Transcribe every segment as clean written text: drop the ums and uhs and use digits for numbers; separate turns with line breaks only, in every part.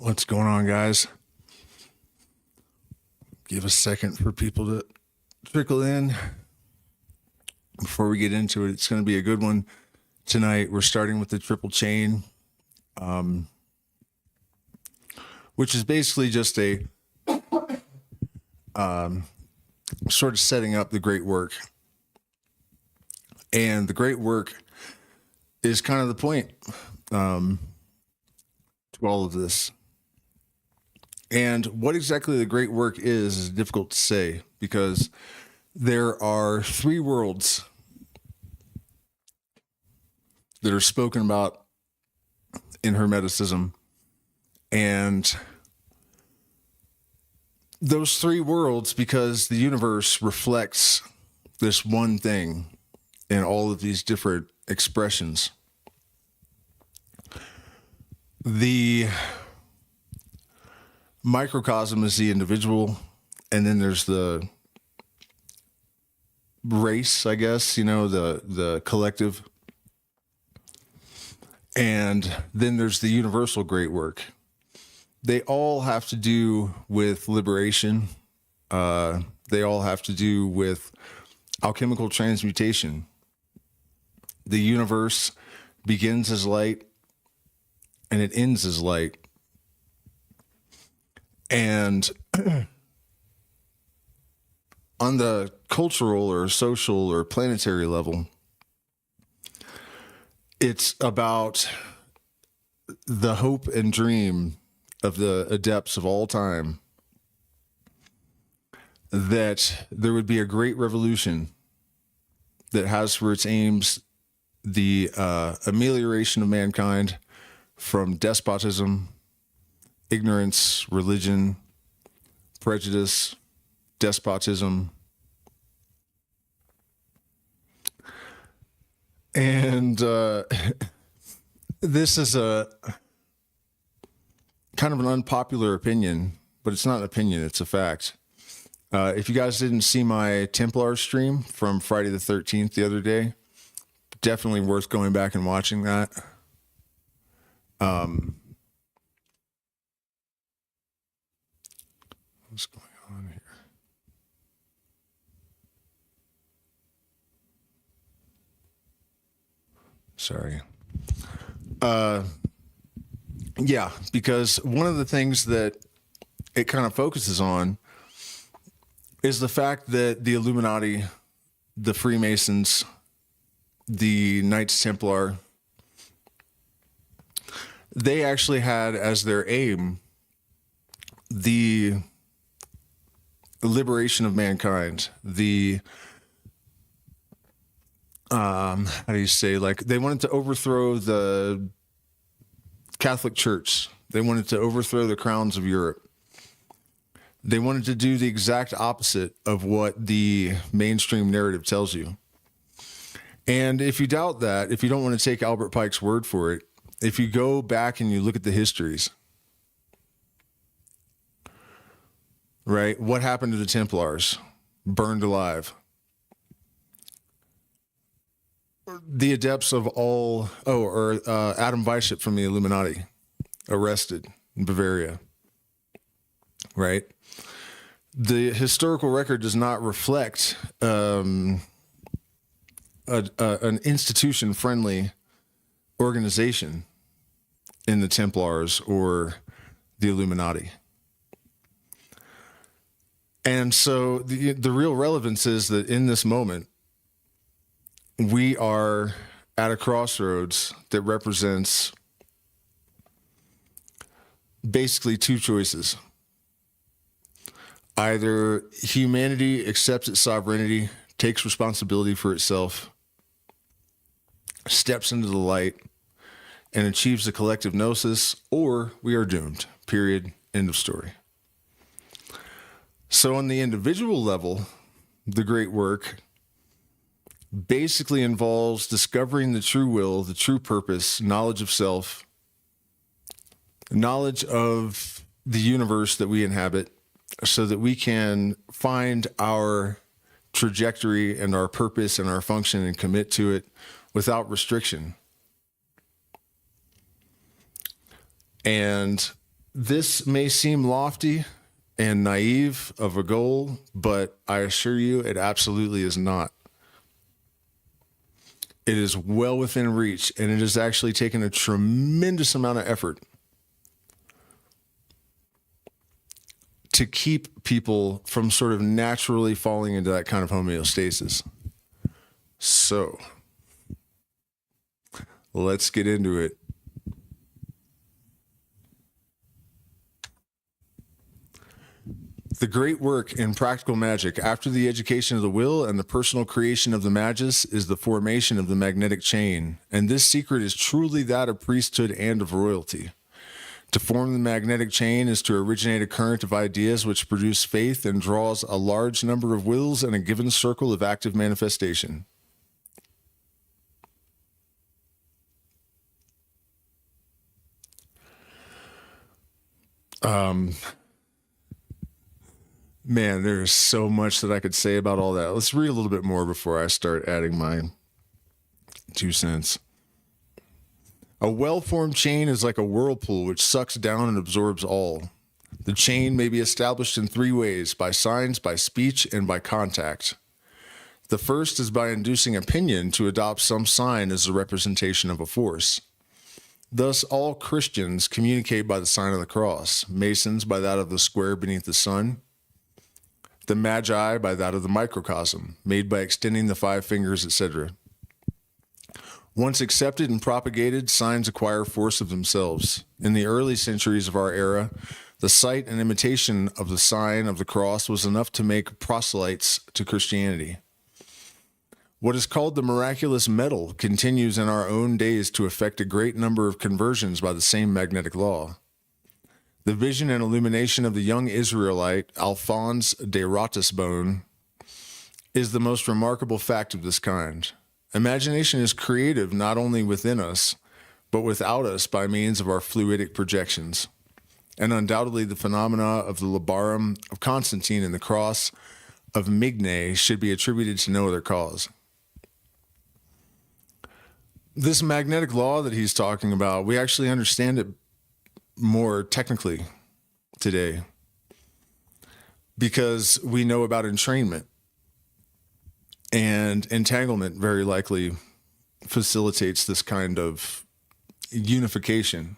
What's going on, guys? Give a second for people to trickle in before we get into it. It's going to be a good one tonight. We're starting with the triple chain, which is basically just a sort of setting up the great work. And the great work is kind of the point to all of this. And what exactly the great work is difficult to say, because there are three worlds that are spoken about in Hermeticism. And those three worlds, because the universe reflects this one thing in all of these different expressions. The microcosm is the individual, and then there's the race, I guess, the collective. And then there's the universal great work. They all have to do with liberation. They all have to do with alchemical transmutation. The universe begins as light and it ends as light. And on the cultural or social or planetary level, it's about the hope and dream of the adepts of all time that there would be a great revolution that has for its aims the amelioration of mankind from despotism, ignorance, religion, prejudice, despotism. And this is a kind of an unpopular opinion, but it's not an opinion, it's a fact. If you guys didn't see my Templar stream from Friday the 13th the other day, definitely worth going back and watching that. What's going on here? Sorry. Yeah, because one of the things that it kind of focuses on is the fact that the Illuminati, the Freemasons, the Knights Templar, they actually had as their aim the liberation of mankind. The how do you say, like, they wanted to overthrow the Catholic Church. They wanted to overthrow the crowns of Europe. They wanted to do the exact opposite of what the mainstream narrative tells you. And if you doubt that, if you don't want to take Albert Pike's word for it, if you go back and you look at the histories, right? What happened to the Templars? Burned alive. The adepts of all, Adam Weishaupt from the Illuminati, arrested in Bavaria, right? The historical record does not reflect an institution-friendly organization in the Templars or the Illuminati. And so the real relevance is that in this moment, we are at a crossroads that represents basically two choices. Either humanity accepts its sovereignty, takes responsibility for itself, steps into the light, and achieves a collective gnosis, or we are doomed. Period. End of story. So on the individual level, the great work basically involves discovering the true will, the true purpose, knowledge of self, knowledge of the universe that we inhabit, so that we can find our trajectory and our purpose and our function and commit to it without restriction. And This may seem lofty and naive of a goal, but I assure you it absolutely is not. It is well within reach, and it has actually taken a tremendous amount of effort to keep people from sort of naturally falling into that kind of homeostasis. So, let's get into it. The great work in practical magic after the education of the will and the personal creation of the magus is the formation of the magnetic chain, and this secret is truly that of priesthood and of royalty. To form the magnetic chain is to originate a current of ideas which produce faith and draws a large number of wills in a given circle of active manifestation. Man, there's so much that I could say about all that. Let's read a little bit more before I start adding my 2 cents. A well-formed chain is like a whirlpool which sucks down and absorbs all. The chain may be established in 3 ways: by signs, by speech, and by contact. The first is by inducing opinion to adopt some sign as a representation of a force. Thus, all Christians communicate by the sign of the cross, Masons by that of the square beneath the sun, the Magi by that of the microcosm, made by extending the 5 fingers, etc. Once accepted and propagated, signs acquire force of themselves. In the early centuries of our era, the sight and imitation of the sign of the cross was enough to make proselytes to Christianity. What is called the miraculous metal continues in our own days to effect a great number of conversions by the same magnetic law. The vision and illumination of the young Israelite, Alphonse de Ratisbonne, is the most remarkable fact of this kind. Imagination is creative not only within us, but without us by means of our fluidic projections. And undoubtedly the phenomena of the labarum of Constantine and the cross of Migne should be attributed to no other cause. This magnetic law that he's talking about, we actually understand it more technically today because we know about entrainment, and entanglement very likely facilitates this kind of unification,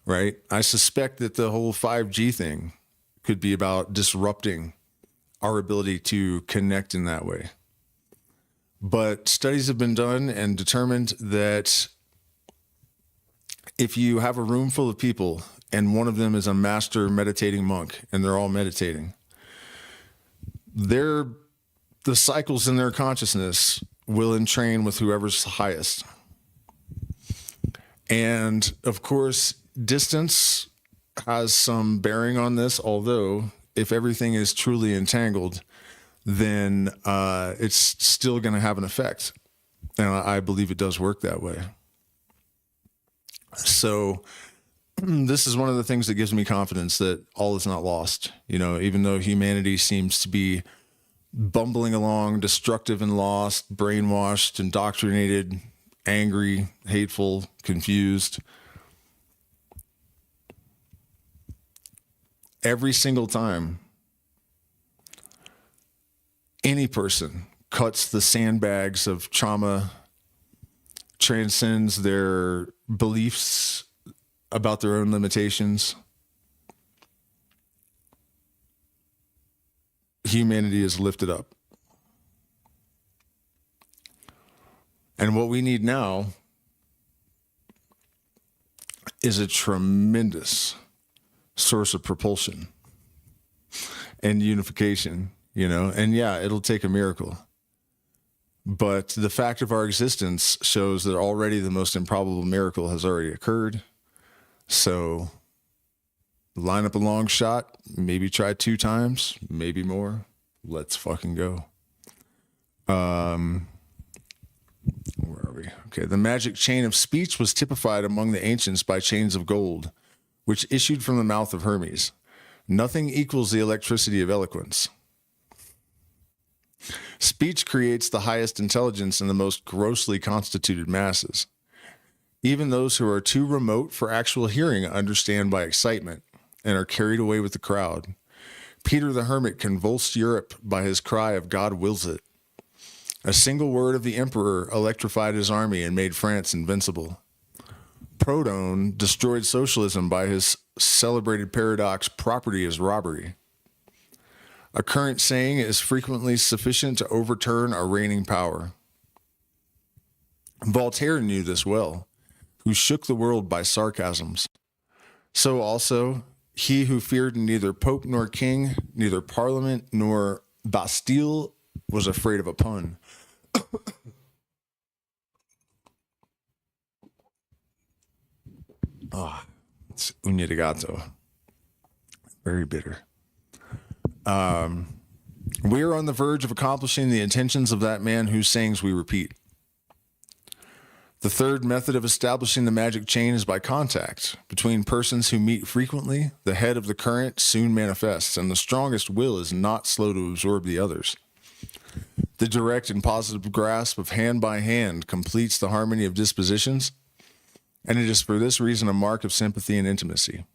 right? I suspect that the whole 5G thing could be about disrupting our ability to connect in that way. But studies have been done and determined that if you have a room full of people and one of them is a master meditating monk and they're all meditating, the cycles in their consciousness will entrain with whoever's highest. And of course, distance has some bearing on this, although if everything is truly entangled, then it's still going to have an effect. And I believe it does work that way. So this is one of the things that gives me confidence that all is not lost. You know, even though humanity seems to be bumbling along, destructive and lost, brainwashed, indoctrinated, angry, hateful, confused, every single time any person cuts the sandbags of trauma, transcends their beliefs about their own limitations, humanity is lifted up. And what we need now is a tremendous source of propulsion and unification, you know, and yeah, it'll take a miracle. But the fact of our existence shows that already the most improbable miracle has already occurred. So line up a long shot, maybe try 2 times, maybe more. Let's fucking go. Where are we? Okay. The magic chain of speech was typified among the ancients by chains of gold, which issued from the mouth of Hermes. Nothing equals the electricity of eloquence. Speech creates the highest intelligence in the most grossly constituted masses. Even those who are too remote for actual hearing understand by excitement and are carried away with the crowd. Peter the Hermit convulsed Europe by his cry of God wills it. A single word of the emperor electrified his army and made France invincible. Proudhon destroyed socialism by his celebrated paradox, property is robbery. A current saying is frequently sufficient to overturn a reigning power. Voltaire knew this well, who shook the world by sarcasms. So also, he who feared neither pope nor king, neither parliament nor Bastille, was afraid of a pun. It's uña de gato. Very bitter. We are on the verge of accomplishing the intentions of that man whose sayings we repeat. The third method of establishing the magic chain is by contact. Between persons who meet frequently, the head of the current soon manifests, and the strongest will is not slow to absorb the others. The direct and positive grasp of hand by hand completes the harmony of dispositions, and it is for this reason a mark of sympathy and intimacy.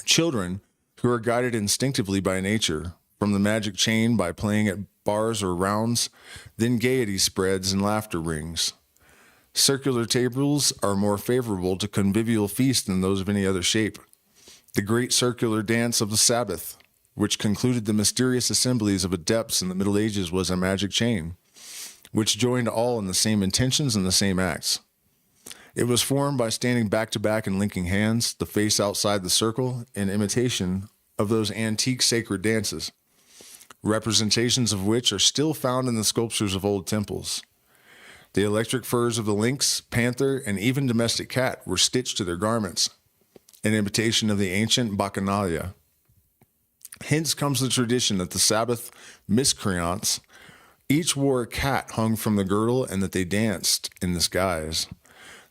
Children, who are guided instinctively by nature, from the magic chain by playing at bars or rounds, then gaiety spreads and laughter rings. Circular tables are more favorable to convivial feast than those of any other shape. The great circular dance of the Sabbath, which concluded the mysterious assemblies of adepts in the Middle Ages, was a magic chain, which joined all in the same intentions and the same acts. It was formed by standing back to back and linking hands, the face outside the circle, in imitation of those antique sacred dances, representations of which are still found in the sculptures of old temples. The electric furs of the lynx, panther, and even domestic cat were stitched to their garments, in imitation of the ancient bacchanalia. Hence comes the tradition that the Sabbath miscreants each wore a cat hung from the girdle and that they danced in this guise.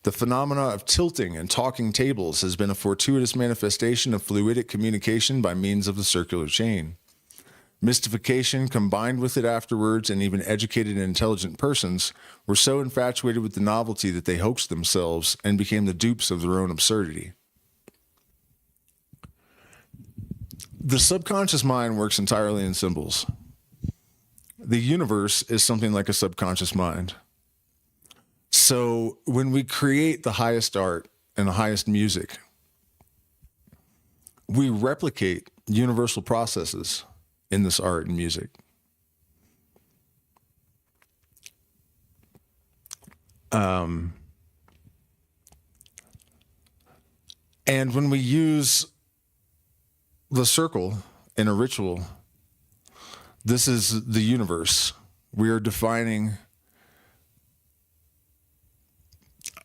The phenomena of tilting and talking tables has been a fortuitous manifestation of fluidic communication by means of the circular chain. Mystification, combined with it afterwards, and even educated and intelligent persons were so infatuated with the novelty that they hoaxed themselves and became the dupes of their own absurdity. The subconscious mind works entirely in symbols. The universe is something like a subconscious mind. So when we create the highest art and the highest music, we replicate universal processes in this art and music. And when we use the circle in a ritual, this is the universe. We are defining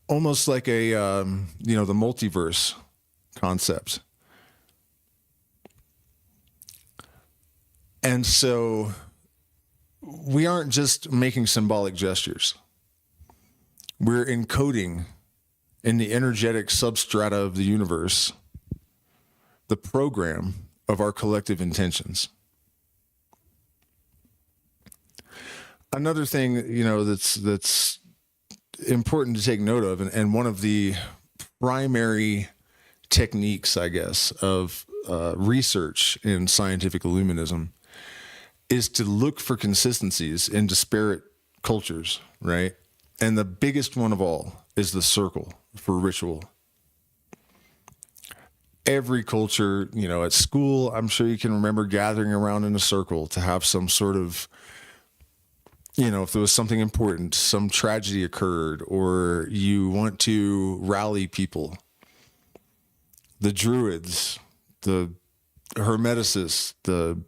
almost like a, the multiverse concept. And so we aren't just making symbolic gestures. We're encoding in the energetic substrata of the universe the program of our collective intentions. Another thing, that's important to take note of, and one of the primary techniques, I guess, of research in scientific illuminism is to look for consistencies in disparate cultures, right? And the biggest one of all is the circle for ritual. Every culture, at school, I'm sure you can remember gathering around in a circle to have some sort of, if there was something important, some tragedy occurred, or you want to rally people. The Druids, the Hermeticists, the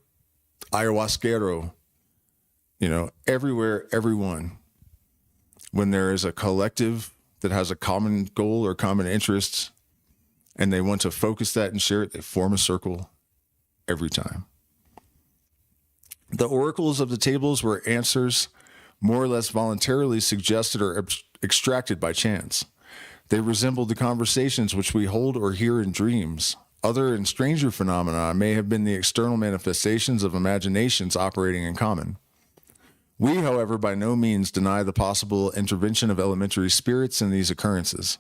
ayahuasquero, everywhere, everyone. When there is a collective that has a common goal or common interests, and they want to focus that and share it, they form a circle every time. The oracles of the tables were answers more or less voluntarily suggested or extracted by chance. They resembled the conversations which we hold or hear in dreams. Other and stranger phenomena may have been the external manifestations of imaginations operating in common. We, however, by no means deny the possible intervention of elementary spirits in these occurrences,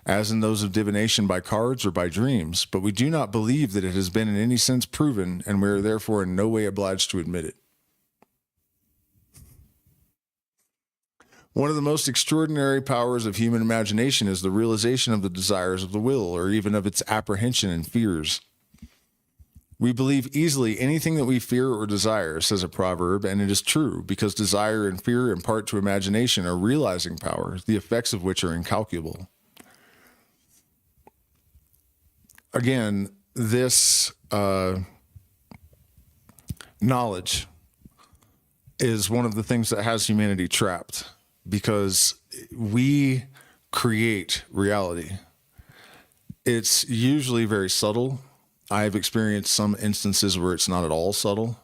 as in those of divination by cards or by dreams, but we do not believe that it has been in any sense proven, and we are therefore in no way obliged to admit it. One of the most extraordinary powers of human imagination is the realization of the desires of the will, or even of its apprehension and fears. We believe easily anything that we fear or desire, says a proverb, and it is true, because desire and fear impart to imagination a realizing power, the effects of which are incalculable. Again, this knowledge is one of the things that has humanity trapped, because we create reality. It's usually very subtle. I've experienced some instances where it's not at all subtle.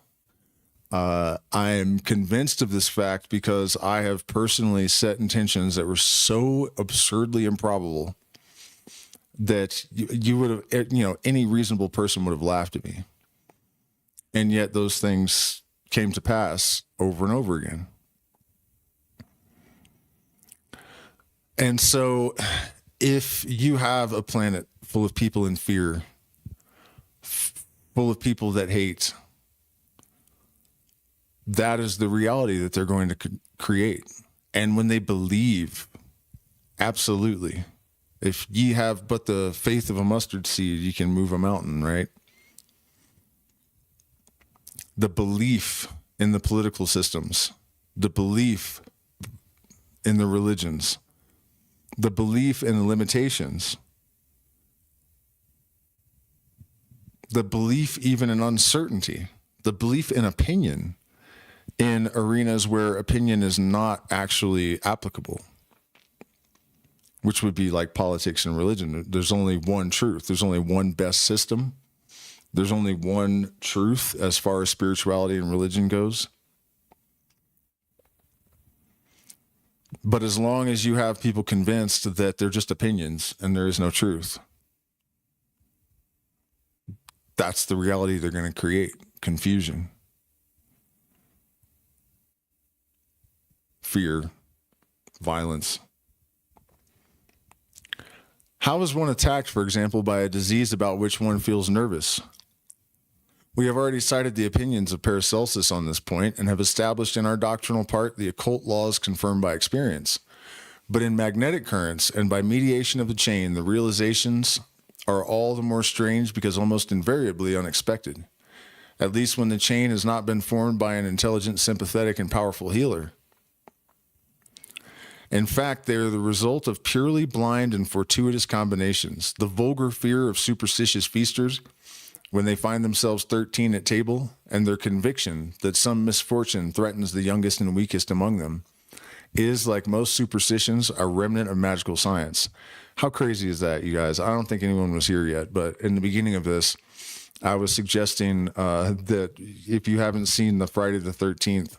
I am convinced of this fact because I have personally set intentions that were so absurdly improbable that you would have, any reasonable person would have laughed at me. And yet those things came to pass over and over again. And so if you have a planet full of people in fear, full of people that hate, that is the reality that they're going to create. And when they believe, absolutely, if ye have but the faith of a mustard seed, you can move a mountain, right? The belief in the political systems, the belief in the religions, the belief in the limitations, the belief even in uncertainty, the belief in opinion in arenas where opinion is not actually applicable, which would be like politics and religion. There's only one truth. There's only one best system. There's only one truth as far as spirituality and religion goes. But as long as you have people convinced that they're just opinions and there is no truth, that's the reality they're going to create: confusion, fear, violence. How is one attacked, for example, by a disease about which one feels nervous? We have already cited the opinions of Paracelsus on this point and have established in our doctrinal part the occult laws confirmed by experience. But in magnetic currents and by mediation of the chain, the realizations are all the more strange because almost invariably unexpected, at least when the chain has not been formed by an intelligent, sympathetic, and powerful healer. In fact, they are the result of purely blind and fortuitous combinations. The vulgar fear of superstitious feasters when they find themselves 13 at table, and their conviction that some misfortune threatens the youngest and weakest among them, is, like most superstitions, a remnant of magical science. How crazy is that, you guys? I don't think anyone was here yet, but in the beginning of this, I was suggesting that if you haven't seen the Friday the 13th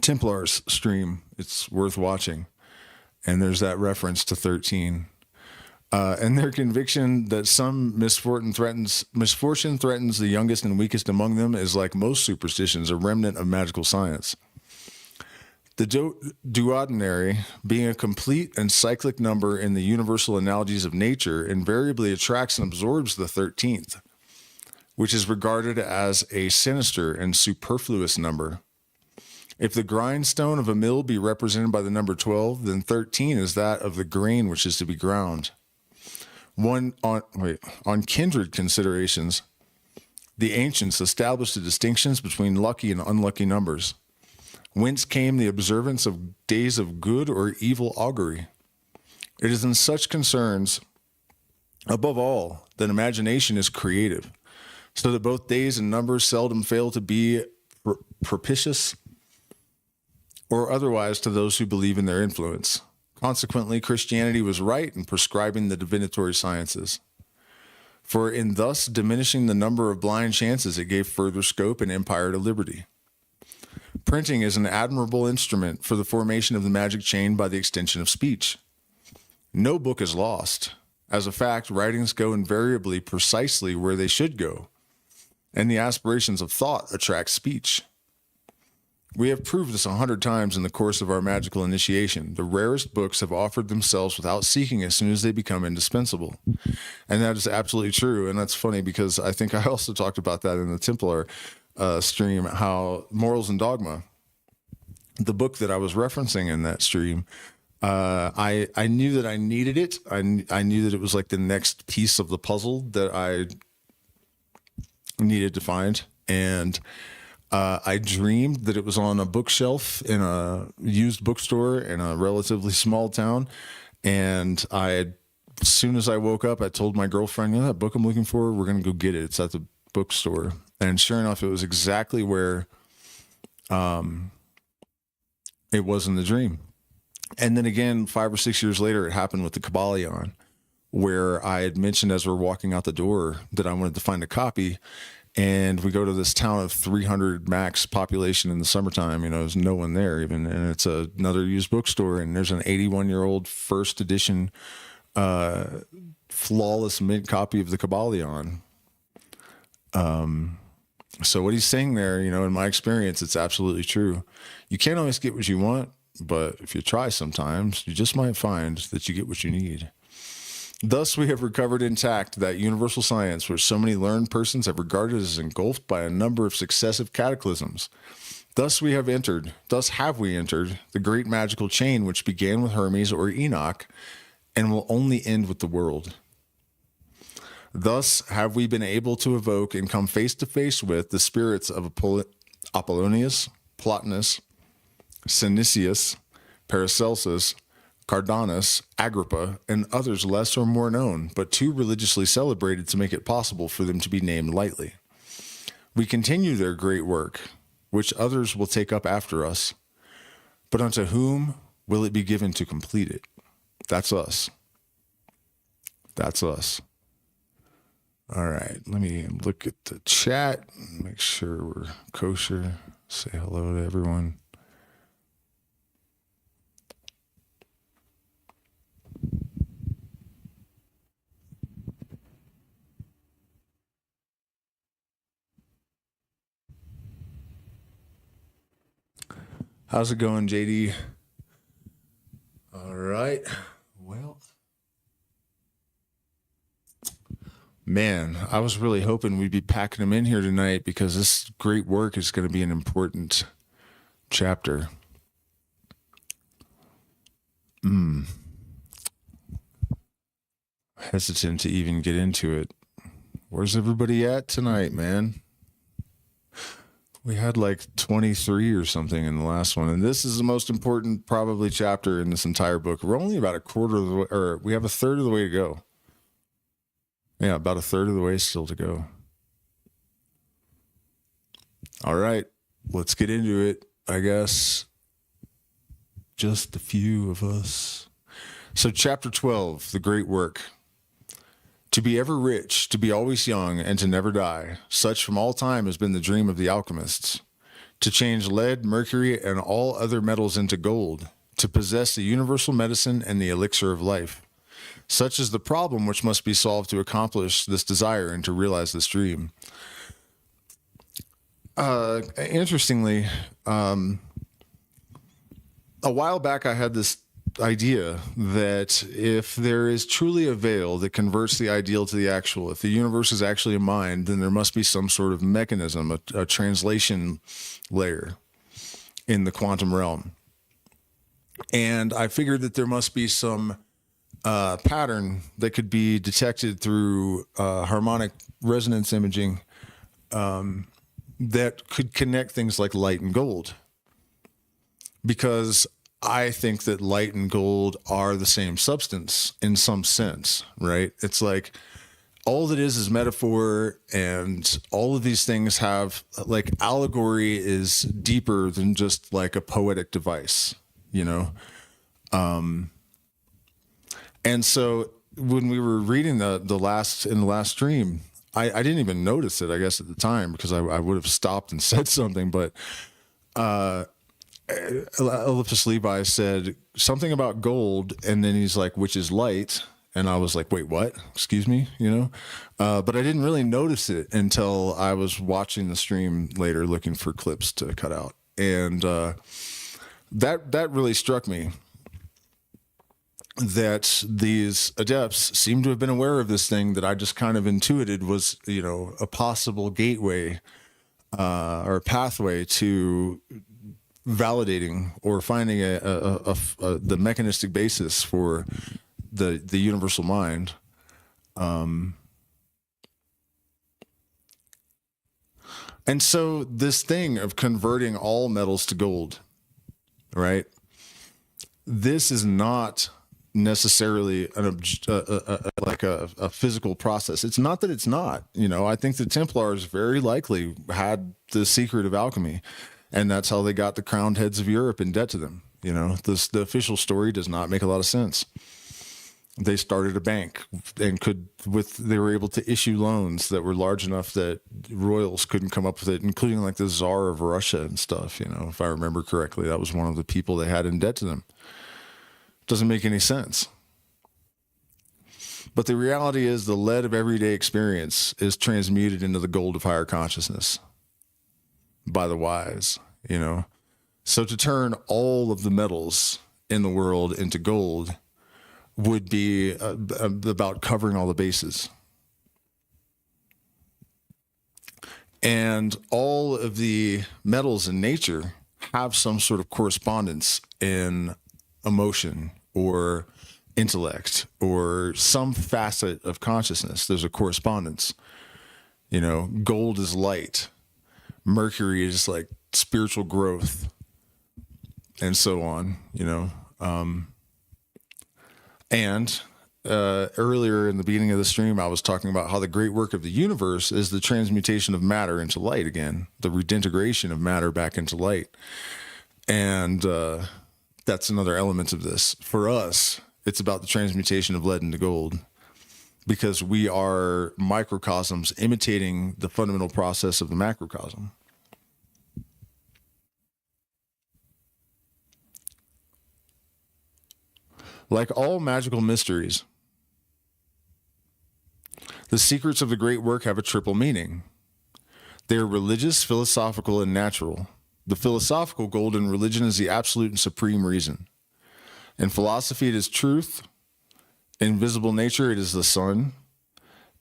Templars stream, it's worth watching. And there's that reference to 13. And their conviction that some misfortune threatens the youngest and weakest among them is, like most superstitions, a remnant of magical science. The duodecary, being a complete and cyclic number in the universal analogies of nature, invariably attracts and absorbs the 13th, which is regarded as a sinister and superfluous number. If the grindstone of a mill be represented by the number 12, then 13 is that of the grain which is to be ground. On kindred considerations, the ancients established the distinctions between lucky and unlucky numbers, whence came the observance of days of good or evil augury. It is in such concerns, above all, that imagination is creative, so that both days and numbers seldom fail to be propitious or otherwise to those who believe in their influence. Consequently, Christianity was right in prescribing the divinatory sciences. For in thus diminishing the number of blind chances, it gave further scope and empire to liberty. Printing is an admirable instrument for the formation of the magic chain by the extension of speech. No book is lost. As a fact, writings go invariably precisely where they should go, and the aspirations of thought attract speech. We have proved this 100 times in the course of our magical initiation. The rarest books have offered themselves without seeking as soon as they become indispensable. And that is absolutely true. And that's funny because I think I also talked about that in the Templar stream, how Morals and Dogma, the book that I was referencing in that stream, I knew that I needed it. I knew that it was like the next piece of the puzzle that I needed to find. And I dreamed that it was on a bookshelf in a used bookstore in a relatively small town. And as soon as I woke up, I told my girlfriend, you know, that book I'm looking for, we're going to go get it. It's at the bookstore. And sure enough, it was exactly where it was in the dream. And then again, 5 or 6 years later, it happened with the Kabbalah, where I had mentioned as we're walking out the door that I wanted to find a copy. And we go to this town of 300 max population in the summertime. You know, there's no one there even. And it's another used bookstore. And there's an 81-year-old first edition flawless mint copy of the Kabbalah. So what he's saying there, you know, in my experience, it's absolutely true. You can't always get what you want, but if you try sometimes, you just might find that you get what you need. Thus, we have recovered intact that universal science which so many learned persons have regarded as engulfed by a number of successive cataclysms. Thus we have entered the great magical chain which began with Hermes or Enoch and will only end with the world. Thus have we been able to evoke and come face to face with the spirits of Apollonius, Plotinus, Synesius, Paracelsus, Cardanus, Agrippa, and others less or more known, but too religiously celebrated to make it possible for them to be named lightly. We continue their great work, which others will take up after us, but unto whom will it be given to complete it? That's us. That's us. All right, let me look at the chat, make sure we're kosher, say hello to everyone. How's it going, JD? All right. Well, man, I was really hoping we'd be packing them in here tonight because this great work is going to be an important chapter. Hesitant to even get into it. Where's everybody at tonight, man? We had like 23 or something in the last one. And this is the most important probably chapter in this entire book. We're only about a quarter of the way, or we have a third of the way to go. Yeah, about a third of the way still to go. All right, let's get into it, I guess. Just a few of us. So chapter 12, the great work. To be ever rich, to be always young, and to never die, such from all time has been the dream of the alchemists. To change lead, mercury, and all other metals into gold, to possess the universal medicine and the elixir of life. Such is the problem which must be solved to accomplish this desire and to realize this dream. Interestingly, a while back I had this idea that if there is truly a veil that converts the ideal to the actual, if the universe is actually a mind, then there must be some sort of mechanism, a translation layer in the quantum realm. And I figured that there must be some pattern that could be detected through harmonic resonance imaging that could connect things like light and gold. Because I think that light and gold are the same substance in some sense, right? It's like all that is metaphor, and all of these things have like allegory is deeper than just like a poetic device, you know? And so when we were reading the last stream, I didn't even notice it, I guess, at the time, because I would have stopped and said something, but Éliphas Lévi said something about gold, and then he's like, which is light. And I was like, wait, what? Excuse me, you know? But I didn't really notice it until I was watching the stream later, looking for clips to cut out. And that really struck me, that these adepts seem to have been aware of this thing that I just kind of intuited was, a possible gateway or a pathway to validating or finding the mechanistic basis for the universal mind. And so this thing of converting all metals to gold, right? This is not necessarily a physical process. It's not that it's not. I think the Templars very likely had the secret of alchemy, and that's how they got the crowned heads of Europe in debt to them. The official story does not make a lot of sense. They started a bank and they were able to issue loans that were large enough that royals couldn't come up with it, including like the Tsar of Russia and stuff. If I remember correctly, that was one of the people they had in debt to them. Doesn't make any sense. But the reality is the lead of everyday experience is transmuted into the gold of higher consciousness by the wise, So to turn all of the metals in the world into gold would be about covering all the bases. And all of the metals in nature have some sort of correspondence in emotion or intellect or some facet of consciousness. There's a correspondence. Gold is light. Mercury is like spiritual growth, and so on, And earlier in the beginning of the stream, I was talking about how the great work of the universe is the transmutation of matter into light again, the redintegration of matter back into light. And that's another element of this. For us, it's about the transmutation of lead into gold, because we are microcosms imitating the fundamental process of the macrocosm. Like all magical mysteries, the secrets of the great work have a triple meaning. They are religious, philosophical, and natural. The philosophical gold in religion is the absolute and supreme reason. In philosophy, it is truth. In visible nature, it is the sun.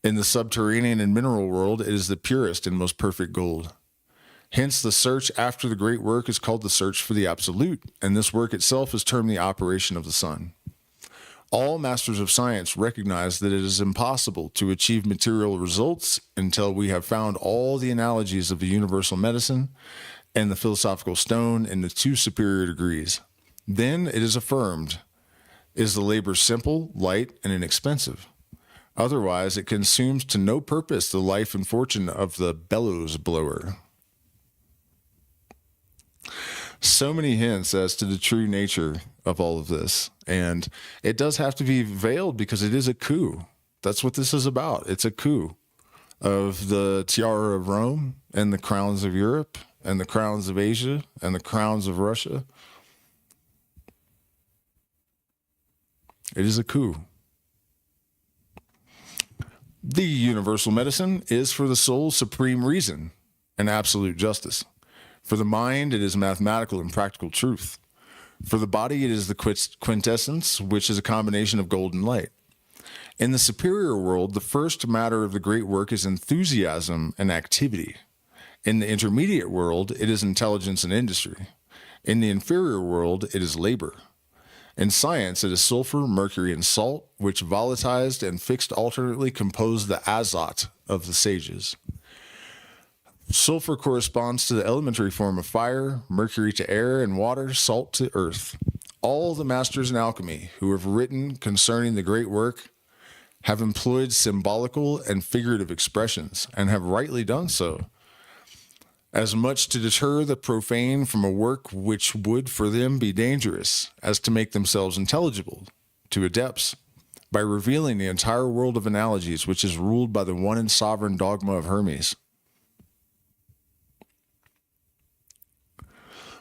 In the subterranean and mineral world, it is the purest and most perfect gold. Hence, the search after the great work is called the search for the absolute, and this work itself is termed the operation of the sun. All masters of science recognize that it is impossible to achieve material results until we have found all the analogies of the universal medicine and the philosophical stone in the two superior degrees. Then it is affirmed, is the labor simple, light, and inexpensive. Otherwise, it consumes to no purpose the life and fortune of the bellows blower. So many hints as to the true nature of all of this. And it does have to be veiled because it is a coup. That's what this is about. It's a coup of the tiara of Rome and the crowns of Europe and the crowns of Asia and the crowns of Russia. It is a coup. The universal medicine is for the soul's supreme reason and absolute justice. For the mind, it is mathematical and practical truth. For the body, it is the quintessence, which is a combination of gold and light. In the superior world, the first matter of the great work is enthusiasm and activity. In the intermediate world, it is intelligence and industry. In the inferior world, it is labor. In science, it is sulfur, mercury, and salt, which volatilized and fixed alternately compose the azot of the sages. Sulfur corresponds to the elementary form of fire, mercury to air, and water, salt to earth. All the masters in alchemy who have written concerning the great work have employed symbolical and figurative expressions, and have rightly done so, as much to deter the profane from a work which would for them be dangerous, as to make themselves intelligible to adepts, by revealing the entire world of analogies which is ruled by the one and sovereign dogma of Hermes.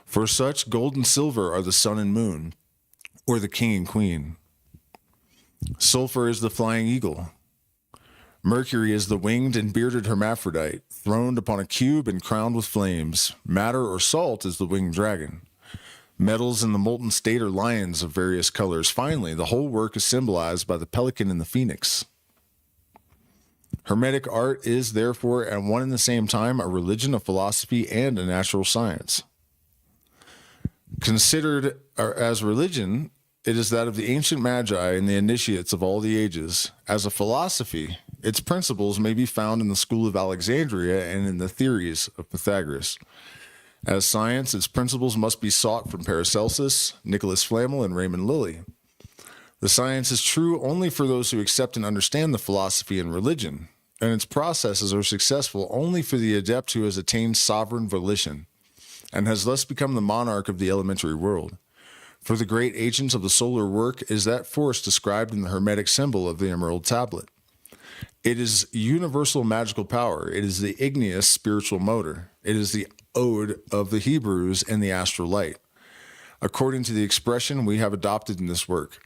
For such, gold and silver are the sun and moon, or the king and queen. Sulfur is the flying eagle. Mercury is the winged and bearded hermaphrodite, throned upon a cube and crowned with flames. Matter or salt is the winged dragon. Metals in the molten state are lions of various colors. Finally, the whole work is symbolized by the pelican and the phoenix. Hermetic art is therefore at one and the same time a religion, a philosophy, and a natural science. Considered as religion, it is that of the ancient magi and the initiates of all the ages. As a philosophy, its principles may be found in the school of Alexandria and in the theories of Pythagoras. As science, its principles must be sought from Paracelsus, Nicholas Flamel, and Raymond Lilly. The science is true only for those who accept and understand the philosophy and religion, and its processes are successful only for the adept who has attained sovereign volition and has thus become the monarch of the elementary world. For the great agent of the solar work is that force described in the Hermetic symbol of the Emerald Tablet. It is universal magical power. It is the igneous spiritual motor. It is the ode of the Hebrews and the astral light, according to the expression we have adopted in this work.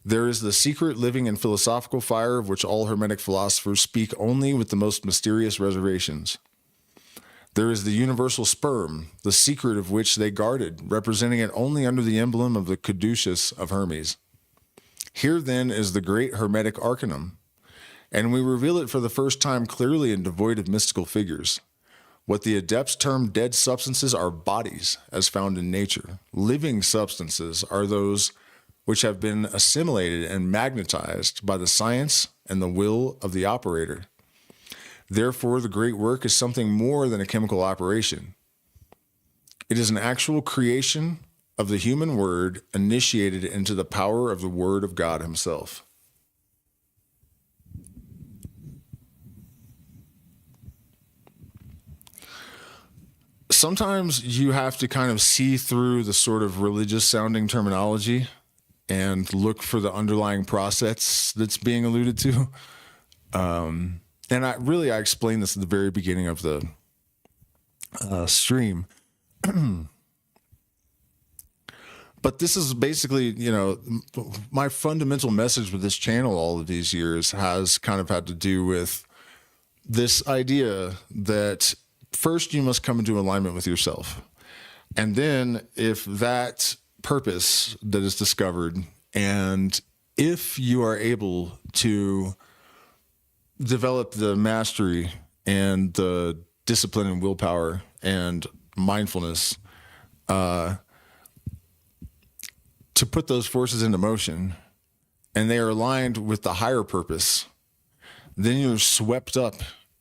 There is the secret, living, and philosophical fire of which all Hermetic philosophers speak only with the most mysterious reservations. There is the universal sperm, the secret of which they guarded, representing it only under the emblem of the caduceus of Hermes. Here, then, is the great Hermetic arcanum, and we reveal it for the first time clearly and devoid of mystical figures. What the adepts term dead substances are bodies, as found in nature. Living substances are those which have been assimilated and magnetized by the science and the will of the operator. Therefore, the great work is something more than a chemical operation. It is an actual creation of the human word initiated into the power of the word of God himself. Sometimes you have to kind of see through the sort of religious sounding terminology and look for the underlying process that's being alluded to. And I explained this at the very beginning of the stream. But this is basically, my fundamental message with this channel all of these years has kind of had to do with this idea that first you must come into alignment with yourself. And then if that purpose that is discovered, and if you are able to develop the mastery and the discipline and willpower and mindfulness to put those forces into motion, and they are aligned with the higher purpose, then you're swept up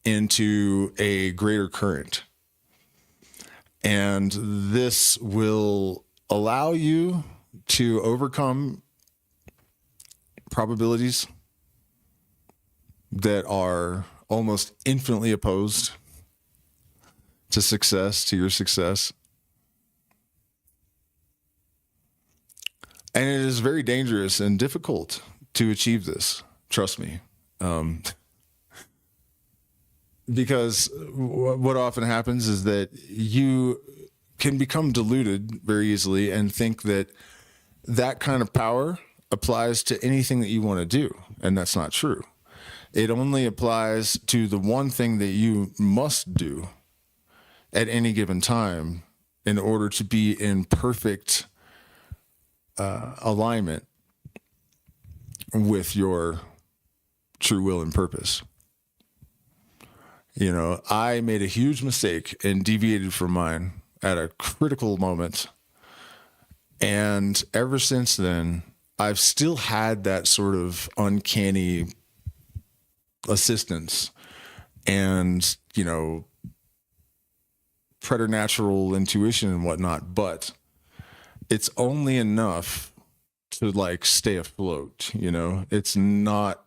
into a greater current. And this will allow you to overcome probabilities that are almost infinitely opposed to success, to your success. And it is very dangerous and difficult to achieve this. Trust me. Because what often happens is that you can become deluded very easily and think that that kind of power applies to anything that you want to do. And that's not true. It only applies to the one thing that you must do at any given time in order to be in perfect alignment with your true will and purpose. I made a huge mistake and deviated from mine at a critical moment. And ever since then, I've still had that sort of uncanny assistance and, preternatural intuition and whatnot, but it's only enough to stay afloat. It's not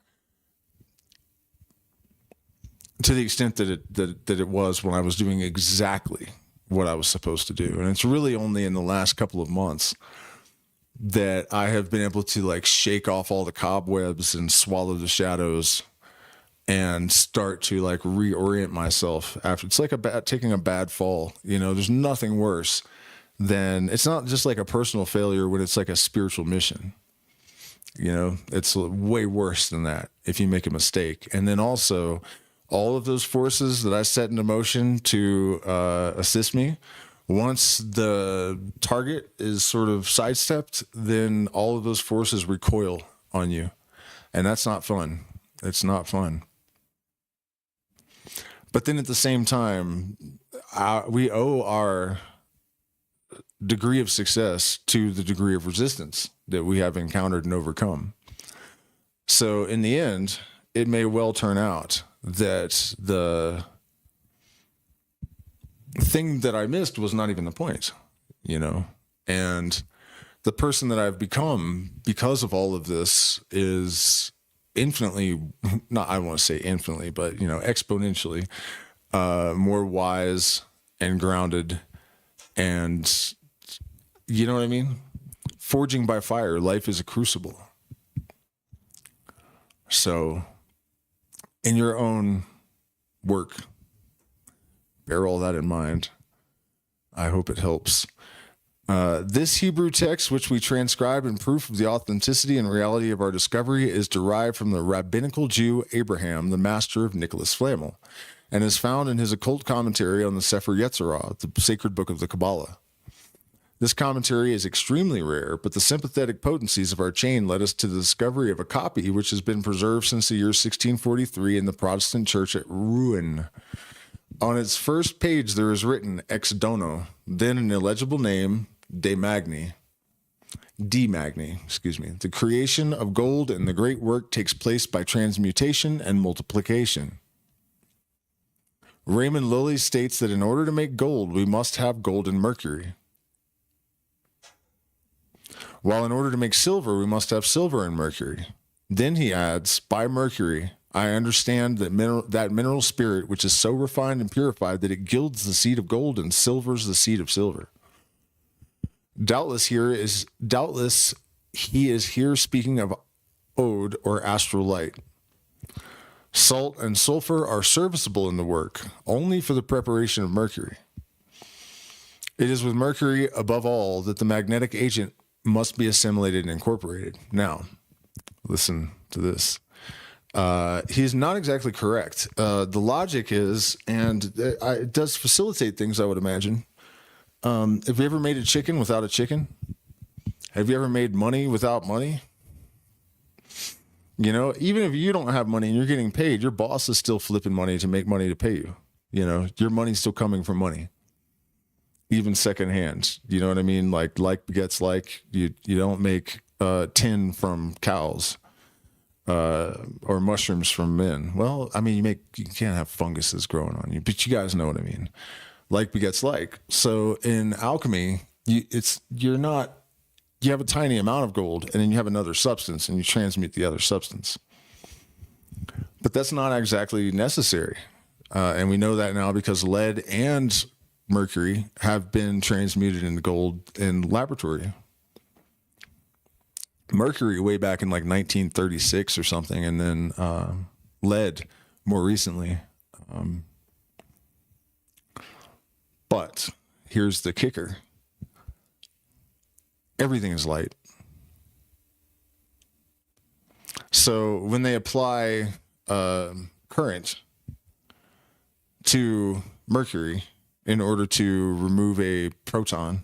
to the extent that it was when I was doing exactly what I was supposed to do. And it's really only in the last couple of months that I have been able to shake off all the cobwebs and swallow the shadows and start to reorient myself after. It's like taking a bad fall. There's nothing worse than, it's not just like a personal failure when it's like a spiritual mission. You know, it's way worse than that if you make a mistake. And then also, all of those forces that I set into motion to assist me, once the target is sort of sidestepped, then all of those forces recoil on you. And that's not fun. It's not fun. But then at the same time, we owe our degree of success to the degree of resistance that we have encountered and overcome. So in the end, it may well turn out that the thing that I missed was not even the point, you know, and the person that I've become because of all of this is infinitely, not, I want to say infinitely, but, you know, exponentially more wise and grounded. And you know what I mean? Forging by fire, life is a crucible. So in your own work, bear all that in mind. I hope it helps. This Hebrew text, which we transcribe in proof of the authenticity and reality of our discovery, is derived from the rabbinical Jew Abraham, the master of Nicholas Flamel, and is found in his occult commentary on the Sefer Yetzirah, the sacred book of the Kabbalah. This commentary is extremely rare, but the sympathetic potencies of our chain led us to the discovery of a copy which has been preserved since the year 1643 in the Protestant church at Rouen. On its first page, there is written ex dono, then an illegible name, De Magni. The creation of gold and the great work takes place by transmutation and multiplication. Raymond Lilly states that in order to make gold, we must have gold and mercury. While in order to make silver, we must have silver and mercury. Then he adds, by mercury, I understand that mineral spirit, which is so refined and purified that it gilds the seed of gold and silvers the seed of silver. Doubtless he is here speaking of ode or astral light. Salt and sulfur are serviceable in the work, only for the preparation of mercury. It is with mercury above all that the magnetic agent must be assimilated and incorporated. Now, listen to this. He's not exactly correct. The logic is, and it does facilitate things, I would imagine. Have you ever made a chicken without a chicken? Have you ever made money without money? You know, even if you don't have money and you're getting paid, your boss is still flipping money to make money to pay you. You know, your money's still coming from money, even secondhand. You know what I mean? Like begets like. You don't make tin from cows or mushrooms from men. Well, I mean, you can't have funguses growing on you, but you guys know what I mean. Like begets like. So in alchemy, you have a tiny amount of gold and then you have another substance and you transmute the other substance. But that's not exactly necessary. And we know that now because lead and mercury have been transmuted into gold in laboratory. Mercury way back in like 1936 or something, and then lead more recently. But here's the kicker. Everything is light. So when they apply current to mercury in order to remove a proton,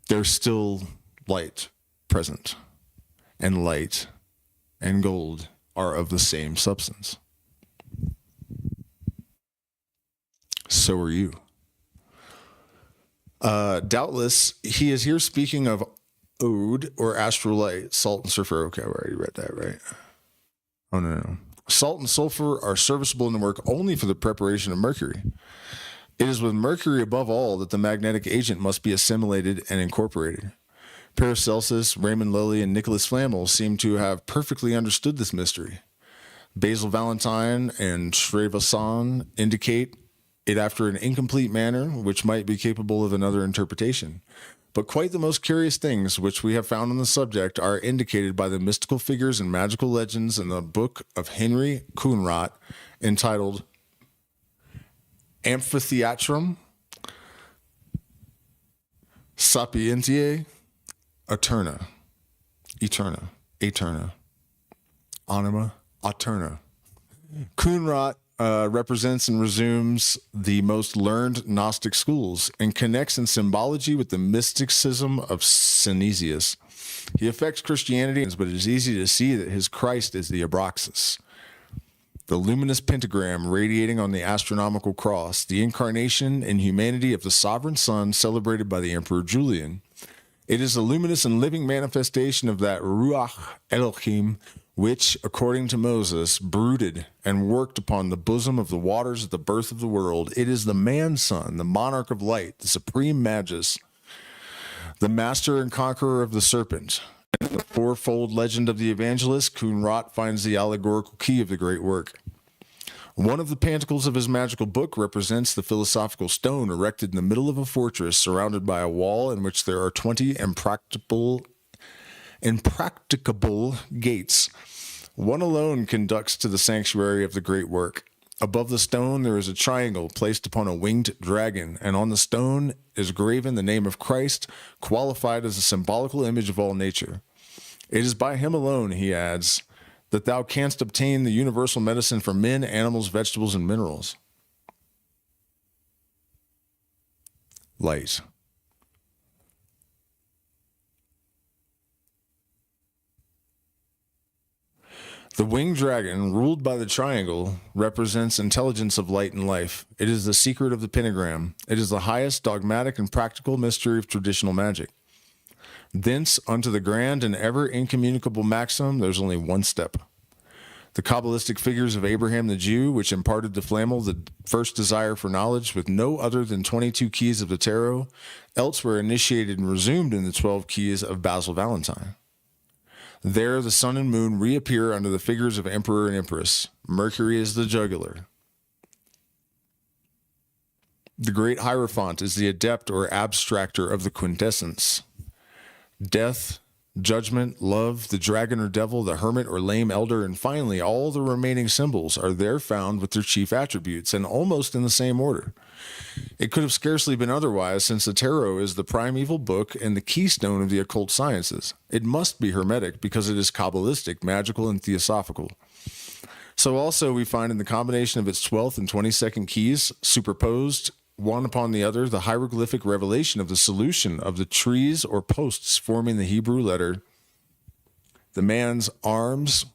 there's still light present. And light and gold are of the same substance. So are you. Doubtless, he is here speaking of ode or astral light, salt and sulfur. Okay, I already read that, right? Oh, no. Salt and sulfur are serviceable in the work only for the preparation of mercury. It is with mercury above all that the magnetic agent must be assimilated and incorporated. Paracelsus, Raymond Lilly, and Nicholas Flamel seem to have perfectly understood this mystery. Basil Valentine and Trevisan indicate it after an incomplete manner, which might be capable of another interpretation. But quite the most curious things which we have found on the subject are indicated by the mystical figures and magical legends in the book of Henry Coenraad entitled Amphitheatrum Sapientiae eterna, anima, eterna. Kunrat represents and resumes the most learned Gnostic schools and connects in symbology with the mysticism of Synesius. He affects Christianity, but it is easy to see that his Christ is the Abraxas, the luminous pentagram radiating on the astronomical cross, the incarnation in humanity of the sovereign Son celebrated by the Emperor Julian. It is a luminous and living manifestation of that Ruach Elohim, which, according to Moses, brooded and worked upon the bosom of the waters at the birth of the world. It is the man-son, the monarch of light, the supreme magus, the master and conqueror of the serpent. In the fourfold legend of the evangelist, Kunrat finds the allegorical key of the great work. One of the pentacles of his magical book represents the philosophical stone erected in the middle of a fortress surrounded by a wall in which there are 20 impracticable gates. One alone conducts to the sanctuary of the great work. Above the stone there is a triangle placed upon a winged dragon, and on the stone is graven the name of Christ, qualified as a symbolical image of all nature. It is by him alone, he adds, that thou canst obtain the universal medicine for men, animals, vegetables, and minerals. Light. The winged dragon, ruled by the triangle, represents intelligence of light and life. It is the secret of the pentagram. It is the highest dogmatic and practical mystery of traditional magic. Thence unto the grand and ever incommunicable maxim, there's only one step. The Kabbalistic figures of Abraham the Jew, which imparted to Flammel the first desire for knowledge with no other than 22 keys of the tarot, else were initiated and resumed in the 12 keys of Basil Valentine. There the sun and moon reappear under the figures of emperor and empress. Mercury is the jugular. The great Hierophant is the adept or abstractor of the quintessence. Death, judgment, love, the dragon or devil, the hermit or lame elder, and finally all the remaining symbols are there found with their chief attributes and almost in the same order. It could have scarcely been otherwise, since the tarot is the primeval book and the keystone of the occult sciences. It must be hermetic because it is Kabbalistic, magical, and theosophical. So also we find in the combination of its 12th and 22nd keys, superposed one upon the other, the hieroglyphic revelation of the solution of the trees or posts forming the Hebrew letter, the man's arms,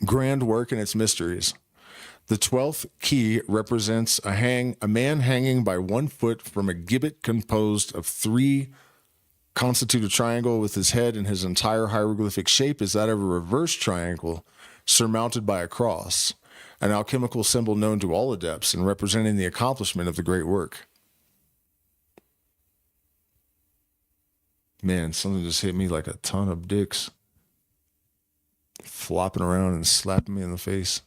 grand work and its mysteries. The 12th key represents a man hanging by 1 foot from a gibbet composed of 3 constitute a triangle, with his head and his entire hieroglyphic shape is that of a reverse triangle surmounted by a cross, an alchemical symbol known to all adepts and representing the accomplishment of the great work. Man, something just hit me like a ton of dicks flopping around and slapping me in the face.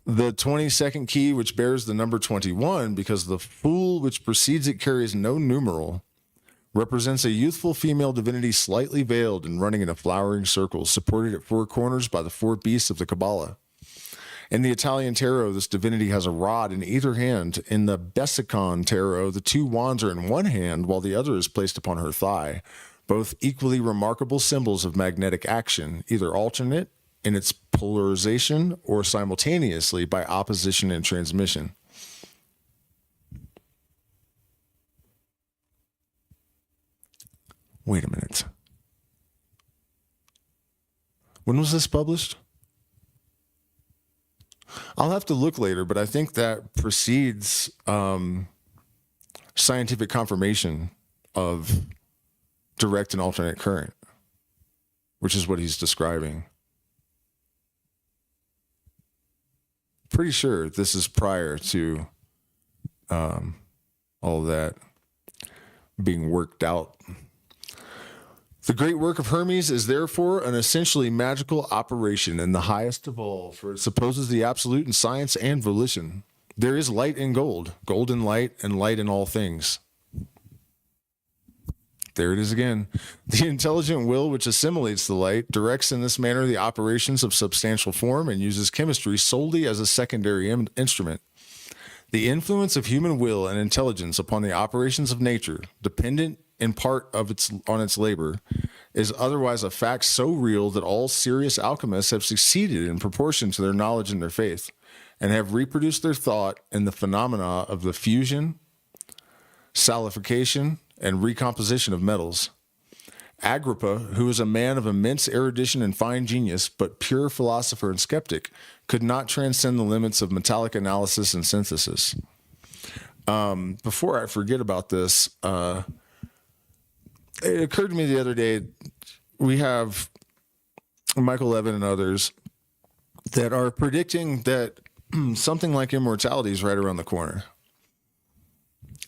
The 22nd key, which bears the number 21, because the fool which precedes it carries no numeral, represents a youthful female divinity slightly veiled and running in a flowering circle, supported at 4 corners by the 4 beasts of the Kabbalah. In the Italian tarot, this divinity has a rod in either hand. In the Besicon tarot, the 2 wands are in one hand, while the other is placed upon her thigh, both equally remarkable symbols of magnetic action, either alternate in its polarization or simultaneously by opposition and transmission. Wait a minute. When was this published? I'll have to look later, but I think that precedes scientific confirmation of direct and alternate current, which is what he's describing. Pretty sure this is prior to all that being worked out. The great work of Hermes is therefore an essentially magical operation and the highest of all, for it supposes the absolute in science and volition. There is light in gold, gold in light, and light in all things. There it is again. The intelligent will which assimilates the light directs in this manner the operations of substantial form and uses chemistry solely as a secondary instrument. The influence of human will and intelligence upon the operations of nature, dependent in part on its labor, is otherwise a fact so real that all serious alchemists have succeeded in proportion to their knowledge and their faith, and have reproduced their thought in the phenomena of the fusion, salification, and recomposition of metals. Agrippa, who was a man of immense erudition and fine genius, but pure philosopher and skeptic, could not transcend the limits of metallic analysis and synthesis. Before I forget about this, it occurred to me the other day, we have Michael Levin and others that are predicting that something like immortality is right around the corner.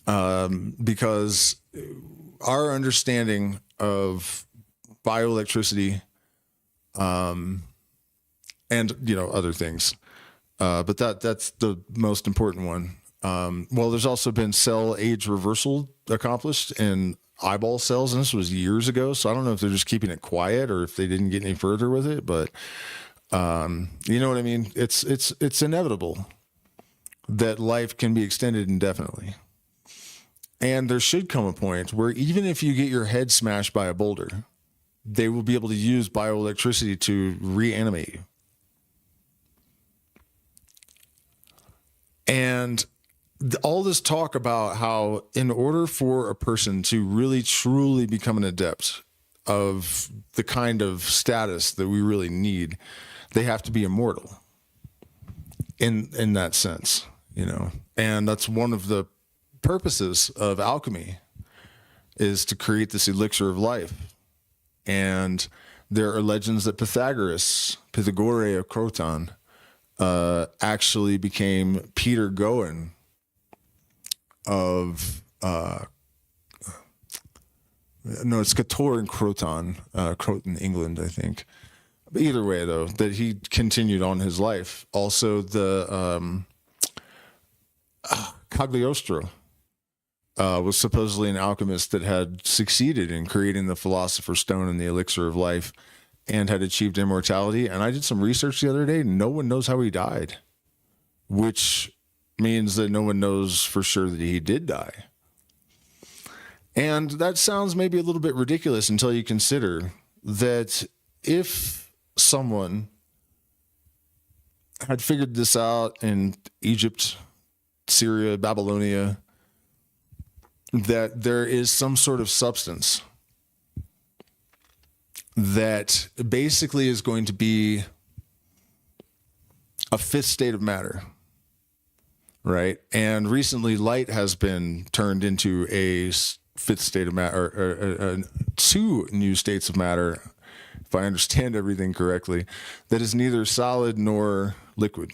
Because our understanding of bioelectricity, and other things, but that's the most important one. Well, there's also been cell age reversal accomplished in eyeball cells, and this was years ago. So I don't know if they're just keeping it quiet or if they didn't get any further with it. But you know what I mean? It's inevitable that life can be extended indefinitely. And there should come a point where even if you get your head smashed by a boulder, they will be able to use bioelectricity to reanimate you. And all this talk about how in order for a person to really truly become an adept of the kind of status that we really need, they have to be immortal in that sense, and that's one of the purposes of alchemy, is to create this elixir of life. And there are legends that Pythagoras of Croton, actually became Peter Goen of it's Cator and Croton, England, I think. But either way, though, that he continued on his life. Also, the Cagliostro was supposedly an alchemist that had succeeded in creating the Philosopher's Stone and the elixir of life, and had achieved immortality. And I did some research the other day. No one knows how he died, which means that no one knows for sure that he did die. And that sounds maybe a little bit ridiculous until you consider that if someone had figured this out in Egypt, Syria, Babylonia, that there is some sort of substance that basically is going to be a fifth state of matter, right? And recently light has been turned into a fifth state of matter, or two new states of matter, if I understand everything correctly, that is neither solid nor liquid.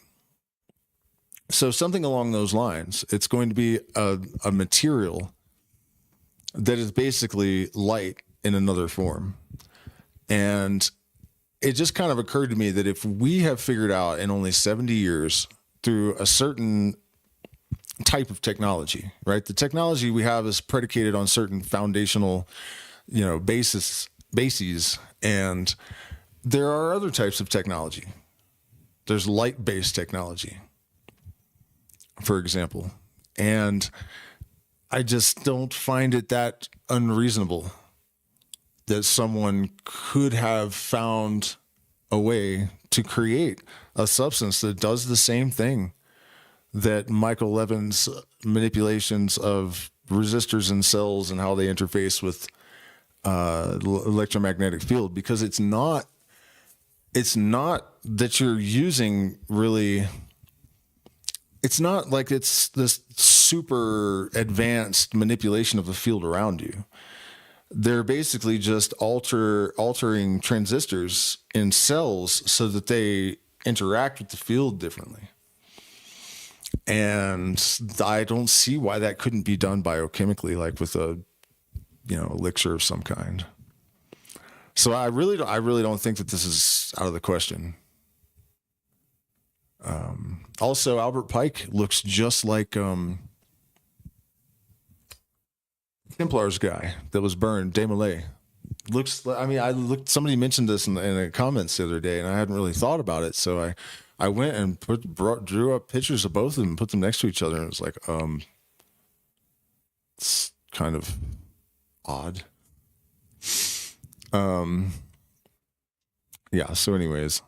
So something along those lines. It's going to be a material that is basically light in another form. And it just kind of occurred to me that if we have figured out in only 70 years through a certain type of technology, right? The technology we have is predicated on certain foundational, bases. And there are other types of technology. There's light-based technology, for example. And I just don't find it that unreasonable that someone could have found a way to create a substance that does the same thing that Michael Levin's manipulations of resistors and cells and how they interface with electromagnetic field, because it's not that you're using really, it's not like it's this super advanced manipulation of the field around you. They're basically just altering transistors in cells so that they interact with the field differently. And I don't see why that couldn't be done biochemically, like with a, elixir of some kind. So I really don't think that this is out of the question. Also, Albert Pike looks just like Templar's guy that was burned, Desmoulins. Somebody mentioned this in the comments the other day, and I hadn't really thought about it, so I went and drew up pictures of both of them and put them next to each other. And it was like, it's kind of odd. Yeah. So anyways,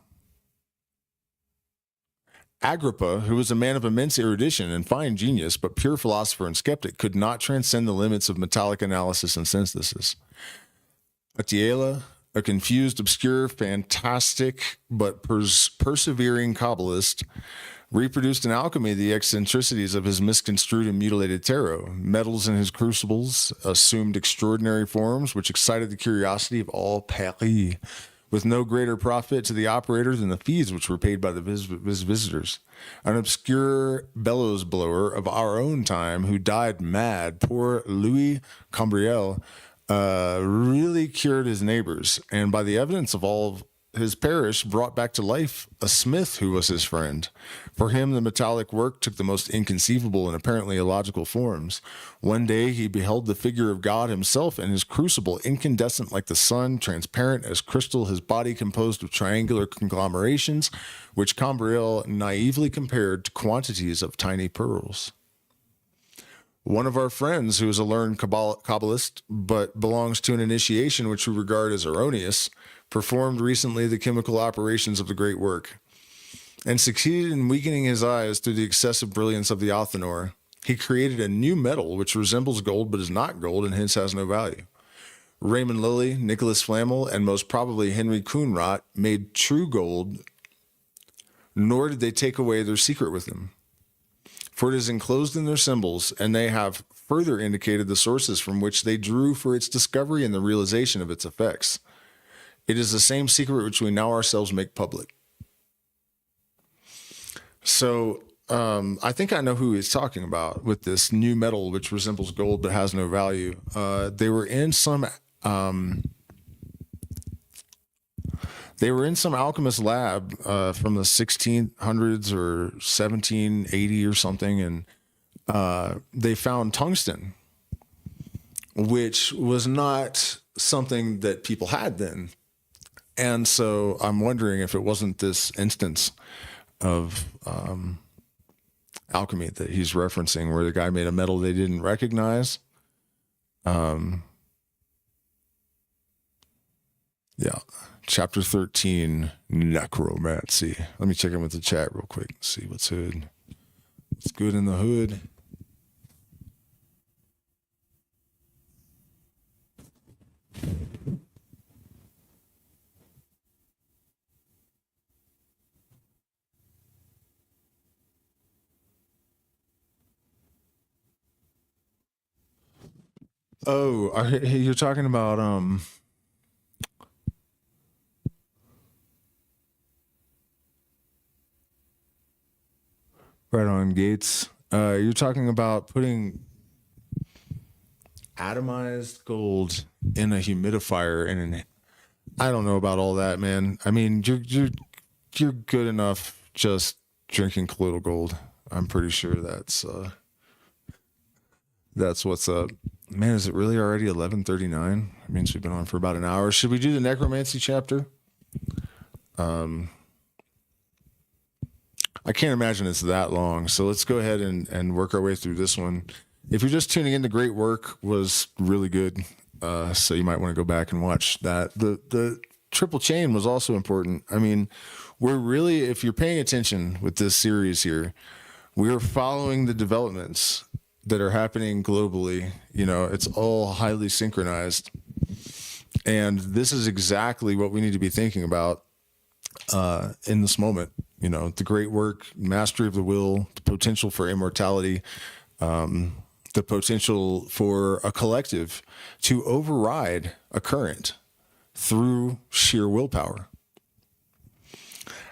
Agrippa, who was a man of immense erudition and fine genius, but pure philosopher and skeptic, could not transcend the limits of metallic analysis and synthesis. Attiela, a confused, obscure, fantastic, but persevering Kabbalist, reproduced in alchemy the eccentricities of his misconstrued and mutilated tarot. Metals in his crucibles assumed extraordinary forms, which excited the curiosity of all Paris, with no greater profit to the operator than the fees which were paid by the visitors. An obscure bellows blower of our own time who died mad, poor Louis Cambriel, really cured his neighbors, and by the evidence of all of his parish brought back to life a smith who was his friend. For him, the metallic work took the most inconceivable and apparently illogical forms. One day he beheld the figure of God himself in his crucible, incandescent like the sun, transparent as crystal, his body composed of triangular conglomerations, which Cambriel naively compared to quantities of tiny pearls. One of our friends, who is a learned Kabbalist, but belongs to an initiation which we regard as erroneous, performed recently the chemical operations of the great work, and succeeded in weakening his eyes through the excessive brilliance of the Althenor. He created a new metal which resembles gold but is not gold and hence has no value. Raymond Lilly, Nicholas Flamel, and most probably Henry Coonrot made true gold, nor did they take away their secret with them. For it is enclosed in their symbols, and they have further indicated the sources from which they drew for its discovery and the realization of its effects. It is the same secret which we now ourselves make public. So I think I know who he's talking about with this new metal which resembles gold but has no value. They were in some alchemist lab from the 1600s or 1780 or something, and they found tungsten, which was not something that people had then. And so I'm wondering if it wasn't this instance of alchemy that he's referencing, where the guy made a metal they didn't recognize. Yeah. Chapter 13, Necromancy. Let me check in with the chat real quick. See what's good in the hood. Oh, you're talking about right on, Gates. You're talking about putting atomized gold in a humidifier and I don't know about all that, man. I mean, you're good enough just drinking colloidal gold. I'm pretty sure that's what's up. Man, is it really already 11:39? It means we've been on for about an hour. Should we do the necromancy chapter? I can't imagine it's that long. So let's go ahead and work our way through this one. If you're just tuning in, the great work was really good. So you might want to go back and watch that. The triple chain was also important. I mean, we're really, if you're paying attention with this series here, we're following the developments that are happening globally. You know, it's all highly synchronized. And this is exactly what we need to be thinking about in this moment. You know, the great work, mastery of the will, the potential for immortality, the potential for a collective to override a current through sheer willpower.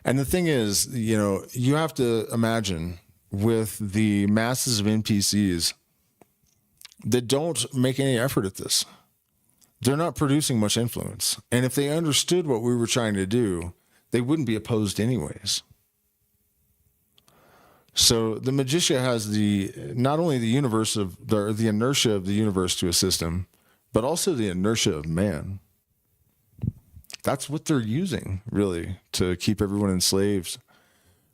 And the thing is, you know, you have to imagine with the masses of NPCs that don't make any effort at this, they're not producing much influence. And if they understood what we were trying to do, they wouldn't be opposed anyways. So the Magicia has not only the universe of the inertia of the universe to assist him, but also the inertia of man. That's what they're using, really, to keep everyone enslaved.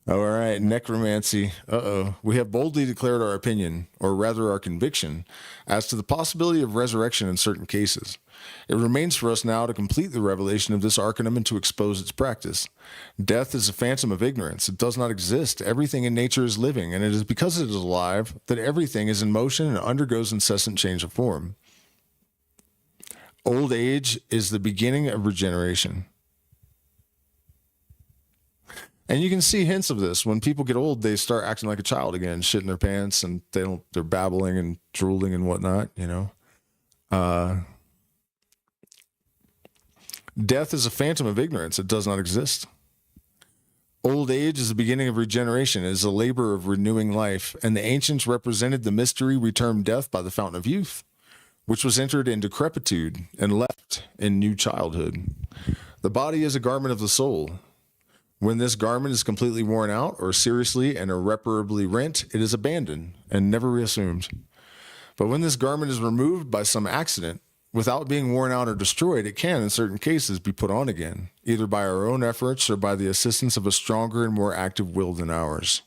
All right, necromancy. We have boldly declared our opinion, or rather our conviction, as to the possibility of resurrection in certain cases. It remains for us now to complete the revelation of this arcanum and to expose its practice. Death is a phantom of ignorance. It does not exist. Everything in nature is living, and it is because it is alive that everything is in motion and undergoes incessant change of form. Old age is the beginning of regeneration. And you can see hints of this. When people get old, they start acting like a child again, shitting their pants, and they're babbling and drooling and whatnot, you know. Death is a phantom of ignorance. It does not exist. Old age is the beginning of regeneration. It is a labor of renewing life, and the ancients represented the mystery we term death by the fountain of youth, which was entered in decrepitude and left in new childhood. The body is a garment of the soul. When this garment is completely worn out or seriously and irreparably rent, it is abandoned and never reassumed. But when this garment is removed by some accident, without being worn out or destroyed, it can, in certain cases, be put on again, either by our own efforts or by the assistance of a stronger and more active will than ours.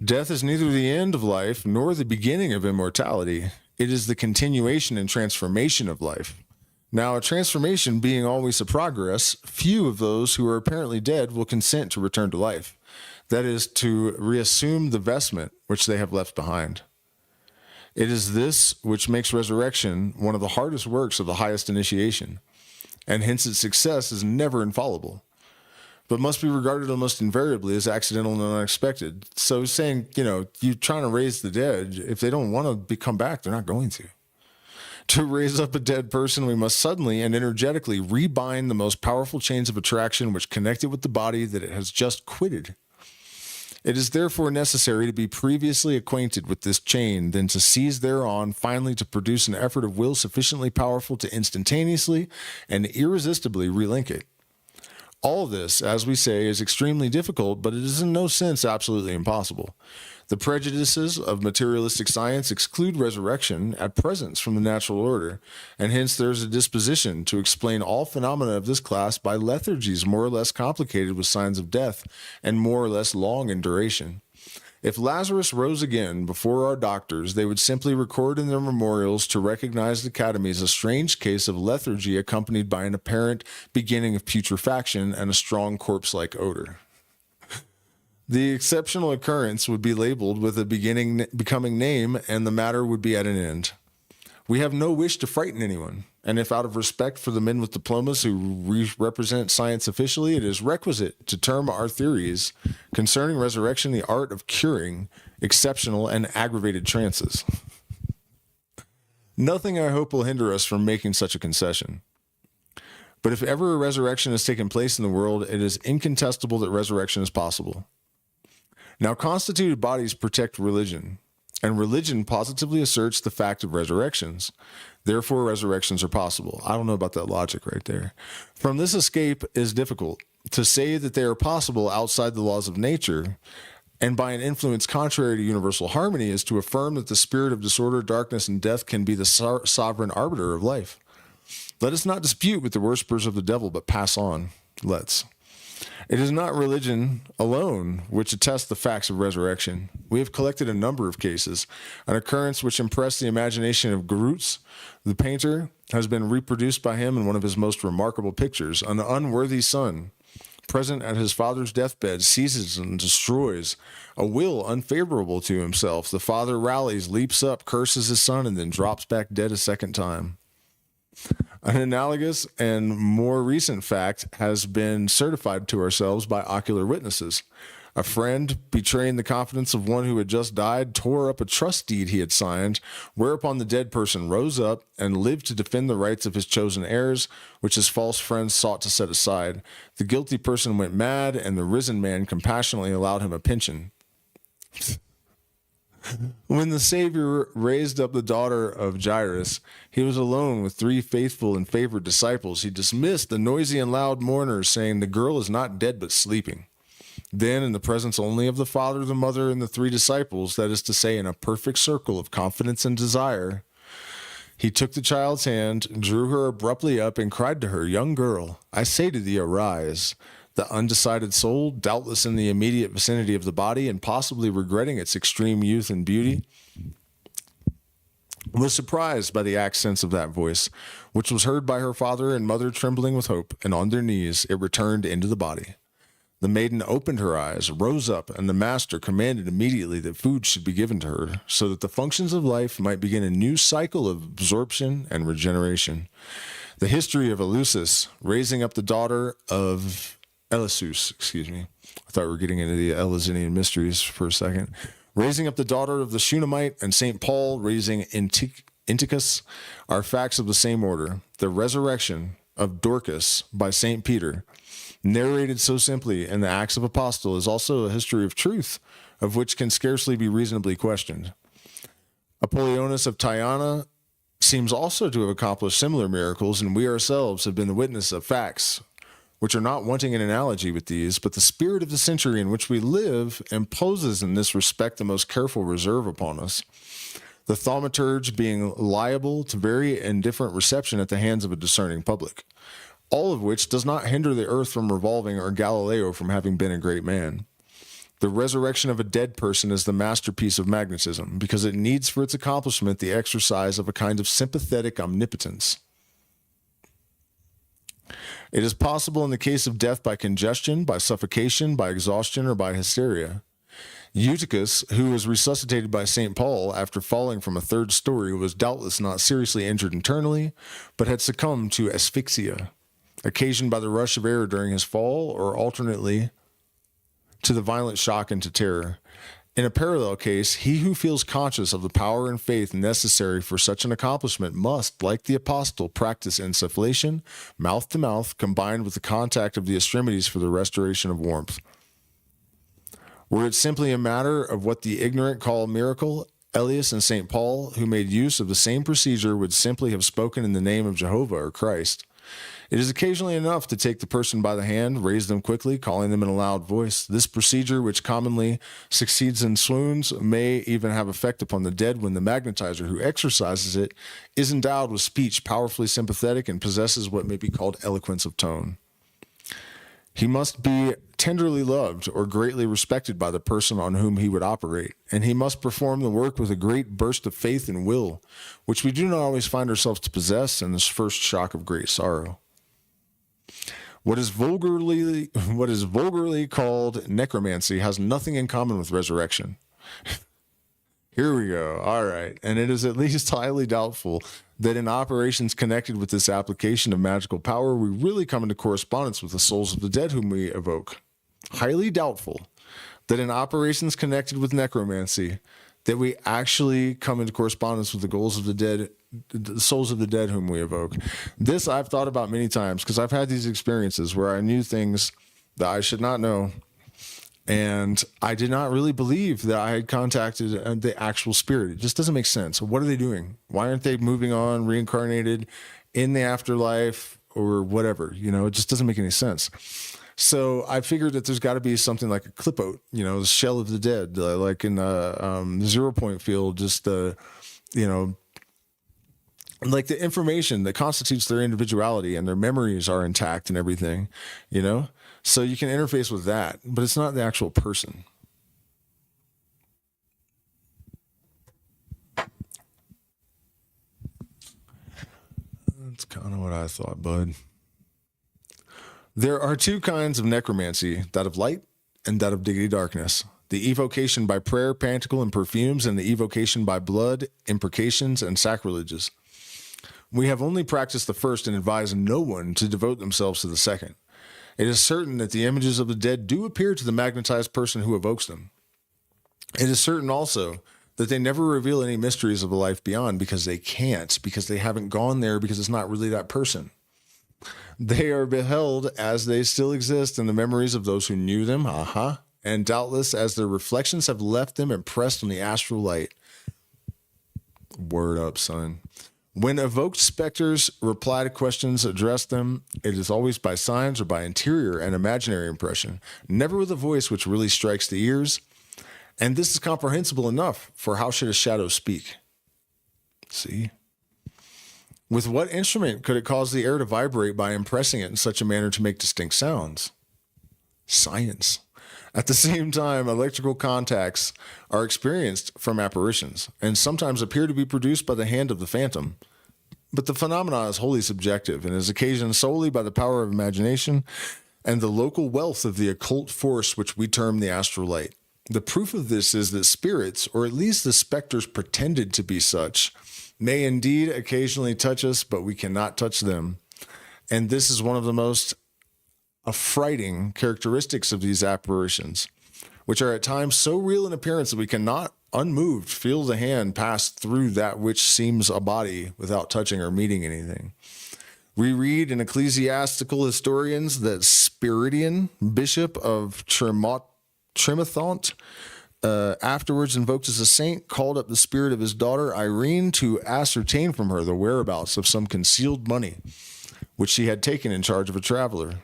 Death is neither the end of life nor the beginning of immortality. It is the continuation and transformation of life. Now, a transformation being always a progress, few of those who are apparently dead will consent to return to life. That is, to reassume the vestment which they have left behind. It is this which makes resurrection one of the hardest works of the highest initiation, and hence its success is never infallible, but must be regarded almost invariably as accidental and unexpected. So saying, you're trying to raise the dead, if they don't want to come back, they're not going to. To raise up a dead person, we must suddenly and energetically rebind the most powerful chains of attraction which connect it with the body that it has just quitted. It is therefore necessary to be previously acquainted with this chain, then to seize thereon, finally to produce an effort of will sufficiently powerful to instantaneously and irresistibly relink it. All this, as we say, is extremely difficult, but it is in no sense absolutely impossible. The prejudices of materialistic science exclude resurrection at present from the natural order, and hence there is a disposition to explain all phenomena of this class by lethargies more or less complicated with signs of death and more or less long in duration. If Lazarus rose again before our doctors, they would simply record in their memorials to recognized academies a strange case of lethargy accompanied by an apparent beginning of putrefaction and a strong corpse-like odor. The exceptional occurrence would be labeled with a becoming name, and the matter would be at an end. We have no wish to frighten anyone, and if out of respect for the men with diplomas who represent science officially, it is requisite to term our theories concerning resurrection the art of curing exceptional and aggravated trances. Nothing, I hope, will hinder us from making such a concession. But if ever a resurrection has taken place in the world, it is incontestable that resurrection is possible. Now, constituted bodies protect religion, and religion positively asserts the fact of resurrections. Therefore, resurrections are possible. I don't know about that logic right there. From this escape is difficult. To say that they are possible outside the laws of nature and by an influence contrary to universal harmony is to affirm that the spirit of disorder, darkness, and death can be the sovereign arbiter of life. Let us not dispute with the worshippers of the devil, but pass on. Let's. It is not religion alone which attests the facts of resurrection. We have collected a number of cases. An occurrence which impressed the imagination of Groots, the painter, has been reproduced by him in one of his most remarkable pictures. An unworthy son, present at his father's deathbed, seizes and destroys a will unfavorable to himself. The father rallies, leaps up, curses his son, and then drops back dead a second time. An analogous and more recent fact has been certified to ourselves by ocular witnesses. A friend, betraying the confidence of one who had just died, tore up a trust deed he had signed, whereupon the dead person rose up and lived to defend the rights of his chosen heirs, which his false friends sought to set aside. The guilty person went mad, and the risen man compassionately allowed him a pension. When the Savior raised up the daughter of Jairus, he was alone with 3 faithful and favored disciples. He dismissed the noisy and loud mourners, saying, "The girl is not dead but sleeping." Then, in the presence only of the Father, the Mother, and the 3 disciples, that is to say, in a perfect circle of confidence and desire, He took the child's hand, drew her abruptly up, and cried to her, "Young girl, I say to thee, arise." The undecided soul, doubtless in the immediate vicinity of the body and possibly regretting its extreme youth and beauty, was surprised by the accents of that voice, which was heard by her father and mother trembling with hope, and on their knees it returned into the body. The maiden opened her eyes, rose up, and the master commanded immediately that food should be given to her, so that the functions of life might begin a new cycle of absorption and regeneration. The history of Eleusis, raising up the daughter of Eleusis, I thought we were getting into the Eleusinian mysteries for a second. Raising up the daughter of the Shunammite and St. Paul raising Inticus are facts of the same order. The resurrection of Dorcas by St. Peter, narrated so simply in the Acts of Apostle, is also a history of truth, of which can scarcely be reasonably questioned. Apollonius of Tyana seems also to have accomplished similar miracles, and we ourselves have been the witness of facts which are not wanting in analogy with these, but the spirit of the century in which we live imposes in this respect the most careful reserve upon us, the thaumaturge being liable to very indifferent reception at the hands of a discerning public, all of which does not hinder the earth from revolving or Galileo from having been a great man. The resurrection of a dead person is the masterpiece of magnetism, because it needs for its accomplishment the exercise of a kind of sympathetic omnipotence. It is possible in the case of death by congestion, by suffocation, by exhaustion, or by hysteria. Eutychus, who was resuscitated by St. Paul after falling from a third story, was doubtless not seriously injured internally, but had succumbed to asphyxia, occasioned by the rush of air during his fall, or alternately to the violent shock and to terror. In a parallel case, he who feels conscious of the power and faith necessary for such an accomplishment must, like the apostle, practice insufflation, mouth to mouth, combined with the contact of the extremities for the restoration of warmth. Were it simply a matter of what the ignorant call miracle, Elias and St. Paul, who made use of the same procedure, would simply have spoken in the name of Jehovah or Christ. It is occasionally enough to take the person by the hand, raise them quickly, calling them in a loud voice. This procedure, which commonly succeeds in swoons, may even have effect upon the dead when the magnetizer who exercises it is endowed with speech powerfully sympathetic and possesses what may be called eloquence of tone. He must be tenderly loved or greatly respected by the person on whom he would operate, and he must perform the work with a great burst of faith and will, which we do not always find ourselves to possess in this first shock of great sorrow. What is vulgarly called necromancy has nothing in common with resurrection. Here we go. All right. And it is at least highly doubtful that in operations connected with this application of magical power, we really come into correspondence with the souls of the dead whom we evoke. Highly doubtful that in operations connected with necromancy, that we actually come into correspondence with the souls of the dead whom we evoke. This I've thought about many times, because I've had these experiences where I knew things that I should not know, and I did not really believe that I had contacted the actual spirit. It just doesn't make sense. What are they doing? Why aren't they moving on, reincarnated in the afterlife or whatever? It just doesn't make any sense. So I figured that there's got to be something like a clipote, the shell of the dead, like in the 0 point field, just like the information that constitutes their individuality and their memories are intact and everything, so you can interface with that, but it's not the actual person. That's kind of what I thought, bud. There are two kinds of necromancy, that of light and that of diggity darkness. The evocation by prayer, panticle, and perfumes, and the evocation by blood, imprecations, and sacrileges. We have only practiced the first and advise no one to devote themselves to the second. It is certain that the images of the dead do appear to the magnetized person who evokes them. It is certain also that they never reveal any mysteries of the life beyond, because they can't, because they haven't gone there, because it's not really that person. They are beheld as they still exist in the memories of those who knew them, and doubtless as their reflections have left them impressed on the astral light. Word up, son. When evoked specters reply to questions addressed them, it is always by signs or by interior and imaginary impression, never with a voice which really strikes the ears. And this is comprehensible enough, for how should a shadow speak? See? With what instrument could it cause the air to vibrate by impressing it in such a manner to make distinct sounds? Science. At the same time, electrical contacts are experienced from apparitions and sometimes appear to be produced by the hand of the phantom. But the phenomena is wholly subjective and is occasioned solely by the power of imagination and the local wealth of the occult force which we term the astral light. The proof of this is that spirits, or at least the specters pretended to be such, may indeed occasionally touch us, but we cannot touch them. And this is one of the most affrighting characteristics of these apparitions, which are at times so real in appearance that we cannot, unmoved, feel the hand pass through that which seems a body without touching or meeting anything. We read in ecclesiastical historians that Spiridion, bishop of Tremathont, afterwards invoked as a saint, called up the spirit of his daughter Irene to ascertain from her the whereabouts of some concealed money, which she had taken in charge of a traveler.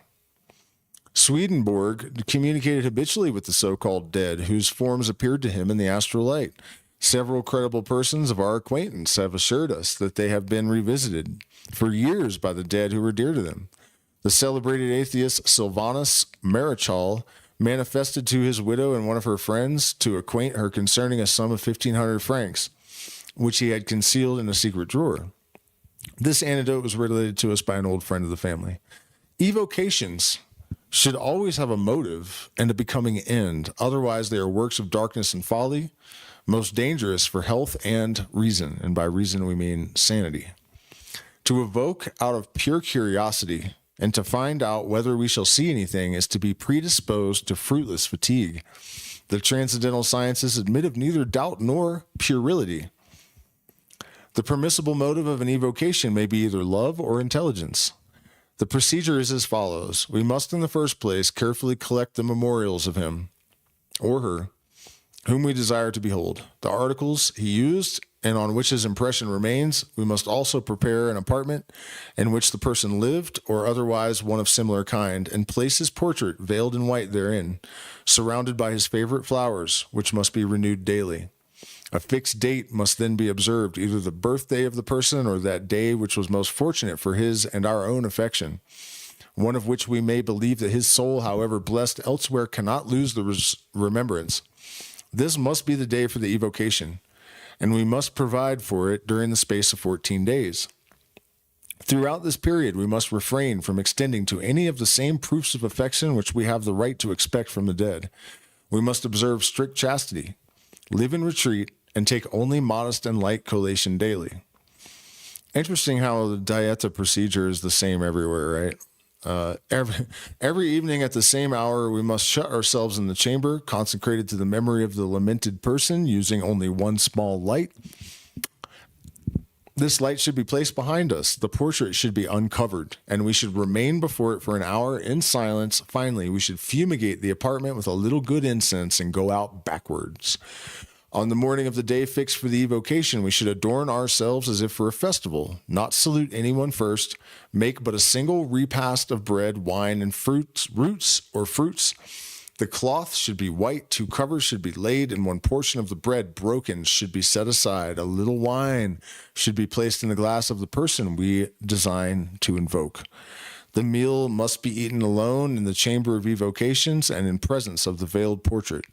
Swedenborg communicated habitually with the so-called dead, whose forms appeared to him in the astral light. Several credible persons of our acquaintance have assured us that they have been revisited for years by the dead who were dear to them. The celebrated atheist Sylvanus Marichal manifested to his widow and one of her friends to acquaint her concerning a sum of 1,500 francs, which he had concealed in a secret drawer. This anecdote was related to us by an old friend of the family. Evocations should always have a motive and a becoming end. Otherwise, they are works of darkness and folly, most dangerous for health and reason. And by reason, we mean sanity. To evoke out of pure curiosity and to find out whether we shall see anything is to be predisposed to fruitless fatigue. The transcendental sciences admit of neither doubt nor puerility. The permissible motive of an evocation may be either love or intelligence. The procedure is as follows. We must, in the first place, carefully collect the memorials of him or her whom we desire to behold, the articles he used and on which his impression remains. We must also prepare an apartment in which the person lived or otherwise one of similar kind, and place his portrait veiled in white therein, surrounded by his favorite flowers, which must be renewed daily. A fixed date must then be observed, either the birthday of the person or that day which was most fortunate for his and our own affection, one of which we may believe that his soul, however blessed elsewhere, cannot lose the remembrance. This must be the day for the evocation, and we must provide for it during the space of 14 days. Throughout this period, we must refrain from extending to any of the same proofs of affection which we have the right to expect from the dead. We must observe strict chastity, live in retreat, and take only modest and light collation daily. Interesting how the dieta procedure is the same everywhere, right? Every evening at the same hour, we must shut ourselves in the chamber, consecrated to the memory of the lamented person, using only one small light. This light should be placed behind us. The portrait should be uncovered, and we should remain before it for an hour in silence. Finally, we should fumigate the apartment with a little good incense and go out backwards. On the morning of the day fixed for the evocation, we should adorn ourselves as if for a festival, not salute anyone first, make but a single repast of bread, wine, and roots. The cloth should be white, 2 covers should be laid, and 1 portion of the bread broken should be set aside. A little wine should be placed in the glass of the person we design to invoke. The meal must be eaten alone in the chamber of evocations and in presence of the veiled portrait.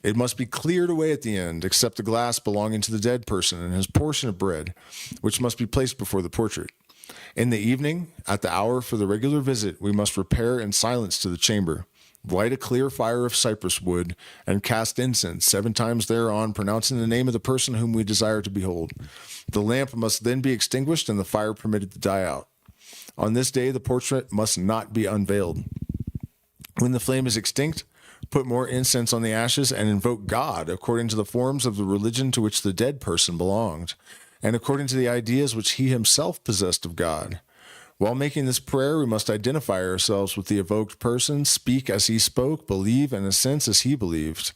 It must be cleared away at the end, except the glass belonging to the dead person and his portion of bread, which must be placed before the portrait. In the evening, at the hour for the regular visit, we must repair in silence to the chamber, light a clear fire of cypress wood, and cast incense 7 times thereon, pronouncing the name of the person whom we desire to behold. The lamp must then be extinguished and the fire permitted to die out. On this day, the portrait must not be unveiled. When the flame is extinct, put more incense on the ashes and invoke God according to the forms of the religion to which the dead person belonged, and according to the ideas which he himself possessed of God. While making this prayer, we must identify ourselves with the evoked person, speak as he spoke, believe in a sense as he believed.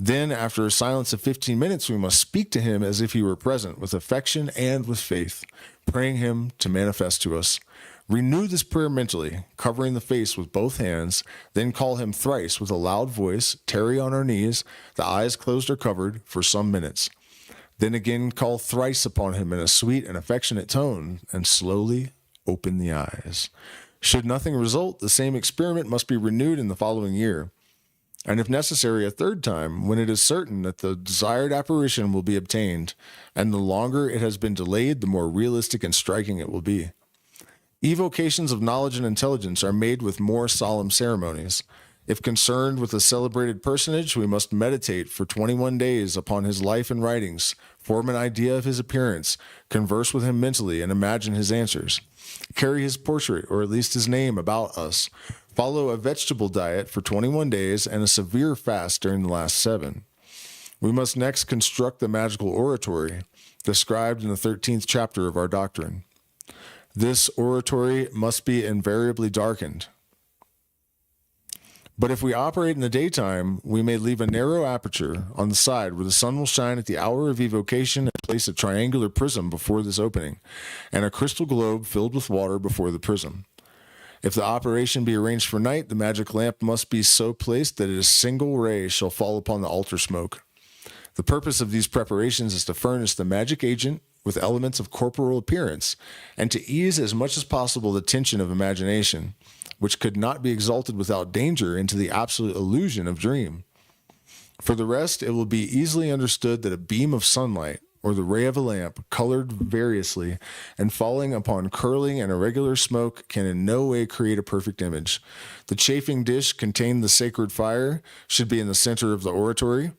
Then, after a silence of 15 minutes, we must speak to him as if he were present, with affection and with faith, praying him to manifest to us. Renew this prayer mentally, covering the face with both hands, then call him thrice with a loud voice, tarry on our knees, the eyes closed or covered, for some minutes. Then again call thrice upon him in a sweet and affectionate tone, and slowly open the eyes. Should nothing result, the same experiment must be renewed in the following year, and if necessary a third time, when it is certain that the desired apparition will be obtained, and the longer it has been delayed, the more realistic and striking it will be. Evocations of knowledge and intelligence are made with more solemn ceremonies. If concerned with a celebrated personage, we must meditate for 21 days upon his life and writings, form an idea of his appearance, converse with him mentally, and imagine his answers. Carry his portrait, or at least his name, about us. Follow a vegetable diet for 21 days and a severe fast during the last 7. We must next construct the magical oratory, described in the 13th chapter of our doctrine. This oratory must be invariably darkened. But if we operate in the daytime, we may leave a narrow aperture on the side where the sun will shine at the hour of evocation and place a triangular prism before this opening, and a crystal globe filled with water before the prism. If the operation be arranged for night, the magic lamp must be so placed that a single ray shall fall upon the altar smoke. The purpose of these preparations is to furnish the magic agent with elements of corporal appearance, and to ease as much as possible the tension of imagination, which could not be exalted without danger into the absolute illusion of dream. For the rest, it will be easily understood that a beam of sunlight, or the ray of a lamp, colored variously, and falling upon curling and irregular smoke, can in no way create a perfect image. The chafing dish containing the sacred fire should be in the center of the oratory,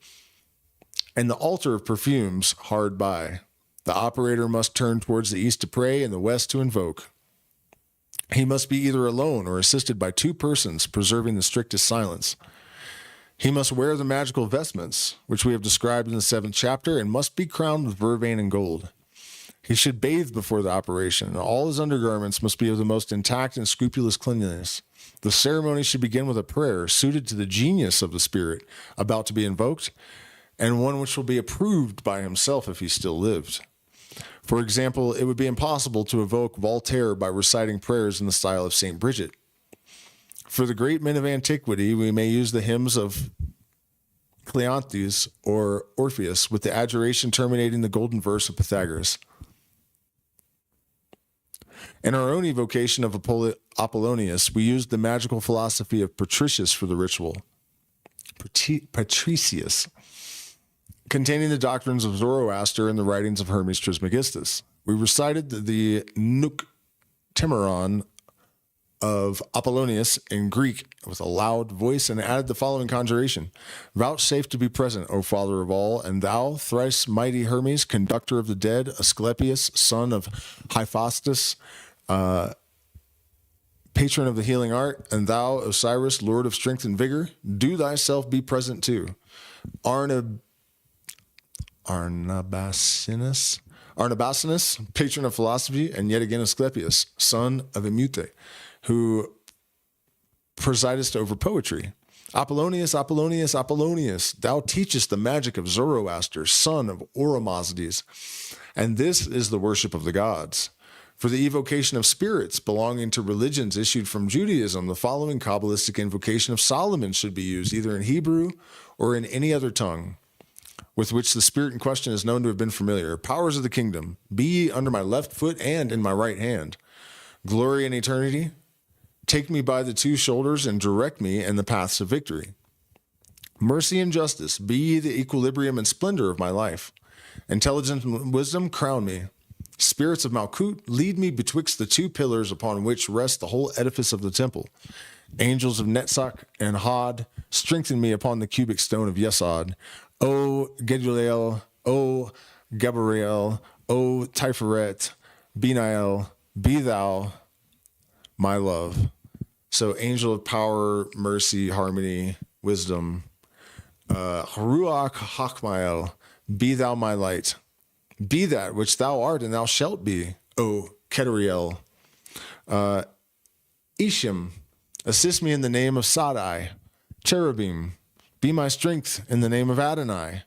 and the altar of perfumes hard by. The operator must turn towards the east to pray and the west to invoke. He must be either alone or assisted by 2 persons, preserving the strictest silence. He must wear the magical vestments, which we have described in the 7th chapter, and must be crowned with vervain and gold. He should bathe before the operation, and all his undergarments must be of the most intact and scrupulous cleanliness. The ceremony should begin with a prayer suited to the genius of the spirit about to be invoked, and one which will be approved by himself if he still lived. For example, it would be impossible to evoke Voltaire by reciting prayers in the style of St. Bridget. For the great men of antiquity, we may use the hymns of Cleanthes or Orpheus, with the adjuration terminating the golden verse of Pythagoras. In our own evocation of Apollonius, we used the magical philosophy of Patricius for the ritual. Patricius, containing the doctrines of Zoroaster and the writings of Hermes Trismegistus. We recited the Noctimeron of Apollonius in Greek with a loud voice and added the following conjuration: Vouchsafe to be present, O Father of all, and thou, thrice mighty Hermes, conductor of the dead, Asclepius, son of Hephaestus, patron of the healing art, and thou, Osiris, lord of strength and vigor, do thyself be present too. Arnabasinus, patron of philosophy, and yet again Asclepius, son of Emute, who presidest over poetry. Apollonius, Apollonius, Apollonius, thou teachest the magic of Zoroaster, son of Oromazdes, and this is the worship of the gods. For the evocation of spirits belonging to religions issued from Judaism, the following Kabbalistic invocation of Solomon should be used, either in Hebrew or in any other tongue with which the spirit in question is known to have been familiar. Powers of the kingdom, be ye under my left foot and in my right hand. Glory and eternity, take me by the 2 shoulders and direct me in the paths of victory. Mercy and justice, be ye the equilibrium and splendor of my life. Intelligence and wisdom, crown me. Spirits of Malkut, lead me betwixt the 2 pillars upon which rests the whole edifice of the temple. Angels of Netzach and Hod, strengthen me upon the cubic stone of Yesod. O Geduleel, O Gabriel, O Tiferet, Beniel, be thou my love. So angel of power, mercy, harmony, wisdom. Ruach Hakmael, be thou my light. Be that which thou art, and thou shalt be, O Kedariel. Ishim, assist me in the name of Sadai. Cherubim, be my strength in the name of Adonai.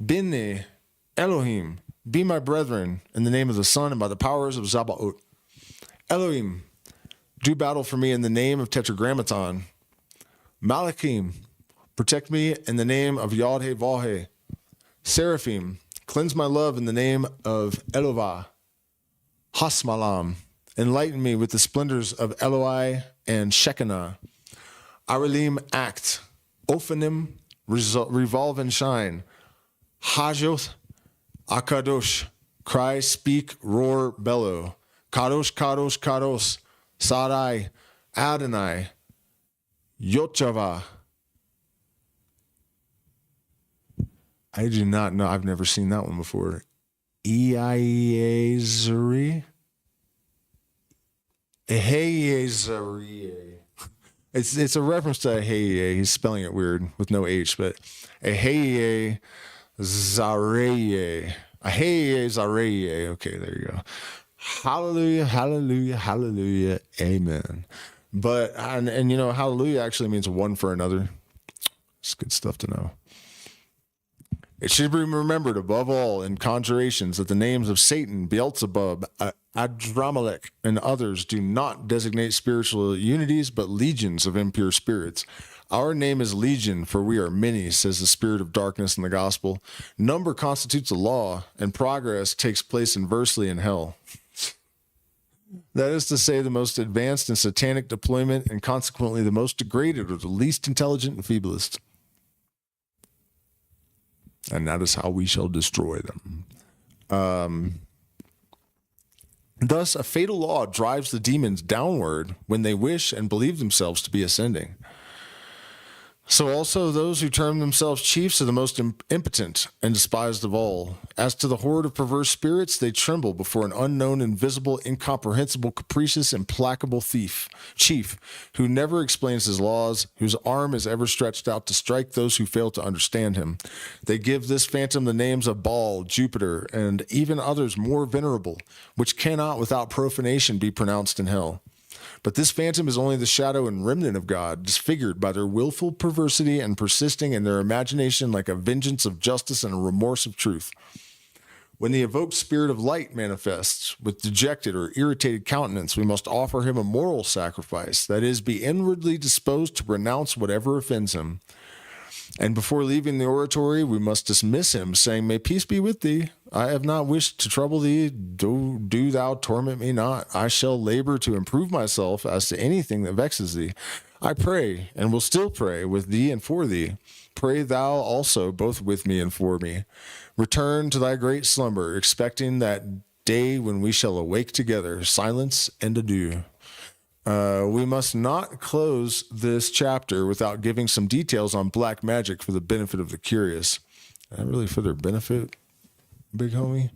Binne, Elohim, be my brethren in the name of the Son and by the powers of Zabaoth. Elohim, do battle for me in the name of Tetragrammaton. Malachim, protect me in the name of Yod-He-Vah-He. Seraphim, Cleanse my love in the name of Eloah, Hasmalam. Enlighten me with the splendors of Eloi and Shekinah. Arelim, act. Ophanim, revolve and shine. Hajoth, Akadosh, cry, speak, roar, bellow. Kadosh, Kadosh, Kadosh, Sarai, Adonai, Yochava. I do not know. I've never seen that one before. Eiezeri. Eheyezeri. It's a reference to Eheye. He's spelling it weird with no H, but Eheye Zareye. Eheye Zareye. Okay, there you go. Hallelujah, hallelujah, hallelujah, amen. But, and you know, hallelujah actually means one for another. It's good stuff to know. It should be remembered above all in conjurations that the names of Satan, Beelzebub, Adramelech, and others do not designate spiritual unities, but legions of impure spirits. Our name is Legion, for we are many, says the spirit of darkness in the gospel. Number constitutes a law, and progress takes place inversely in hell. That is to say, the most advanced in satanic deployment, and consequently the most degraded or the least intelligent and feeblest. And that is how we shall destroy them. Thus, a fatal law drives the demons downward when they wish and believe themselves to be ascending. So also those who term themselves chiefs are the most impotent and despised of all. As to the horde of perverse spirits, they tremble before an unknown, invisible, incomprehensible, capricious, implacable chief, who never explains his laws, whose arm is ever stretched out to strike those who fail to understand him. They give this phantom the names of Baal, Jupiter, and even others more venerable, which cannot without profanation be pronounced in hell. But this phantom is only the shadow and remnant of God, disfigured by their willful perversity and persisting in their imagination like a vengeance of justice and a remorse of truth. When the evoked spirit of light manifests with dejected or irritated countenance, we must offer him a moral sacrifice, that is, be inwardly disposed to renounce whatever offends him. And before leaving the oratory, we must dismiss him, saying, "May peace be with thee. I have not wished to trouble thee. Do thou torment me not. I shall labor to improve myself as to anything that vexes thee. I pray, and will still pray, with thee and for thee. Pray thou also both with me and for me. Return to thy great slumber, expecting that day when we shall awake together. Silence and adieu." We must not close this chapter without giving some details on black magic for the benefit of the curious. Not really for their benefit, big homie.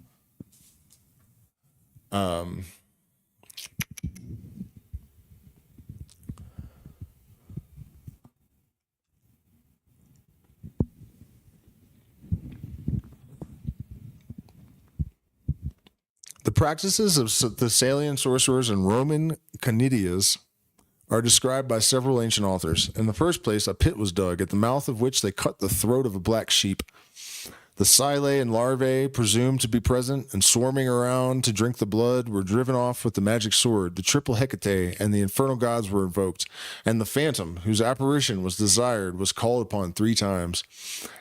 The practices of Thessalian sorcerers and Roman canidias are described by several ancient authors. In the first place, a pit was dug, at the mouth of which they cut the throat of a black sheep. The psyllae and larvae, presumed to be present and swarming around to drink the blood, were driven off with the magic sword. The triple Hecate and the infernal gods were invoked, and the phantom, whose apparition was desired, was called upon 3 times.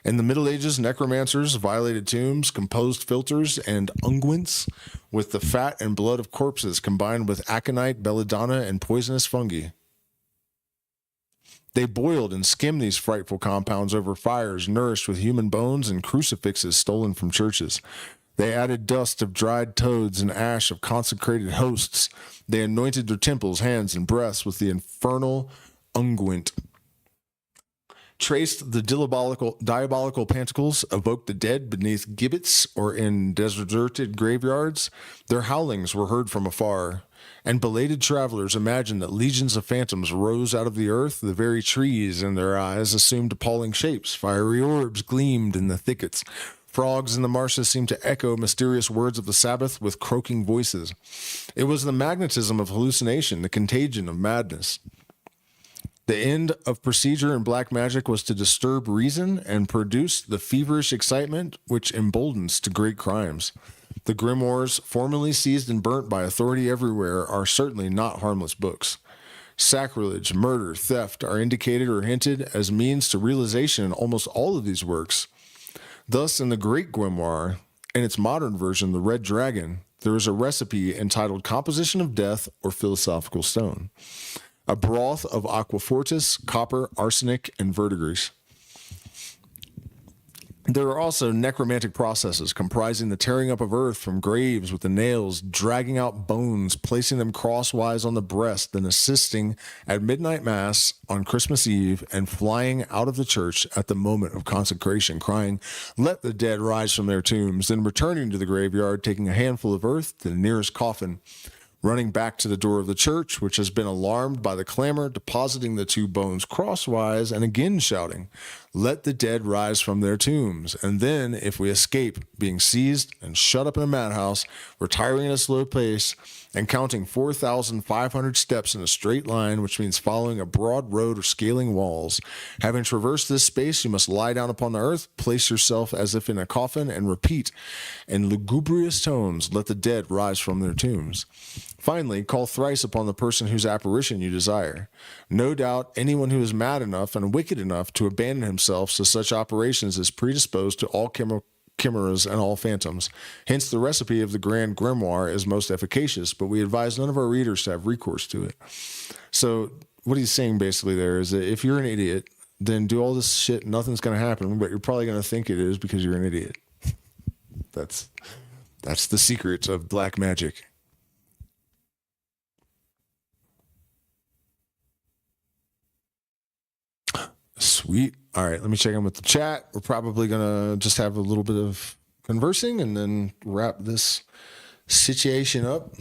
In the Middle Ages, necromancers violated tombs, composed philters and unguents with the fat and blood of corpses, combined with aconite, belladonna, and poisonous fungi. They boiled and skimmed these frightful compounds over fires nourished with human bones and crucifixes stolen from churches. They added dust of dried toads and ash of consecrated hosts. They anointed their temples, hands, and breasts with the infernal unguent. Traced the diabolical pentacles, evoked the dead beneath gibbets or in deserted graveyards. Their howlings were heard from afar, and belated travelers imagined that legions of phantoms rose out of the earth. The very trees in their eyes assumed appalling shapes. Fiery orbs gleamed in the thickets. Frogs in the marshes seemed to echo mysterious words of the Sabbath with croaking voices. It was the magnetism of hallucination, the contagion of madness. The end of procedure in black magic was to disturb reason and produce the feverish excitement which emboldens to great crimes. The grimoires, formerly seized and burnt by authority everywhere, are certainly not harmless books. Sacrilege, murder, theft are indicated or hinted as means to realization in almost all of these works. Thus, in the Great Grimoire, in its modern version, the Red Dragon, there is a recipe entitled Composition of Death or Philosophical Stone, a broth of aquafortis, copper, arsenic, and verdigris. There are also necromantic processes comprising the tearing up of earth from graves with the nails, dragging out bones, placing them crosswise on the breast, then assisting at midnight mass on Christmas Eve and flying out of the church at the moment of consecration, crying, "Let the dead rise from their tombs," then returning to the graveyard, taking a handful of earth to the nearest coffin, running back to the door of the church, which has been alarmed by the clamor, depositing the two bones crosswise, and again shouting, "Let the dead rise from their tombs." And then, if we escape, being seized and shut up in a madhouse, retiring at a slow pace, and counting 4,500 steps in a straight line, which means following a broad road or scaling walls. Having traversed this space, you must lie down upon the earth, place yourself as if in a coffin, and repeat in lugubrious tones, "Let the dead rise from their tombs." Finally, call thrice upon the person whose apparition you desire. No doubt anyone who is mad enough and wicked enough to abandon himself to such operations is predisposed to all chimeras and all phantoms. Hence, the recipe of the Grand Grimoire is most efficacious, but we advise none of our readers to have recourse to it. So what he's saying basically there is that if you're an idiot, then do all this shit, nothing's going to happen, but you're probably going to think it is because you're an idiot. That's the secret of black magic. Sweet. All right, let me check in with the chat. We're probably going to just have a little bit of conversing and then wrap this situation up.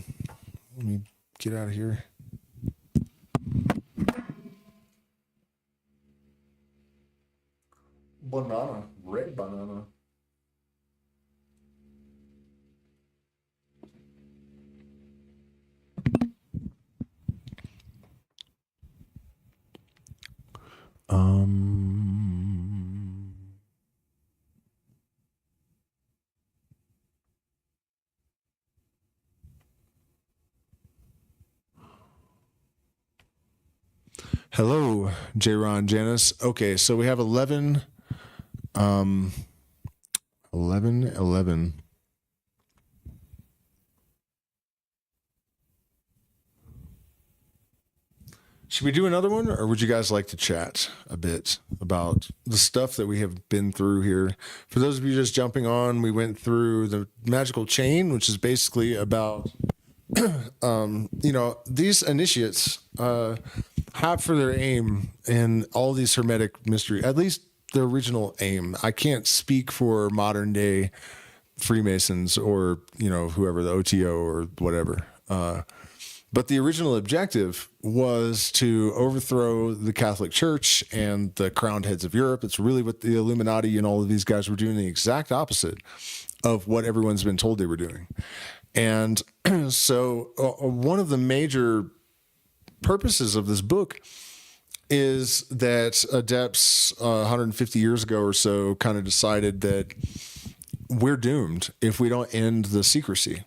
Let me get out of here. Banana, red banana. Hello, J-Ron Janice. Okay, so we have 11. Should we do another one, or would you guys like to chat a bit about the stuff that we have been through here? For those of you just jumping on, we went through the magical chain, which is basically about, these initiates have for their aim in all these Hermetic mystery, at least the original aim. I can't speak for modern day Freemasons or, whoever, the OTO or whatever. But the original objective was to overthrow the Catholic Church and the crowned heads of Europe. It's really what the Illuminati and all of these guys were doing, the exact opposite of what everyone's been told they were doing. And so one of the major purposes of this book is that adepts 150 years ago or so kind of decided that we're doomed if we don't end the secrecy.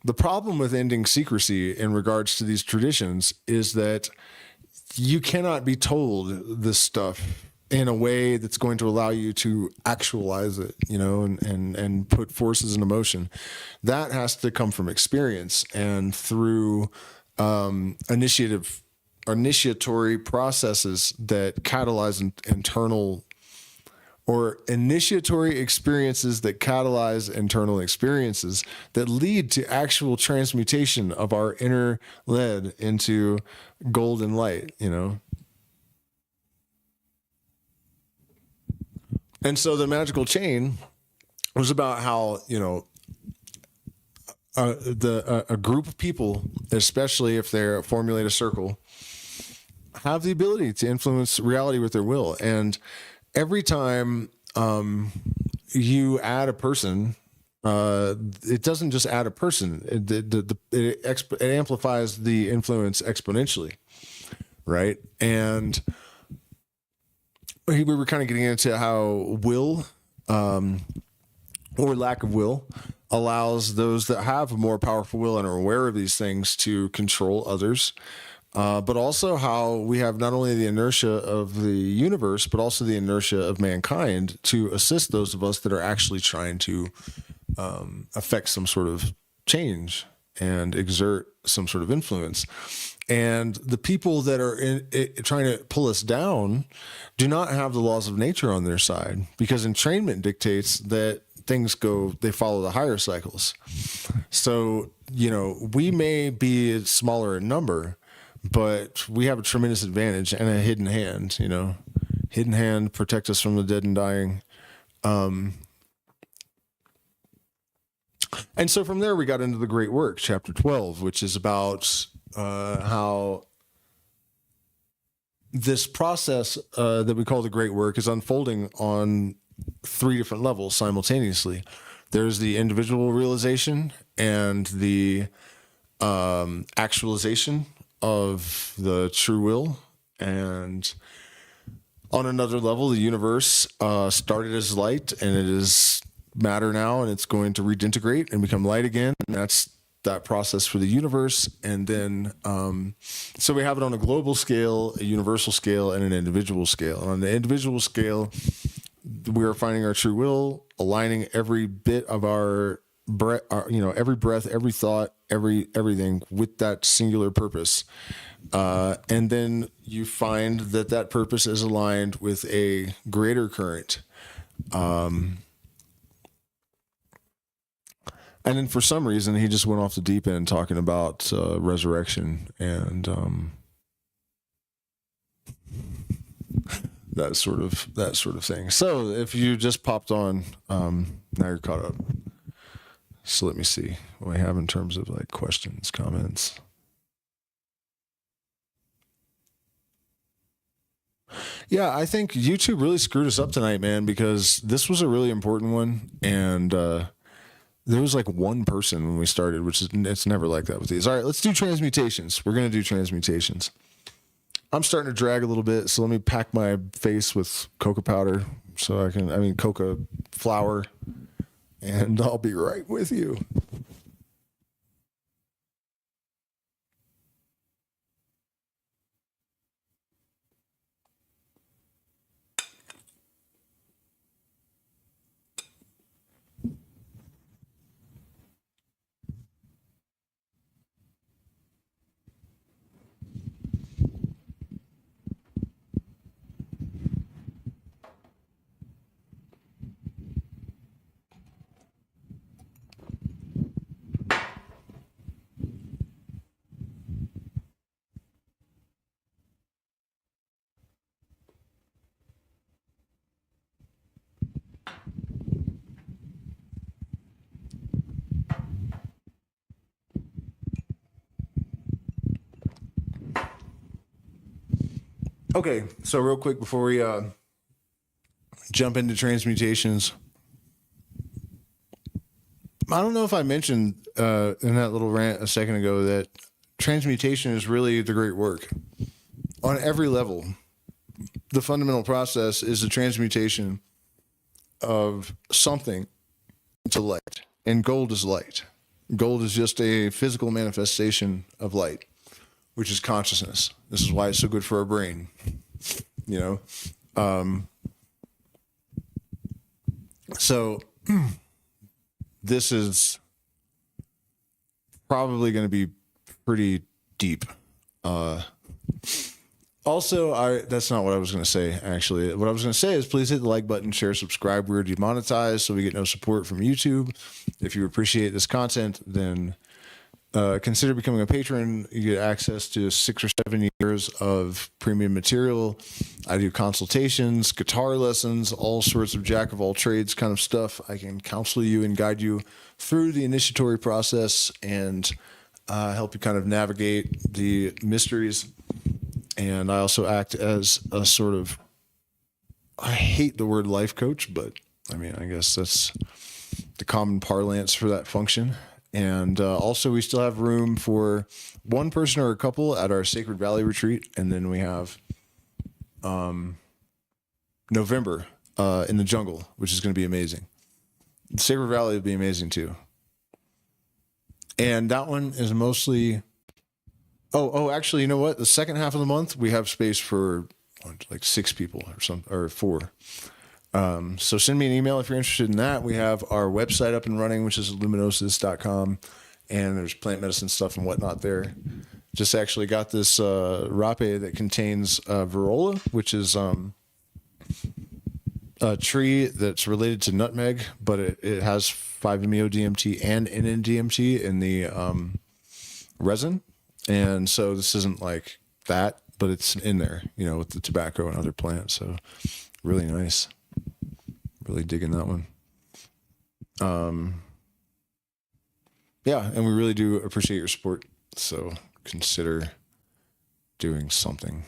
The problem with ending secrecy in regards to these traditions is that you cannot be told this stuff in a way that's going to allow you to actualize it, and put forces into motion. That has to come from experience and through initiatory processes that catalyze internal or initiatory experiences that catalyze internal experiences that lead to actual transmutation of our inner lead into golden light, And so the magical chain was about how, a group of people, especially if they formulate a circle, have the ability to influence reality with their will. And every time you add a person, it doesn't just add a person. It amplifies the influence exponentially, right? And we were kind of getting into how will, or lack of will, allows those that have a more powerful will and are aware of these things to control others. But also how we have not only the inertia of the universe, but also the inertia of mankind to assist those of us that are actually trying to affect some sort of change and exert some sort of influence. And the people that are trying to pull us down do not have the laws of nature on their side, because entrainment dictates that they follow the higher cycles. So, we may be smaller in number, but we have a tremendous advantage and a hidden hand, hidden hand, protect us from the dead and dying. And so from there, we got into the great work, chapter 12, which is about how this process that we call the great work is unfolding on 3 different levels simultaneously. There's the individual realization and the actualization of the true will. And on another level, the universe started as light, and it is matter now, and it's going to redintegrate and become light again. And that's that process for the universe. And then, so we have it on a global scale, a universal scale, and an individual scale. And on the individual scale, we are finding our true will, aligning every bit of our breath, every breath, every thought, everything with that singular purpose. And then you find that purpose is aligned with a greater current. And then for some reason, he just went off the deep end talking about resurrection and that sort of thing. So if you just popped on, now you're caught up. So let me see what we have in terms of like questions, comments. Yeah, I think YouTube really screwed us up tonight, man, because this was a really important one. And there was like one person when we started, it's never like that with these. All right, let's do transmutations. We're going to do transmutations. I'm starting to drag a little bit, so let me pack my face with cocoa powder cocoa flour, and I'll be right with you. Okay, so real quick before we jump into transmutations, I don't know if I mentioned in that little rant a second ago that transmutation is really the great work on every level. The fundamental process is the transmutation of something to light, and gold is light. Gold is just a physical manifestation of light, which is consciousness. This is why it's so good for our brain, So this is probably going to be pretty deep. Also, that's not what I was going to say, actually. What I was going to say is please hit the like button, share, subscribe. We're demonetized, so we get no support from YouTube. If you appreciate this content, then consider becoming a patron. You get access to 6 or 7 years of premium material. I do consultations, guitar lessons, all sorts of jack of all trades kind of stuff. I can counsel you and guide you through the initiatory process and help you kind of navigate the mysteries. And I also act as a sort of, I hate the word life coach, but I mean, I guess that's the common parlance for that function. And also, we still have room for one person or a couple at our Sacred Valley retreat. And then we have November in the jungle, which is going to be amazing. Sacred Valley will be amazing too. And that one is mostly... Oh, actually, you know what? The second half of the month, we have space for like 6 people or 4. So send me an email if you're interested in that. We have our website up and running, which is luminosis.com, and there's plant medicine stuff and whatnot there. Just actually got this rape that contains Varola, which is a tree that's related to nutmeg, but it has 5-MeO-DMT and NN-DMT in the resin. And so this isn't like that, but it's in there, you know, with the tobacco and other plants. So really nice. Really digging that one. Yeah, and we really do appreciate your support. So consider doing something.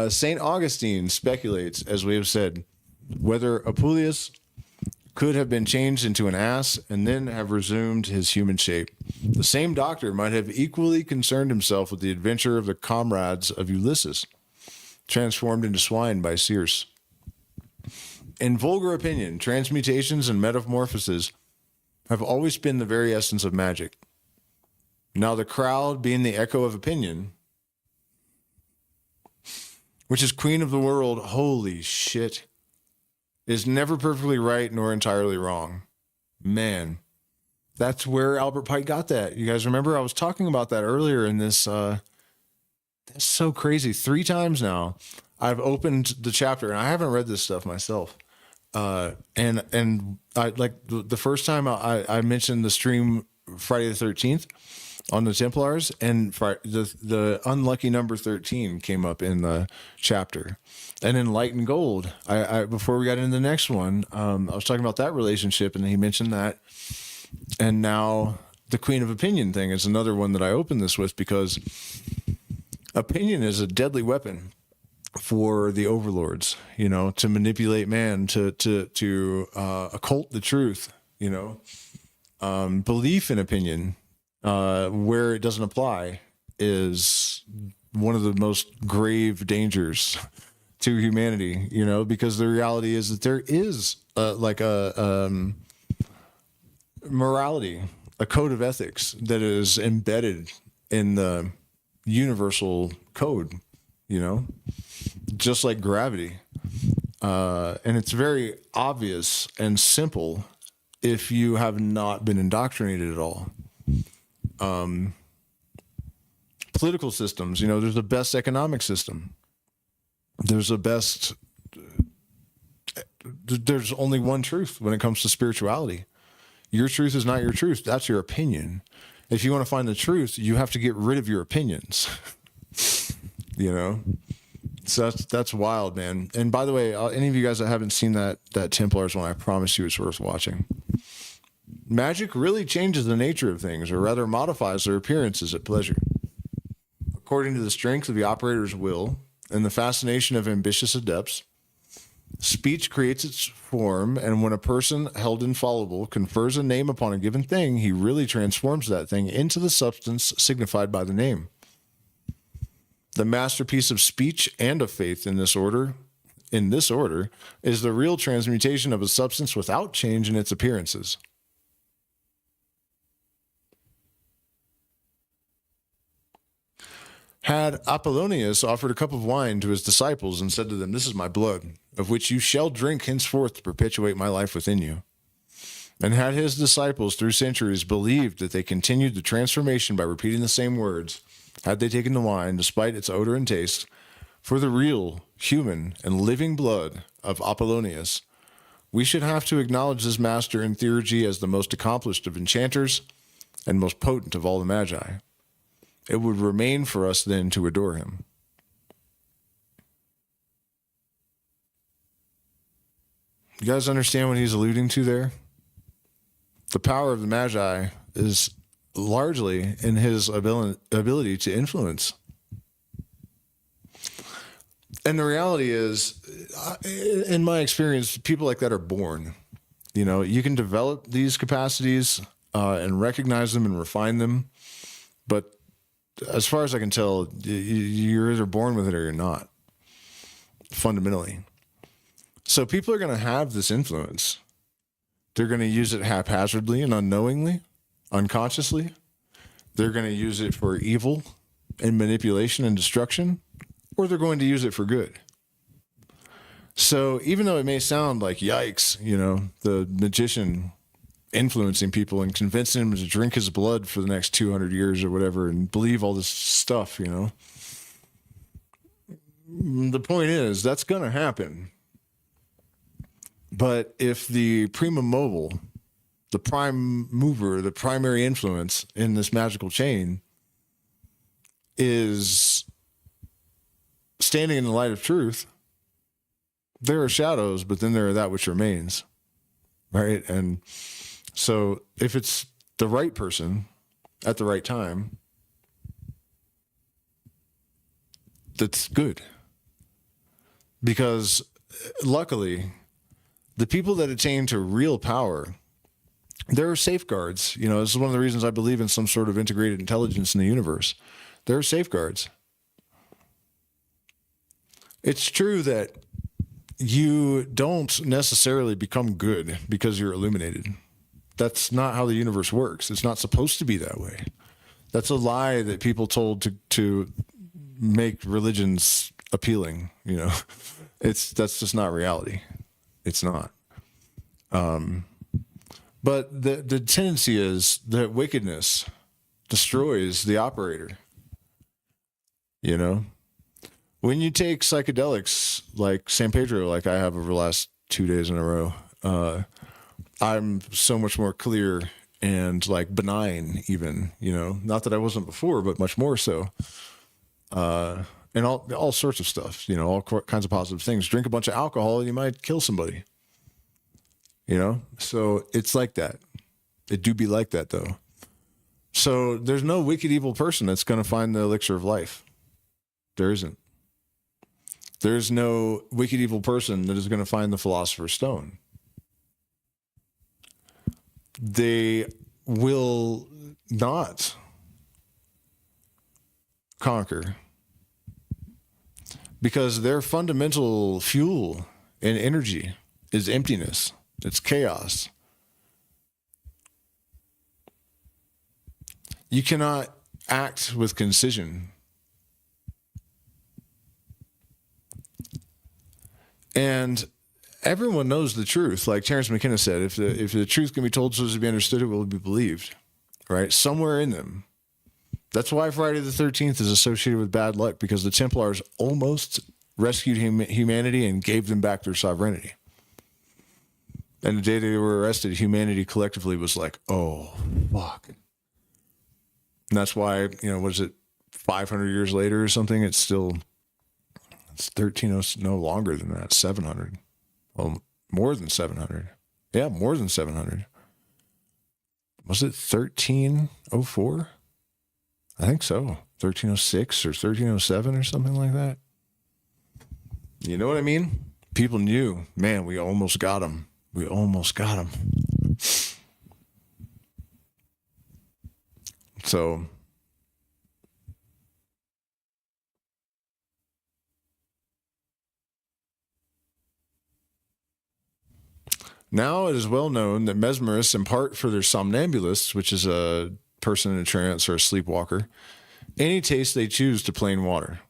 St. Augustine speculates, as we have said, whether Apuleius could have been changed into an ass and then have resumed his human shape. The same doctor might have equally concerned himself with the adventure of the comrades of Ulysses, transformed into swine by Circe. In vulgar opinion, transmutations and metamorphoses have always been the very essence of magic. Now the crowd, being the echo of opinion, which is queen of the world, holy shit, is never perfectly right nor entirely wrong. Man, that's where Albert Pike got that. You guys remember I was talking about that earlier in this. That's so crazy. 3 times now I've opened the chapter, and I haven't read this stuff myself. And I like the first time I mentioned the stream Friday the 13th on the Templars, and the unlucky number 13 came up in the chapter. And in Light and Gold, I before we got into the next one, I was talking about that relationship, and he mentioned that. And now the Queen of Opinion thing is another one that I opened this with, because opinion is a deadly weapon for the overlords, you know, to manipulate man, to occult the truth, you know. Belief in opinion, where it doesn't apply, is one of the most grave dangers to humanity, you know, because the reality is that there is like a morality, a code of ethics that is embedded in the universal code, you know, just like gravity. And it's very obvious and simple if you have not been indoctrinated at all. Political systems, you know, there's the best economic system. There's only one truth when it comes to spirituality. Your truth is not your truth. That's your opinion. If you want to find the truth, you have to get rid of your opinions. You know? So that's wild, man. And by the way, any of you guys that haven't seen that Templars one, I promise you it's worth watching. Magic really changes the nature of things, or rather modifies their appearances at pleasure. According to the strength of the operator's will and the fascination of ambitious adepts, speech creates its form, and when a person held infallible confers a name upon a given thing, he really transforms that thing into the substance signified by the name. The masterpiece of speech and of faith in this order, is the real transmutation of a substance without change in its appearances. Had Apollonius offered a cup of wine to his disciples and said to them, "This is my blood, of which you shall drink henceforth to perpetuate my life within you," and had his disciples through centuries believed that they continued the transformation by repeating the same words, had they taken the wine, despite its odor and taste, for the real, human, and living blood of Apollonius, we should have to acknowledge this master in theurgy as the most accomplished of enchanters and most potent of all the magi. It would remain for us then to adore him. You guys understand what he's alluding to there? The power of the Magi is largely in his ability to influence. And the reality is, in my experience, people like that are born. You know, you can develop these capacities and recognize them and refine them, but as far as I can tell, you're either born with it or you're not, fundamentally. So people are going to have this influence. They're going to use it haphazardly and unknowingly, unconsciously. They're going to use it for evil and manipulation and destruction, or they're going to use it for good. So even though it may sound like yikes, the magician influencing people and convincing them to drink his blood for the next 200 years or whatever and believe all this stuff, the point is that's going to happen. But if the prima mobile, the prime mover, the primary influence in this magical chain is standing in the light of truth, there are shadows, but then there are that which remains, right? And so if it's the right person at the right time, that's good. Because luckily, the people that attain to real power, there are safeguards. This is one of the reasons I believe in some sort of integrated intelligence in the universe. There are safeguards. It's true that you don't necessarily become good because you're illuminated. That's not how the universe works. It's not supposed to be that way. That's a lie that people told to make religions appealing. That's just not reality. It's not. But the tendency is that wickedness destroys the operator. When you take psychedelics like San Pedro, like I have over the last 2 days in a row, I'm so much more clear and like benign even, not that I wasn't before, but much more so. And all sorts of stuff, all kinds of positive things. Drink a bunch of alcohol and you might kill somebody, So it's like that. It do be like that though. So there's no wicked evil person that's going to find the elixir of life. There isn't. There's no wicked evil person that is going to find the philosopher's stone. They will not conquer because their fundamental fuel and energy is emptiness. It's chaos. You cannot act with concision. And everyone knows the truth. Like Terence McKenna said, if the truth can be told so as to be understood, it will be believed. Right? Somewhere in them. That's why Friday the 13th is associated with bad luck, because the Templars almost rescued humanity and gave them back their sovereignty. And the day they were arrested, humanity collectively was like, oh, fuck. And that's why, what is it, 500 years later or something? It's 1300, no longer than that, 700. Well, more than 700. Yeah, more than 700. Was it 1304? I think so. 1306 or 1307 or something like that. You know what I mean? People knew, man, we almost got him. We almost got him. So now it is well known that mesmerists impart for their somnambulists, which is a person in a trance or a sleepwalker, any taste they choose to plain water.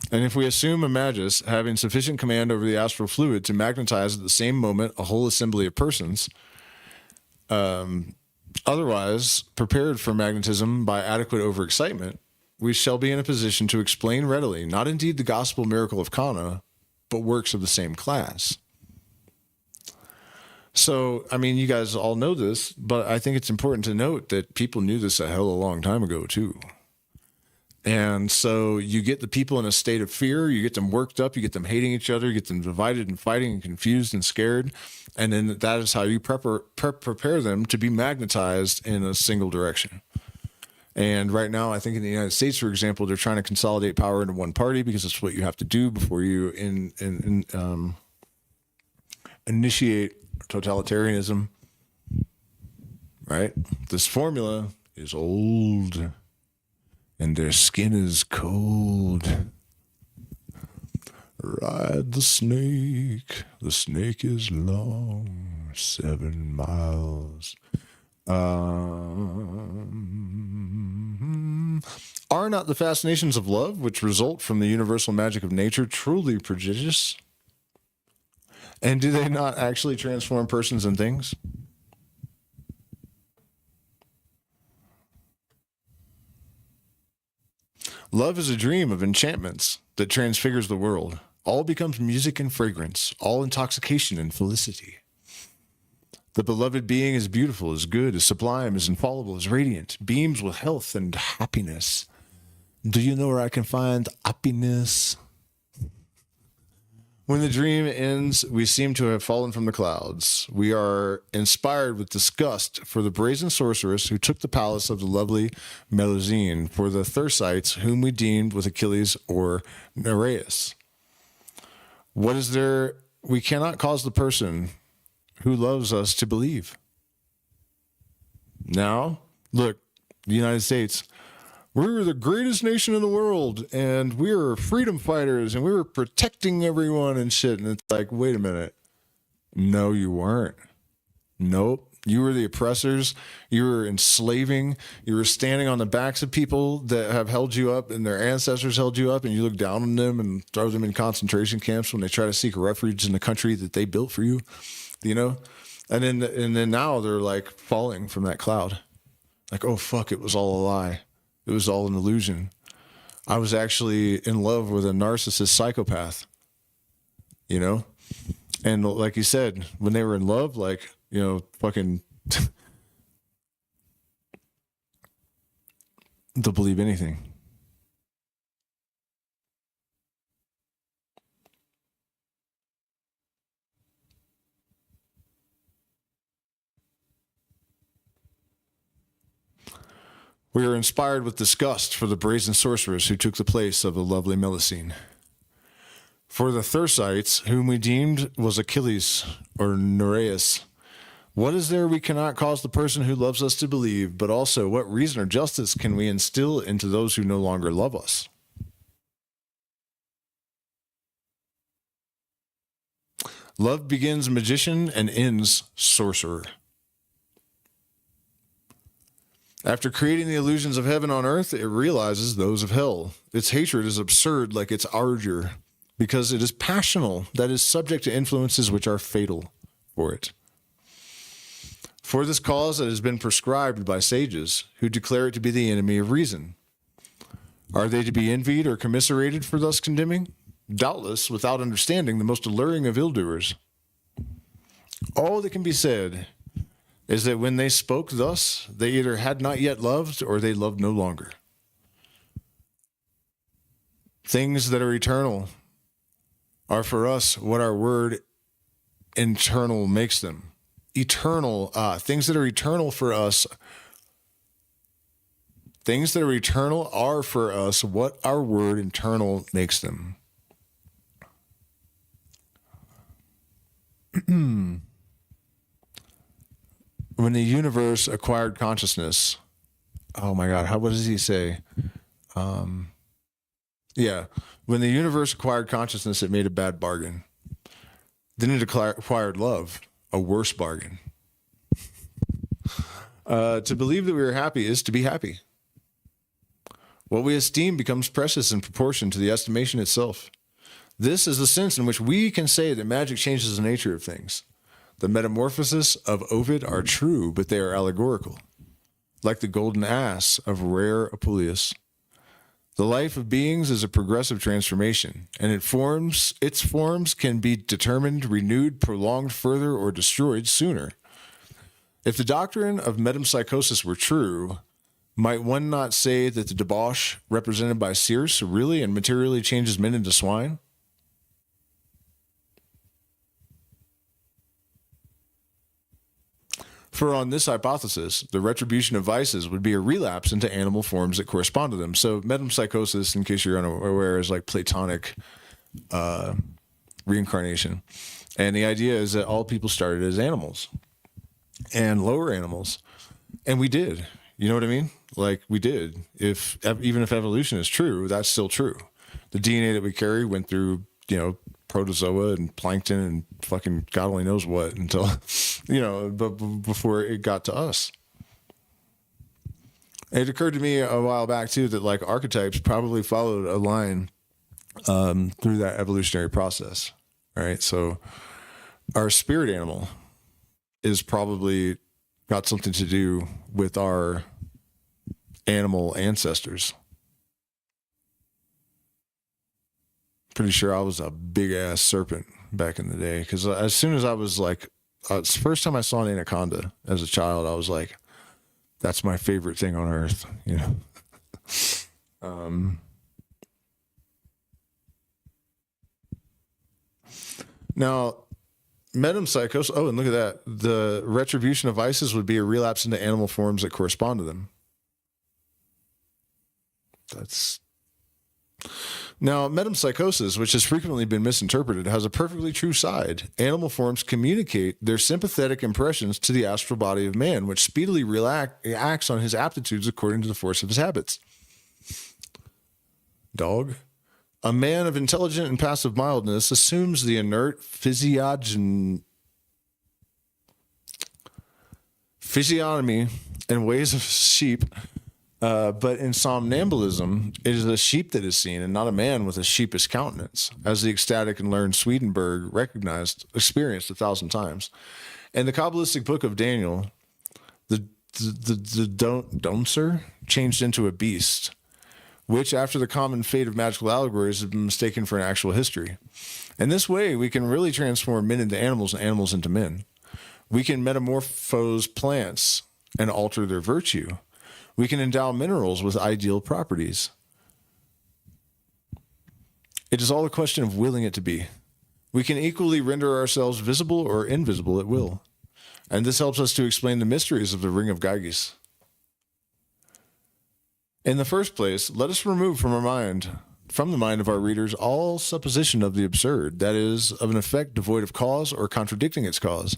And if we assume a magus having sufficient command over the astral fluid to magnetize at the same moment a whole assembly of persons, otherwise prepared for magnetism by adequate overexcitement, we shall be in a position to explain readily, not indeed the gospel miracle of Cana, but works of the same class. So, I mean, you guys all know this, but I think it's important to note that people knew this a hell of a long time ago, too. And so you get the people in a state of fear, you get them worked up, you get them hating each other, you get them divided and fighting and confused and scared. And then that is how you prepare them to be magnetized in a single direction. And right now, I think in the United States, for example, they're trying to consolidate power into one party because it's what you have to do before you initiate totalitarianism. Right? This formula is old. And their skin is cold. Ride the snake. The snake is long, 7 miles. Are not the fascinations of love, which result from the universal magic of nature, truly prodigious? And do they not actually transform persons and things? Love is a dream of enchantments that transfigures the world. All becomes music and fragrance, all intoxication and felicity. The beloved being is beautiful, is good, is sublime, is infallible, is radiant, beams with health and happiness. Do you know where I can find happiness? When the dream ends, we seem to have fallen from the clouds. We are inspired with disgust for the brazen sorceress who took the palace of the lovely Melusine, for the Thersites whom we deemed with Achilles or Nereus. What is there? We cannot cause the person who loves us to believe. Now, look, the United States, we were the greatest nation in the world, and we were freedom fighters, and we were protecting everyone and shit. And it's like, wait a minute. No, you weren't. Nope. You were the oppressors. You were enslaving. You were standing on the backs of people that have held you up, and their ancestors held you up, and you look down on them and throw them in concentration camps when they try to seek refuge in the country that they built for you, you know? And then now they're like falling from that cloud. Like, oh, fuck, it was all a lie. It was all an illusion. I was actually in love with a narcissist psychopath, you know? And like you said, when they were in love, like, you know, fucking, they'll believe anything. We are inspired with disgust for the brazen sorceress who took the place of the lovely Melusine. For the Thersites, whom we deemed was Achilles or Nereus, what is there we cannot cause the person who loves us to believe, but also what reason or justice can we instill into those who no longer love us? Love begins magician and ends sorcerer. After creating the illusions of heaven on earth, it realizes those of hell. Its hatred is absurd like its ardor, because it is passional, that is subject to influences which are fatal for it. For this cause it has been prescribed by sages, who declare it to be the enemy of reason. Are they to be envied or commiserated for thus condemning? Doubtless, without understanding, the most alluring of ill-doers. All that can be said is that when they spoke thus, they either had not yet loved or they loved no longer. Things that are eternal are for us what our word internal makes them. Eternal, things that are eternal for us, things that are eternal are for us what our word internal makes them. When the universe acquired consciousness, oh my God, what does he say? When the universe acquired consciousness, it made a bad bargain. Then it acquired love, a worse bargain. To believe that we are happy is to be happy. What we esteem becomes precious in proportion to the estimation itself. This is the sense in which we can say that magic changes the nature of things. The metamorphoses of Ovid are true, but they are allegorical, like the golden ass of rare Apuleius. The life of beings is a progressive transformation, and its forms can be determined, renewed, prolonged further, or destroyed sooner. If the doctrine of metempsychosis were true, might one not say that the debauch represented by Circe really and materially changes men into swine? For on this hypothesis, the retribution of vices would be a relapse into animal forms that correspond to them. So metempsychosis, in case you're unaware, is like Platonic reincarnation. And the idea is that all people started as animals and lower animals. And we did. You know what I mean? Like, we did. Even if evolution is true, that's still true. The DNA that we carry went through, protozoa and plankton and fucking God only knows what until, but before it got to us. It occurred to me a while back too that like archetypes probably followed a line through that evolutionary process, right? So our spirit animal is probably got something to do with our animal ancestors. Pretty sure I was a big ass serpent back in the day, because as soon as I was like, it's the first time I saw an anaconda as a child, I was like, that's my favorite thing on earth, you know. Now, metempsychosis. Oh, and look at that. The retribution of vices would be a relapse into animal forms that correspond to them. That's now metempsychosis, which has frequently been misinterpreted, has a perfectly true side. Animal forms communicate their sympathetic impressions to the astral body of man, which speedily acts on his aptitudes according to the force of his habits. Dog. A man of intelligent and passive mildness assumes the inert physiognomy and ways of sheep, but in somnambulism, it is a sheep that is seen and not a man with a sheepish countenance, as the ecstatic and learned Swedenborg experienced 1,000 times. In the Kabbalistic book of Daniel, the Donser changed into a beast, which, after the common fate of magical allegories, has been mistaken for an actual history. In this way, we can really transform men into animals and animals into men. We can metamorphose plants and alter their virtue. We can endow minerals with ideal properties. It is all a question of willing it to be. We can equally render ourselves visible or invisible at will. And this helps us to explain the mysteries of the Ring of Gyges. In the first place, let us remove from the mind of our readers, all supposition of the absurd, that is, of an effect devoid of cause or contradicting its cause.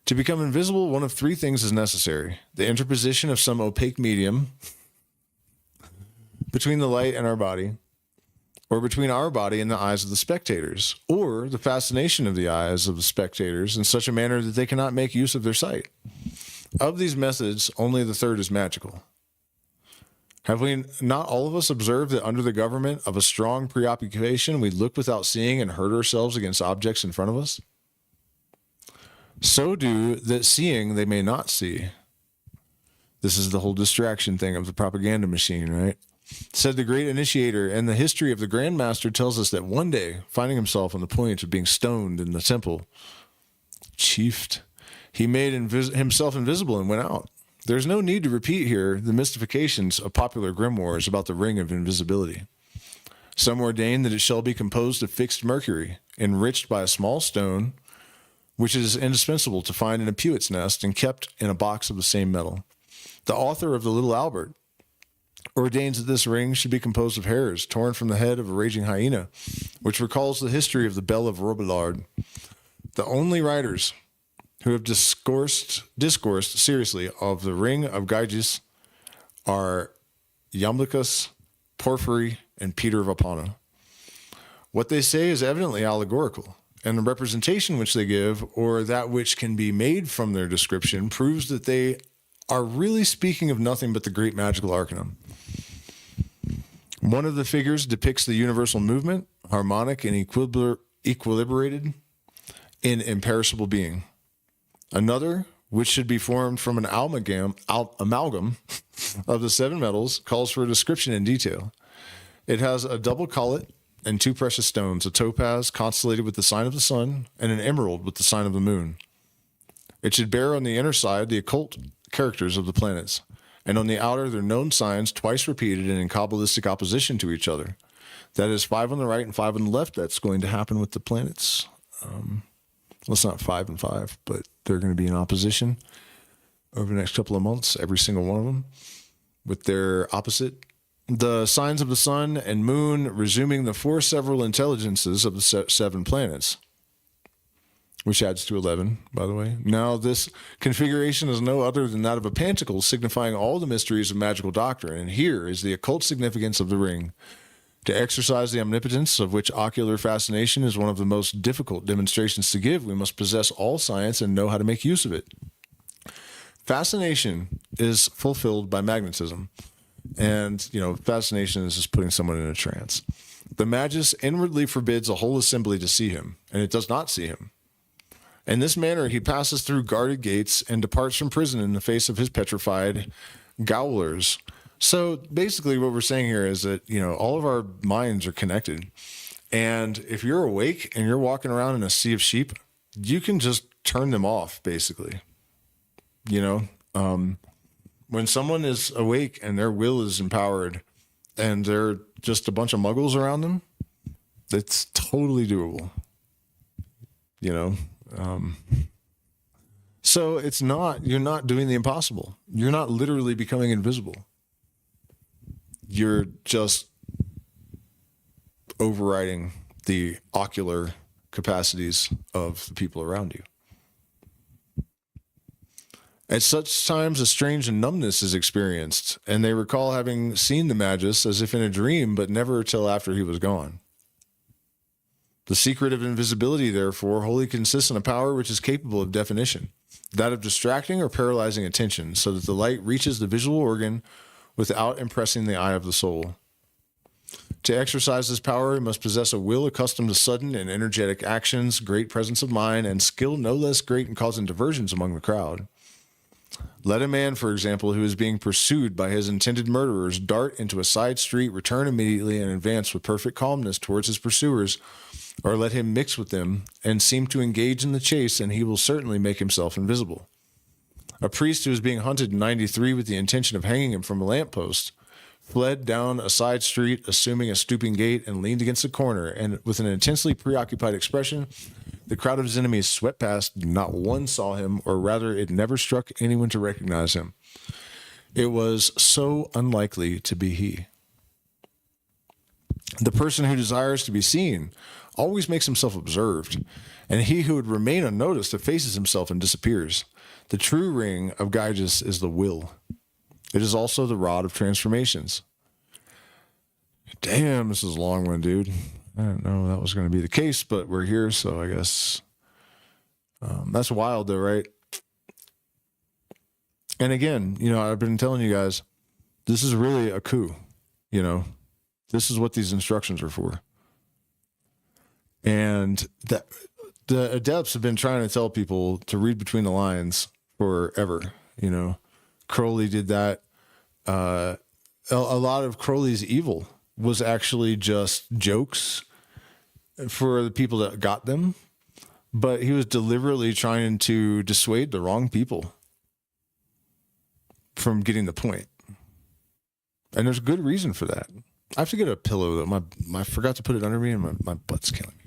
To become invisible, one of three things is necessary: the interposition of some opaque medium between the light and our body, or between our body and the eyes of the spectators, or the fascination of the eyes of the spectators in such a manner that they cannot make use of their sight. Of these methods, only the third is magical. Have we not all of us observed that under the government of a strong preoccupation, we look without seeing and hurt ourselves against objects in front of us? So do that seeing they may not see. This is the whole distraction thing of the propaganda machine, right? Said the great initiator, and the history of the Grand Master tells us that one day, finding himself on the point of being stoned in the temple, chiefed, he made himself invisible and went out. There's no need to repeat here the mystifications of popular grimoires about the ring of invisibility. Some ordain that it shall be composed of fixed mercury, enriched by a small stone, which is indispensable to find in a pewit's nest and kept in a box of the same metal. The author of the Little Albert ordains that this ring should be composed of hairs torn from the head of a raging hyena, which recalls the history of the Belle of Robillard. The only writers who have discoursed seriously of the Ring of Gyges are Iamblichus, Porphyry, and Peter of Apollo. What they say is evidently allegorical, and the representation which they give, or that which can be made from their description, proves that they are really speaking of nothing but the great magical arcanum. One of the figures depicts the universal movement, harmonic and equilibrated in imperishable being. Another, which should be formed from an amalgam of the seven metals, calls for a description in detail. It has a double collet and two precious stones, a topaz constellated with the sign of the sun, and an emerald with the sign of the moon. It should bear on the inner side the occult characters of the planets, and on the outer their known signs twice repeated and in Kabbalistic opposition to each other. That is 5 on the right and 5 on the left. That's going to happen with the planets. Well, it's not 5 and 5, but they're going to be in opposition over the next couple of months, every single one of them, with their opposite. The signs of the sun and moon resuming the 4 several intelligences of the 7 planets, which adds to 11, by the way. Now, this configuration is no other than that of a pentacle, signifying all the mysteries of magical doctrine. And here is the occult significance of the ring. To exercise the omnipotence, of which ocular fascination is one of the most difficult demonstrations to give, we must possess all science and know how to make use of it. Fascination is fulfilled by magnetism. And, fascination is just putting someone in a trance. The magus inwardly forbids a whole assembly to see him, and it does not see him. In this manner, he passes through guarded gates and departs from prison in the face of his petrified gaolers. So basically what we're saying here is that, all of our minds are connected. And if you're awake and you're walking around in a sea of sheep, you can just turn them off, basically. When someone is awake and their will is empowered and they're just a bunch of muggles around them, it's totally doable. So you're not doing the impossible. You're not literally becoming invisible. You're just overriding the ocular capacities of the people around you. At such times, a strange numbness is experienced, and they recall having seen the magus as if in a dream, but never till after he was gone. The secret of invisibility, therefore, wholly consists in a power which is capable of definition, that of distracting or paralyzing attention, so that the light reaches the visual organ without impressing the eye of the soul. To exercise this power, he must possess a will accustomed to sudden and energetic actions, great presence of mind, and skill no less great in causing diversions among the crowd. Let a man, for example, who is being pursued by his intended murderers dart into a side street, return immediately, and advance with perfect calmness towards his pursuers, or let him mix with them and seem to engage in the chase, and he will certainly make himself invisible. A priest who is being hunted in 93 with the intention of hanging him from a lamppost fled down a side street, assuming a stooping gait, and leaned against a corner, and with an intensely preoccupied expression, the crowd of his enemies swept past. Not one saw him, or rather, it never struck anyone to recognize him. It was so unlikely to be he. The person who desires to be seen always makes himself observed, and he who would remain unnoticed effaces himself and disappears. The true ring of Gyges is the will. It is also the rod of transformations. Damn, this is a long one, dude. I didn't know that was going to be the case, but we're here, so I guess that's wild, though, right? And again, I've been telling you guys, this is really a coup. This is what these instructions are for. And that the adepts have been trying to tell people to read between the lines forever. Crowley did that. A lot of Crowley's evil was actually just jokes for the people that got them, but he was deliberately trying to dissuade the wrong people from getting the point. And there's good reason for that. I have to get a pillow though. I forgot to put it under me, and my butt's killing me.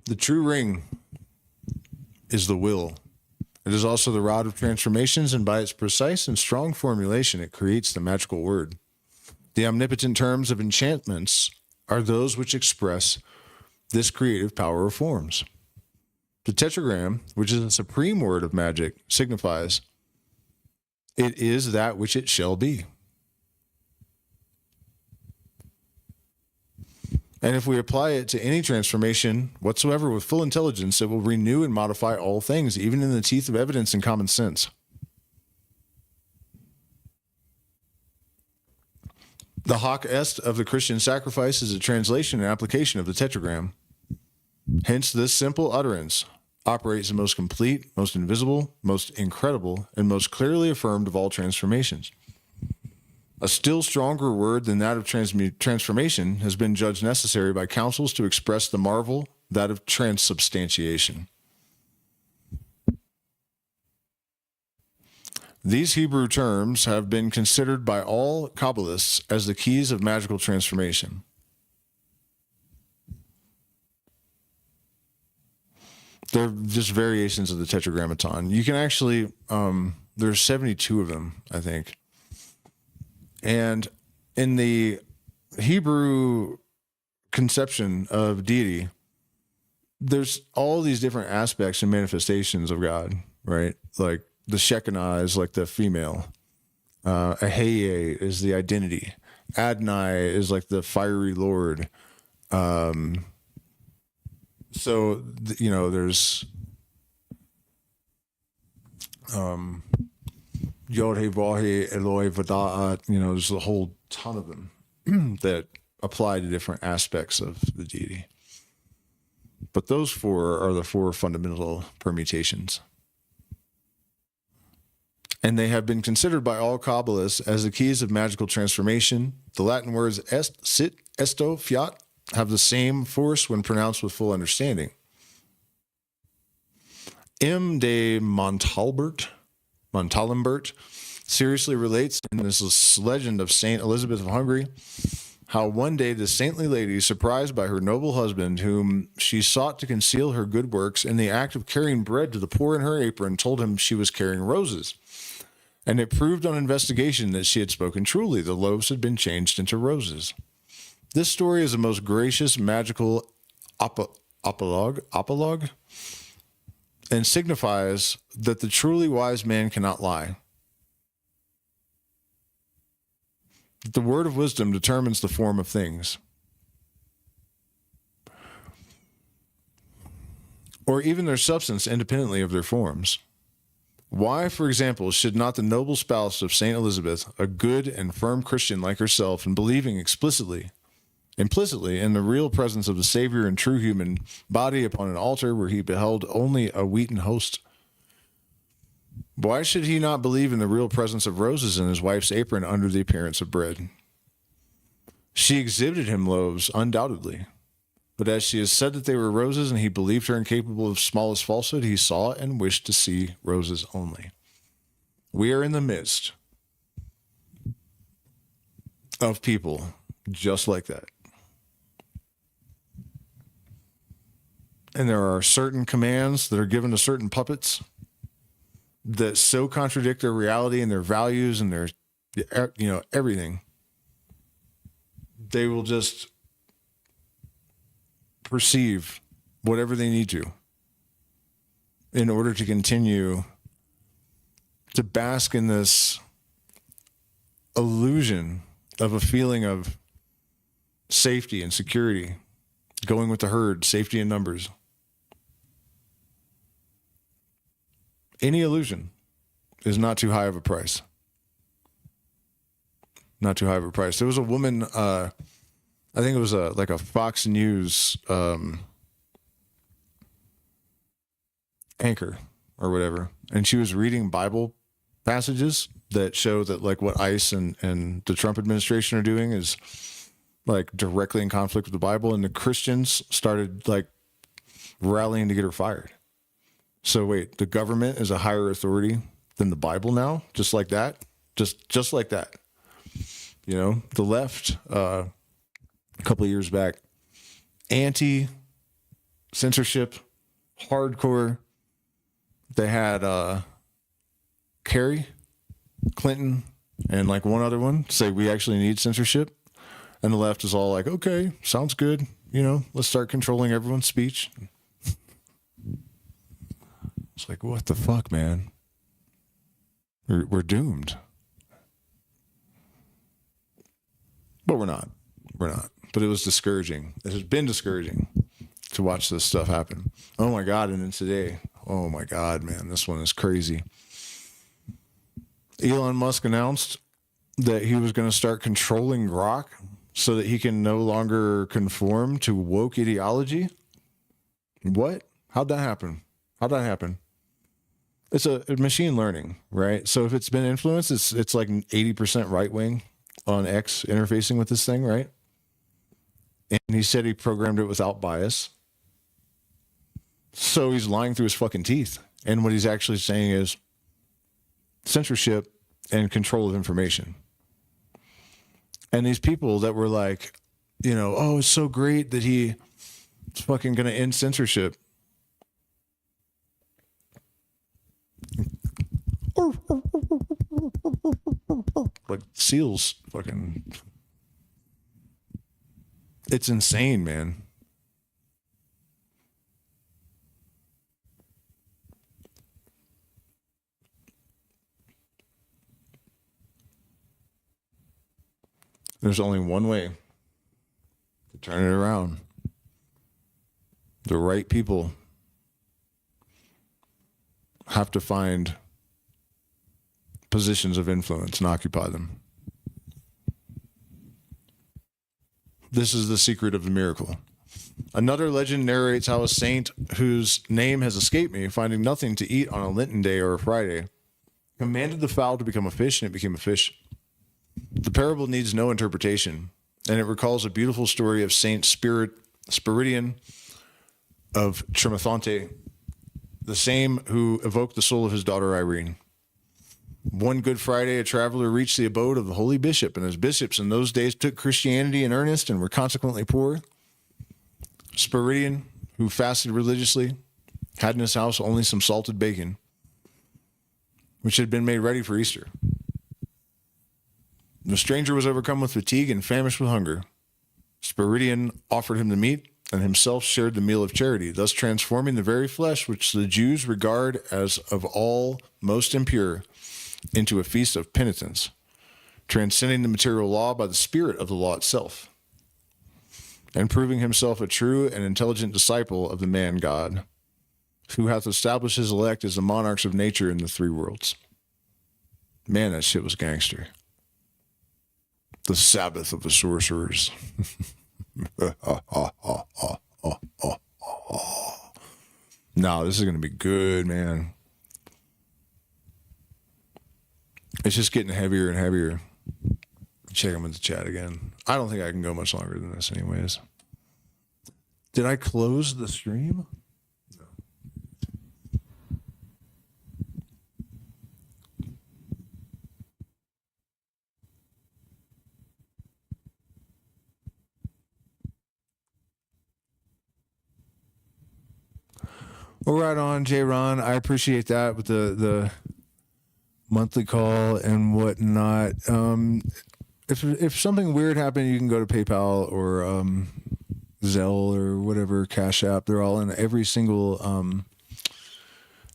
The true ring is the will. It is also the rod of transformations, and by its precise and strong formulation, it creates the magical word. The omnipotent terms of enchantments are those which express this creative power of forms. The tetragram, which is the supreme word of magic, signifies it is that which it shall be. And if we apply it to any transformation whatsoever with full intelligence, it will renew and modify all things, even in the teeth of evidence and common sense. The hoc est of the Christian sacrifice is a translation and application of the tetragram. Hence, this simple utterance operates the most complete, most invisible, most incredible, and most clearly affirmed of all transformations. A still stronger word than that of transformation has been judged necessary by councils to express the marvel, that of transubstantiation. These Hebrew terms have been considered by all Kabbalists as the keys of magical transformation. They're just variations of the tetragrammaton. You can actually, there's 72 of them, I think. And in the Hebrew conception of deity, there's all these different aspects and manifestations of God, right? Like the Shekinah is like the female. He is the identity. Adonai is like the fiery Lord. So, you know, there's Yod He Vav He Eloi Vada'at, you know, there's a whole ton of them that apply to different aspects of the deity. But those four are the four fundamental permutations. And they have been considered by all Kabbalists as the keys of magical transformation. The Latin words est, sit, esto, fiat have the same force when pronounced with full understanding. M. de Montalbert seriously relates in this legend of Saint Elizabeth of Hungary how one day the saintly lady, surprised by her noble husband, whom she sought to conceal her good works, in the act of carrying bread to the poor in her apron, told him she was carrying roses. And it proved on investigation that she had spoken truly. The loaves had been changed into roses. This story is a most gracious, magical apologue, and signifies that the truly wise man cannot lie. The word of wisdom determines the form of things, or even their substance independently of their forms. Why, for example, should not the noble spouse of Saint Elizabeth, a good and firm Christian like herself, and believing implicitly in the real presence of the Savior and true human body upon an altar where he beheld only a wheaten host, why should he not believe in the real presence of roses in his wife's apron under the appearance of bread? She exhibited him loaves, undoubtedly. But as she has said that they were roses and he believed her incapable of smallest falsehood, he saw and wished to see roses only. We are in the midst of people just like that. And there are certain commands that are given to certain puppets that so contradict their reality and their values and their, you know, everything. They will just perceive whatever they need to in order to continue to bask in this illusion of a feeling of safety and security, going with the herd, safety in numbers. Any illusion is not too high of a price. Not too high of a price. There was a woman, I think it was like a Fox News anchor or whatever, and she was reading Bible passages that show that like what ICE and the Trump administration are doing is like directly in conflict with the Bible, and the Christians started like rallying to get her fired. So wait, the government is a higher authority than the Bible now? Just like that? Just like that. You know, the left, a couple of years back, anti-censorship, hardcore. They had Kerry, Clinton, and like one other one say we actually need censorship. And the left is all like, okay, sounds good. You know, let's start controlling everyone's speech. It's like, what the fuck, man? We're doomed. But we're not. We're not. But it was discouraging. It has been discouraging to watch this stuff happen. Oh my God. And then today, oh my God, man, this one is crazy. Elon Musk announced that he was going to start controlling Grok so that he can no longer conform to woke ideology. What? How'd that happen? It's a machine learning, right? So if it's been influenced, it's like 80% right wing on X interfacing with this thing, right? And he said he programmed it without bias. So he's lying through his fucking teeth. And what he's actually saying is censorship and control of information. And these people that were like, you know, oh, it's so great that he's fucking going to end censorship. like seals fucking. It's insane, man. There's only one way to turn it around. The right people have to find positions of influence and occupy them. This is the secret of the miracle. Another legend narrates how a saint whose name has escaped me, finding nothing to eat on a Lenten day or a Friday, commanded the fowl to become a fish, and it became a fish. The parable needs no interpretation, and it recalls a beautiful story of Saint Spiridion of Tremathonte, the same who evoked the soul of his daughter Irene. One Good Friday, a traveler reached the abode of the holy bishop, and as bishops in those days took Christianity in earnest and were consequently poor, Spiridion, who fasted religiously, had in his house only some salted bacon, which had been made ready for Easter. The stranger was overcome with fatigue and famished with hunger. Spiridion offered him the meat, and himself shared the meal of charity, thus transforming the very flesh which the Jews regard as of all most impure into a feast of penitence, transcending the material law by the spirit of the law itself, and proving himself a true and intelligent disciple of the man God, who hath established his elect as the monarchs of nature in the three worlds. Man, that shit was gangster. The Sabbath of the sorcerers. No, this is going to be good, man. It's just getting heavier and heavier. Check them in the chat again. I don't think I can go much longer than this anyways. Did I close the stream? No. Well, right on, J. Ron. I appreciate that with the monthly call and whatnot. If something weird happened, you can go to PayPal or Zelle or whatever, Cash App. They're all in every single.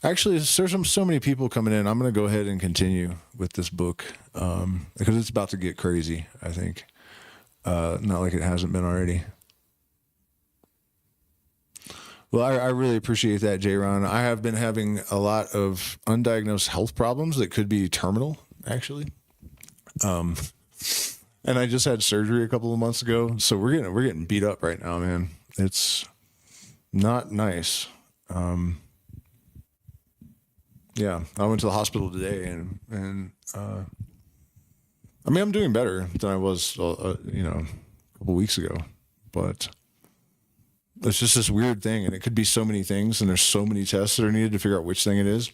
Actually, there's so many people coming in. I'm going to go ahead and continue with this book because it's about to get crazy, I think. Not like it hasn't been already. Well, I really appreciate that, J-Ron. I have been having a lot of undiagnosed health problems that could be terminal, actually. And I just had surgery a couple of months ago, so we're getting beat up right now, man. It's not nice. Yeah, I went to the hospital today, and I mean, I'm doing better than I was, a couple weeks ago, but it's just this weird thing, and it could be so many things, and there's so many tests that are needed to figure out which thing it is.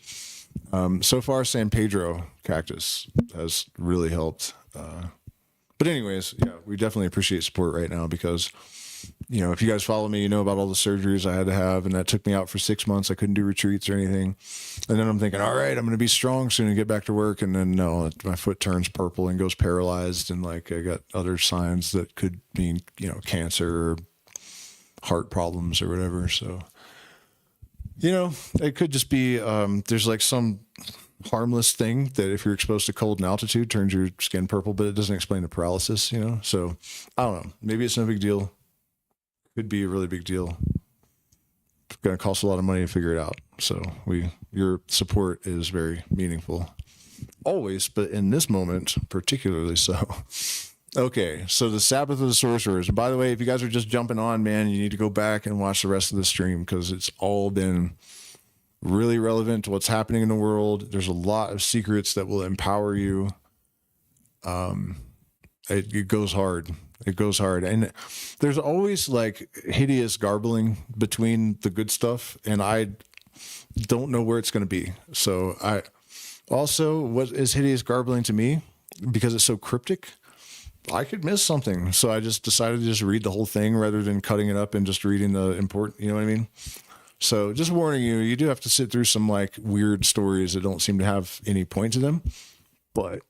So far, San Pedro cactus has really helped. But anyways, yeah, we definitely appreciate support right now because, if you guys follow me, you know about all the surgeries I had to have, and that took me out for 6 months. I couldn't do retreats or anything. And then I'm thinking, all right, I'm going to be strong soon and get back to work. And then no, my foot turns purple and goes paralyzed. And I got other signs that could mean, cancer or heart problems or whatever. So, it could just be, there's some harmless thing that if you're exposed to cold and altitude turns your skin purple, but it doesn't explain the paralysis, so I don't know, maybe it's no big deal. Could be a really big deal. It's going to cost a lot of money to figure it out. So your support is very meaningful always, but in this moment, particularly so. Okay, so the Sabbath of the Sorcerers. And by the way, if you guys are just jumping on, man, you need to go back and watch the rest of the stream because it's all been really relevant to what's happening in the world. There's a lot of secrets that will empower you. It goes hard. It goes hard. And there's always hideous garbling between the good stuff, and I don't know where it's going to be. So what is hideous garbling to me, because it's so cryptic, I could miss something. So I just decided to just read the whole thing rather than cutting it up and just reading the important, you know what I mean? So just warning you, you do have to sit through some like weird stories that don't seem to have any point to them, but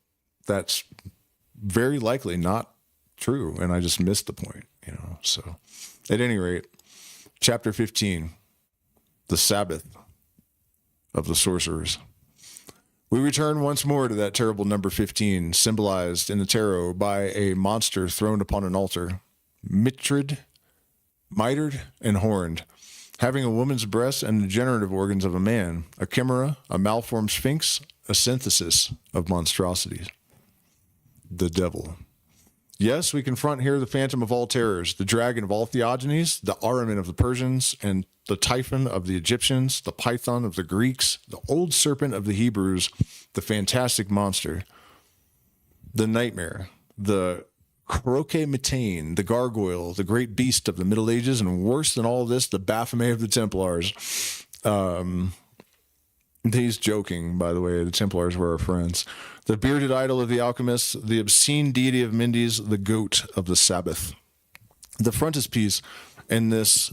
that's very likely not true. And I just missed the point, you know? So at any rate, chapter 15, the Sabbath of the sorcerers. We return once more to that terrible number 15, symbolized in the tarot by a monster throned upon an altar, mitred, and horned, having a woman's breast and the generative organs of a man, a chimera, a malformed sphinx, a synthesis of monstrosities. The devil. Yes, we confront here the phantom of all terrors, the dragon of all theogonies, the Ahriman of the Persians, and the Typhon of the Egyptians, the python of the Greeks, the old serpent of the Hebrews, the fantastic monster, the nightmare, the croquet-mitaine, the gargoyle, the great beast of the Middle Ages, and worse than all this, the Baphomet of the Templars. He's joking, by the way. The Templars were our friends. The bearded idol of the alchemists, the obscene deity of Mendes, the goat of the Sabbath. The frontispiece in this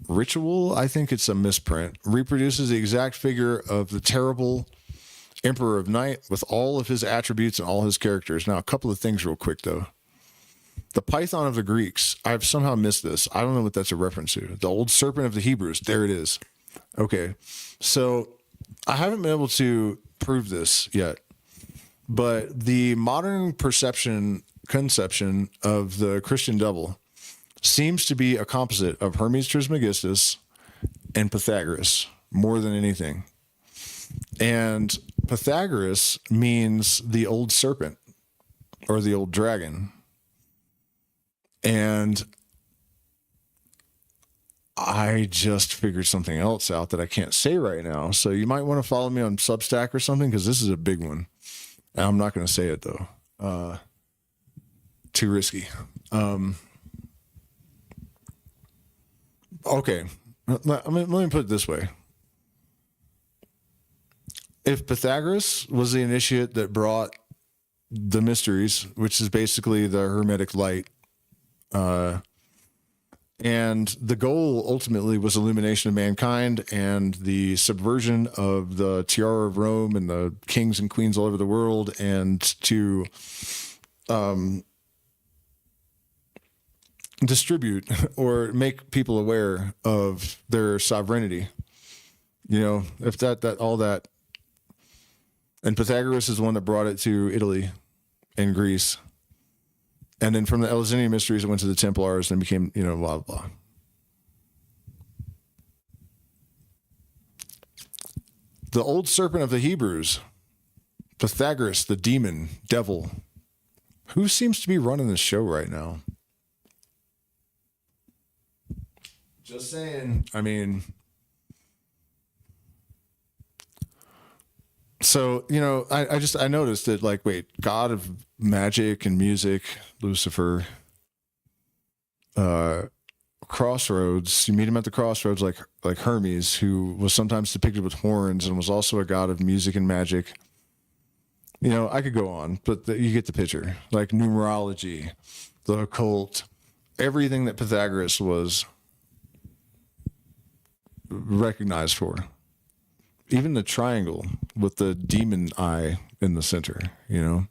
ritual, I think it's a misprint, reproduces the exact figure of the terrible Emperor of Night with all of his attributes and all his characters. Now, a couple of things real quick, though. The python of the Greeks, I've somehow missed this. I don't know what that's a reference to. The old serpent of the Hebrews, there it is. Okay, so I haven't been able to prove this yet, but the modern conception of the Christian devil seems to be a composite of Hermes Trismegistus and Pythagoras more than anything. And Pythagoras means the old serpent or the old dragon. And I just figured something else out that I can't say right now. So you might want to follow me on Substack or something, because this is a big one. And I'm not going to say it, though. Too risky. Okay. Let me put it this way. If Pythagoras was the initiate that brought the mysteries, which is basically the Hermetic light, and the goal ultimately was illumination of mankind and the subversion of the tiara of Rome and the kings and queens all over the world, and to distribute or make people aware of their sovereignty. You know, if that all that, and Pythagoras is the one that brought it to Italy and Greece. And then from the Eleusinian mysteries, it went to the Templars and became, you know, blah, blah. The old serpent of the Hebrews, Pythagoras, the demon, devil. Who seems to be running this show right now? Just saying. I mean, so, you know, I noticed that, like, wait, God of magic and music, Lucifer, crossroads, you meet him at the crossroads, like Hermes, who was sometimes depicted with horns and was also a god of music and magic. You know, I could go on, but you get the picture. Like numerology, the occult, everything that Pythagoras was recognized for. Even the triangle with the demon eye in the center, you know.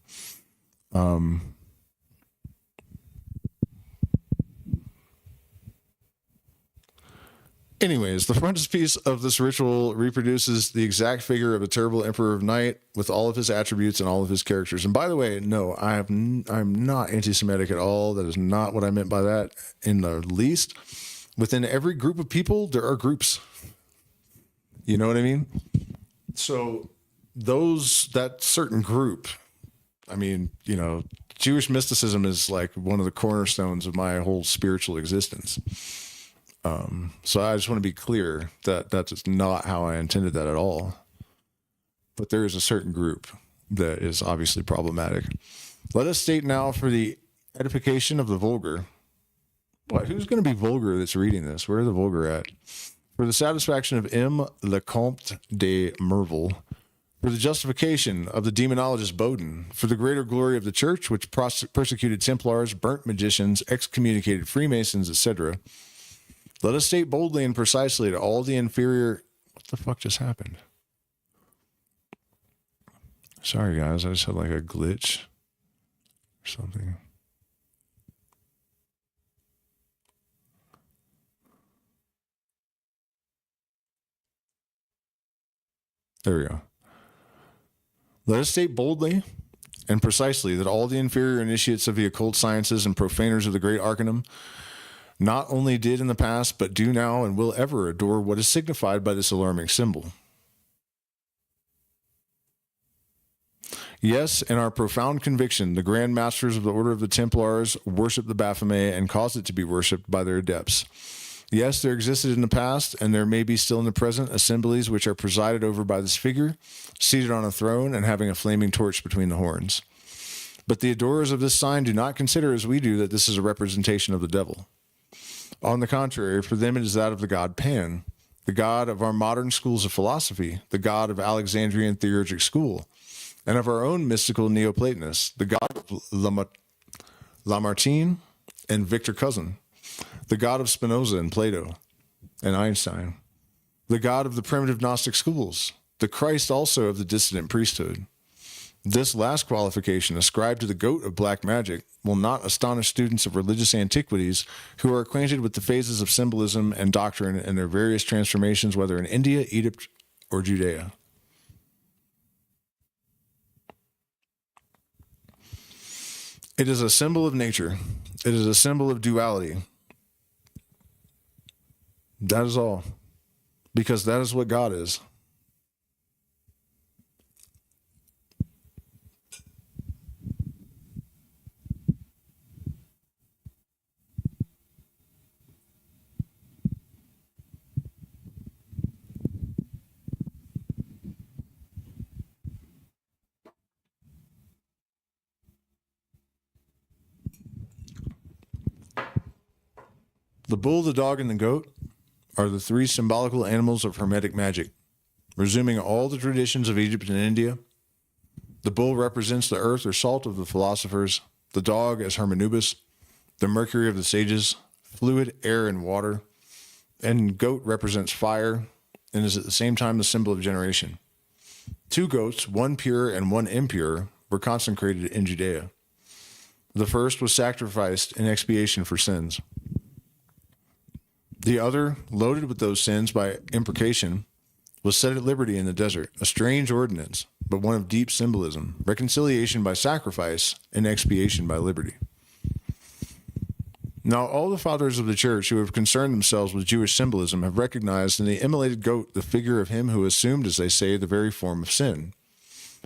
Anyways, the frontispiece of this ritual reproduces the exact figure of a terrible Emperor of Night with all of his attributes and all of his characters. And by the way, no, I'm not anti-Semitic at all. That is not what I meant by that in the least. Within every group of people, there are groups. You know what I mean? So that certain group, I mean, you know, Jewish mysticism is like one of the cornerstones of my whole spiritual existence. So I just want to be clear that that's not how I intended that at all. But there is a certain group that is obviously problematic. Let us state now, for the edification of the vulgar. What? Who's going to be vulgar that's reading this? Where are the vulgar at? For the satisfaction of M. Lecomte de Merville, for the justification of the demonologist Bodin, for the greater glory of the church, which persecuted Templars, burnt magicians, excommunicated Freemasons, etc., Let us state boldly and precisely to all the inferior... What the fuck just happened? Sorry, guys. I just had like a glitch or something. There we go. Let us state boldly and precisely that all the inferior initiates of the occult sciences and profaners of the great arcanum not only did in the past, but do now and will ever adore what is signified by this alarming symbol. Yes, in our profound conviction, the Grand Masters of the Order of the Templars worship the Baphomet and caused it to be worshipped by their adepts. Yes, there existed in the past, and there may be still in the present, assemblies which are presided over by this figure, seated on a throne and having a flaming torch between the horns. But the adorers of this sign do not consider as we do that this is a representation of the devil. On the contrary, for them it is that of the god Pan, the god of our modern schools of philosophy, the god of Alexandrian theurgic school, and of our own mystical Neoplatonists, the god of Lamartine and Victor Cousin, the god of Spinoza and Plato and Einstein, the god of the primitive Gnostic schools, the Christ also of the dissident priesthood. This last qualification, ascribed to the goat of black magic, will not astonish students of religious antiquities who are acquainted with the phases of symbolism and doctrine and their various transformations, whether in India, Egypt, or Judea. It is a symbol of nature. It is a symbol of duality. That is all. Because that is what God is. The bull, the dog, and the goat are the three symbolical animals of Hermetic magic, resuming all the traditions of Egypt and India. The bull represents the earth or salt of the philosophers, the dog as Hermanubis, the mercury of the sages, fluid, air, and water, and goat represents fire and is at the same time the symbol of generation. 2 goats, one pure and one impure, were consecrated in Judea. The first was sacrificed in expiation for sins. The other, loaded with those sins by imprecation, was set at liberty in the desert, a strange ordinance, but one of deep symbolism, reconciliation by sacrifice and expiation by liberty. Now, all the fathers of the church who have concerned themselves with Jewish symbolism have recognized in the immolated goat the figure of him who assumed, as they say, the very form of sin.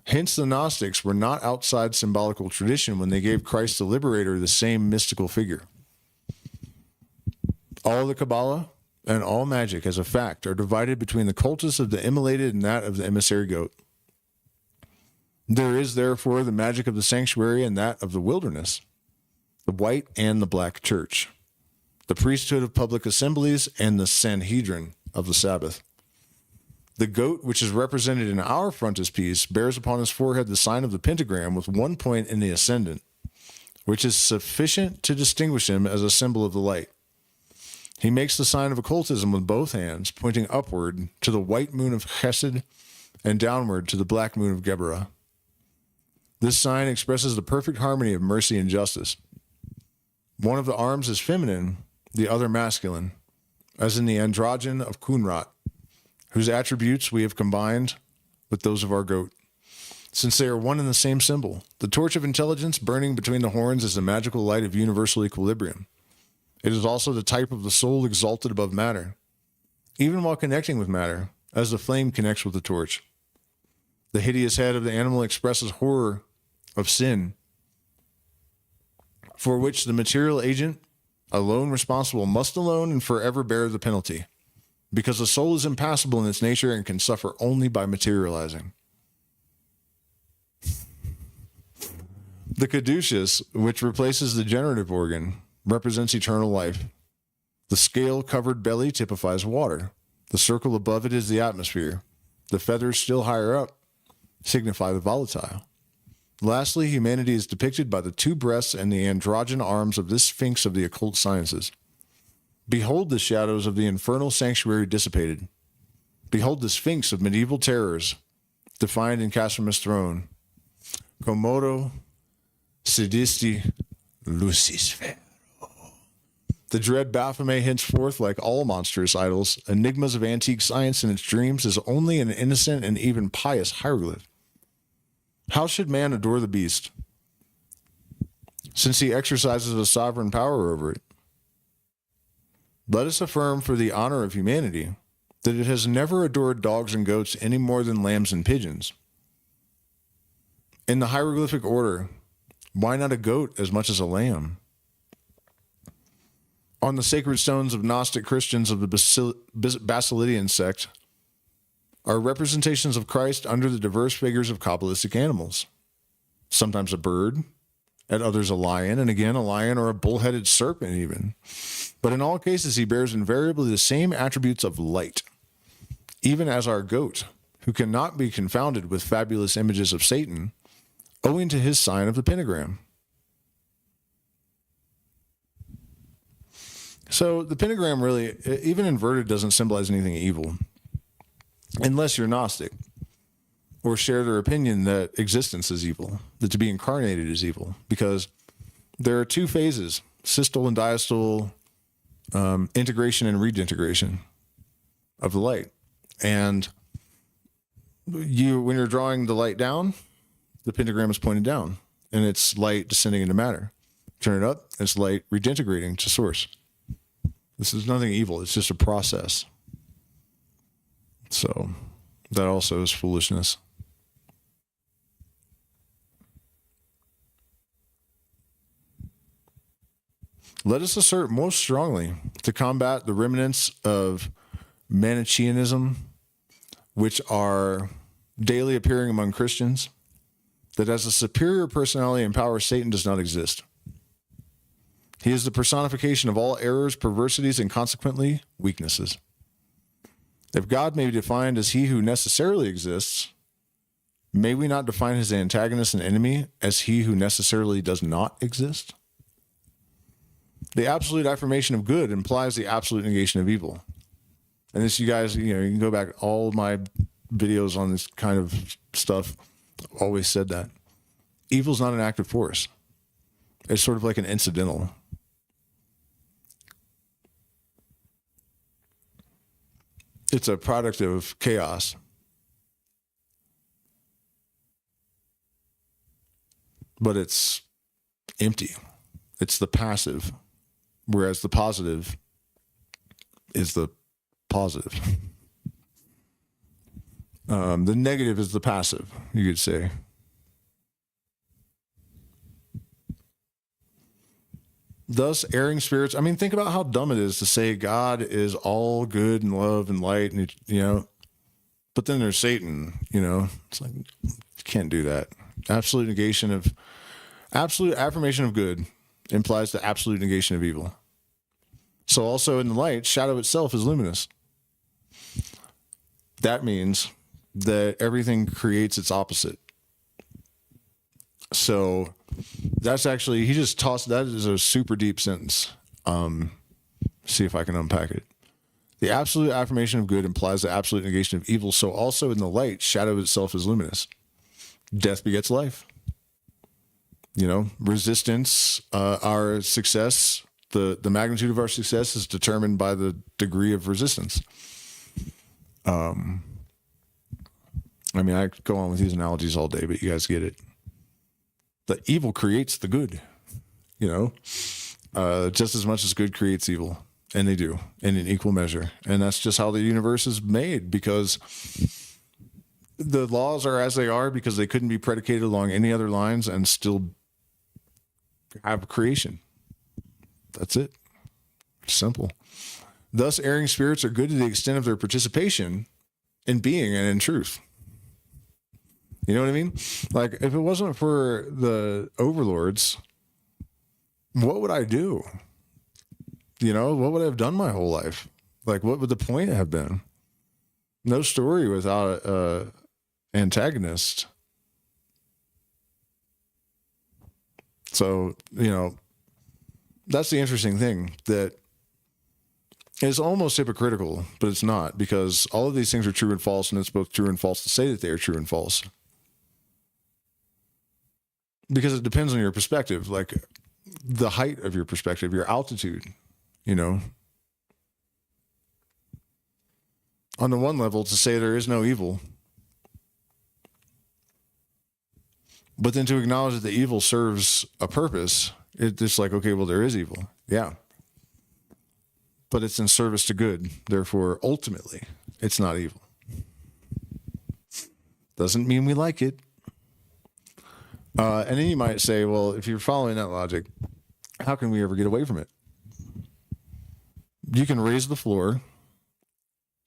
Hence, the Gnostics were not outside symbolical tradition when they gave Christ the Liberator the same mystical figure. All the Kabbalah and all magic, as a fact, are divided between the cultus of the immolated and that of the emissary goat. There is, therefore, the magic of the sanctuary and that of the wilderness, the white and the black church, the priesthood of public assemblies, and the Sanhedrin of the Sabbath. The goat, which is represented in our frontispiece, bears upon his forehead the sign of the pentagram with one point in the ascendant, which is sufficient to distinguish him as a symbol of the light. He makes the sign of occultism with both hands, pointing upward to the white moon of Chesed and downward to the black moon of Geburah. This sign expresses the perfect harmony of mercy and justice. One of the arms is feminine, the other masculine, as in the androgen of Kunrat, whose attributes we have combined with those of our goat, since they are one and the same symbol. The torch of intelligence burning between the horns is the magical light of universal equilibrium. It is also the type of the soul exalted above matter, even while connecting with matter, as the flame connects with the torch. The hideous head of the animal expresses horror of sin, for which the material agent, alone responsible, must alone and forever bear the penalty, because the soul is impassible in its nature and can suffer only by materializing. The caduceus, which replaces the generative organ, represents eternal life. The scale-covered belly typifies water. The circle above it is the atmosphere. The feathers still higher up signify the volatile. Lastly, humanity is depicted by the 2 breasts and the androgen arms of this sphinx of the occult sciences. Behold the shadows of the infernal sanctuary dissipated. Behold the sphinx of medieval terrors, defined and cast from his throne. Commodo sedisti Lucifer. The dread Baphomet henceforth, like all monstrous idols, enigmas of antique science and its dreams, is only an innocent and even pious hieroglyph. How should man adore the beast, since he exercises a sovereign power over it? Let us affirm for the honor of humanity that it has never adored dogs and goats any more than lambs and pigeons. In the hieroglyphic order, why not a goat as much as a lamb? On the sacred stones of Gnostic Christians of the Basilidian sect are representations of Christ under the diverse figures of Kabbalistic animals. Sometimes a bird, at others a lion, and again a lion or a bull-headed serpent even. But in all cases, he bears invariably the same attributes of light, even as our goat, who cannot be confounded with fabulous images of Satan, owing to his sign of the pentagram. So the pentagram really, even inverted, doesn't symbolize anything evil, unless you're Gnostic or share their opinion that existence is evil, that to be incarnated is evil, because there are two phases, systole and diastole, integration and redintegration of the light. And when you're drawing the light down, the pentagram is pointed down, and it's light descending into matter. Turn it up, it's light redintegrating to source. This is nothing evil. It's just a process. So that also is foolishness. Let us assert most strongly to combat the remnants of Manichaeanism, which are daily appearing among Christians, that as a superior personality and power, Satan does not exist. He is the personification of all errors, perversities, and consequently weaknesses. If God may be defined as he who necessarily exists, may we not define his antagonist and enemy as he who necessarily does not exist? The absolute affirmation of good implies the absolute negation of evil. And this, you guys, you can go back, all my videos on this kind of stuff always said that. Evil's not an active force. It's sort of like an incidental. It's a product of chaos. But it's empty. It's the passive. Whereas the positive is the positive. The negative is the passive, you could say. Thus, erring spirits, think about how dumb it is to say God is all good and love and light, and but then there's Satan, it's like, you can't do that. Absolute affirmation of good implies the absolute negation of evil. So also in the light, shadow itself is luminous. That means that everything creates its opposite. So that's actually, he just tossed, that is a super deep sentence. See if I can unpack it. The absolute affirmation of good implies the absolute negation of evil. So also in the light, shadow itself is luminous. Death begets life. Resistance, our success, the magnitude of our success is determined by the degree of resistance. I could go on with these analogies all day, but you guys get it. The evil creates the good, just as much as good creates evil. And they do in an equal measure. And that's just how the universe is made, because the laws are as they are because they couldn't be predicated along any other lines and still have creation. That's it. Simple. Thus, erring spirits are good to the extent of their participation in being and in truth. You know what I mean? Like, if it wasn't for the overlords, what would I do? What would I have done my whole life? Like, what would the point have been? No story without an antagonist. So, that's the interesting thing, that It's almost hypocritical, but it's not, because all of these things are true and false, and it's both true and false to say that they are true and false. Because it depends on your perspective, like the height of your perspective, your altitude, you know. On the one level, to say there is no evil, but then to acknowledge that the evil serves a purpose, it's like, okay, well, there is evil. Yeah. But it's in service to good. Therefore, ultimately, it's not evil. Doesn't mean we like it. And then you might say, well, if you're following that logic, how can we ever get away from it? You can raise the floor,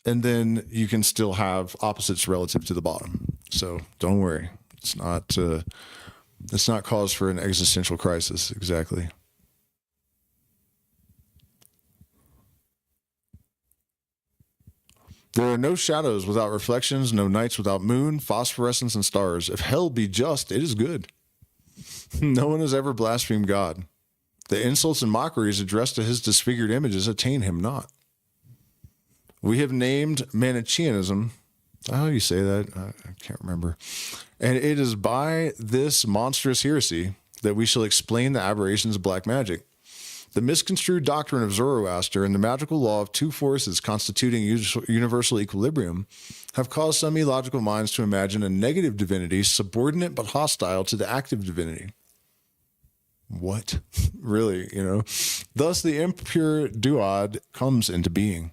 and then you can still have opposites relative to the bottom. So don't worry. It's not cause for an existential crisis. Exactly. There are no shadows without reflections, no nights without moon, phosphorescence, and stars. If hell be just, it is good. No one has ever blasphemed God. The insults and mockeries addressed to his disfigured images attain him not. We have named Manichaeism. How do you say that? I can't remember. And it is by this monstrous heresy that we shall explain the aberrations of black magic. The misconstrued doctrine of Zoroaster and the magical law of two forces constituting universal equilibrium have caused some illogical minds to imagine a negative divinity subordinate but hostile to the active divinity. What? Really, you know? Thus the impure duad comes into being.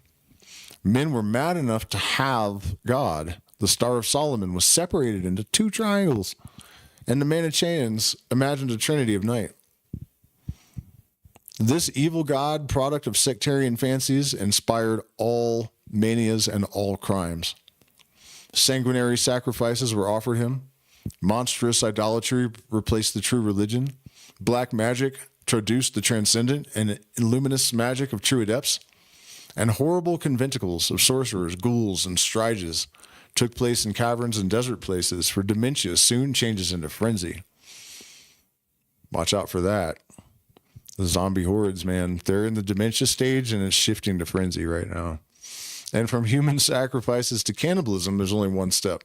Men were mad enough to have God. The Star of Solomon was separated into two triangles, and the Manichaeans imagined a trinity of night. This evil god, product of sectarian fancies, inspired all manias and all crimes. Sanguinary sacrifices were offered him. Monstrous idolatry replaced the true religion. Black magic traduced the transcendent and luminous magic of true adepts. And horrible conventicles of sorcerers, ghouls, and striges took place in caverns and desert places, for dementia soon changes into frenzy. Watch out for that. The zombie hordes, man, they're in the dementia stage and it's shifting to frenzy right now. And from human sacrifices to cannibalism, there's only one step.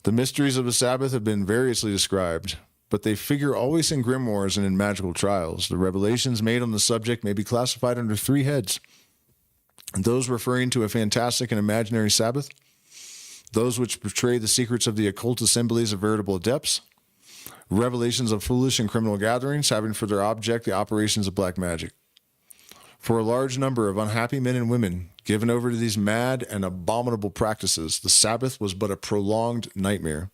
The mysteries of the Sabbath have been variously described, but they figure always in grimoires and in magical trials. The revelations made on the subject may be classified under three heads. Those referring to a fantastic and imaginary Sabbath, those which portray the secrets of the occult assemblies of veritable adepts, revelations of foolish and criminal gatherings having for their object the operations of black magic. For a large number of unhappy men and women given over to these mad and abominable practices, the Sabbath was but a prolonged nightmare,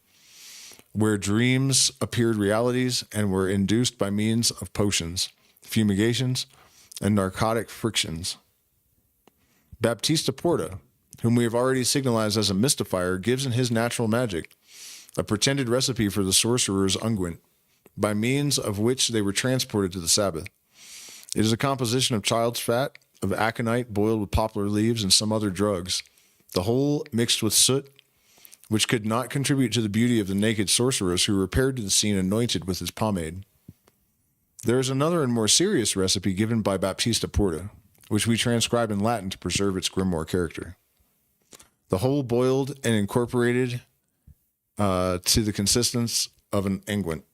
where dreams appeared realities and were induced by means of potions, fumigations, and narcotic frictions. Baptista Porta, whom we have already signalized as a mystifier, gives in his Natural Magic a pretended recipe for the sorcerer's unguent, by means of which they were transported to the Sabbath. It is a composition of child's fat, of aconite boiled with poplar leaves and some other drugs, the whole mixed with soot, which could not contribute to the beauty of the naked sorceress who repaired to the scene anointed with his pomade. There is another and more serious recipe given by Baptista Porta, which we transcribe in Latin to preserve its grimoire character. The whole boiled and incorporated to the consistence of an unguent.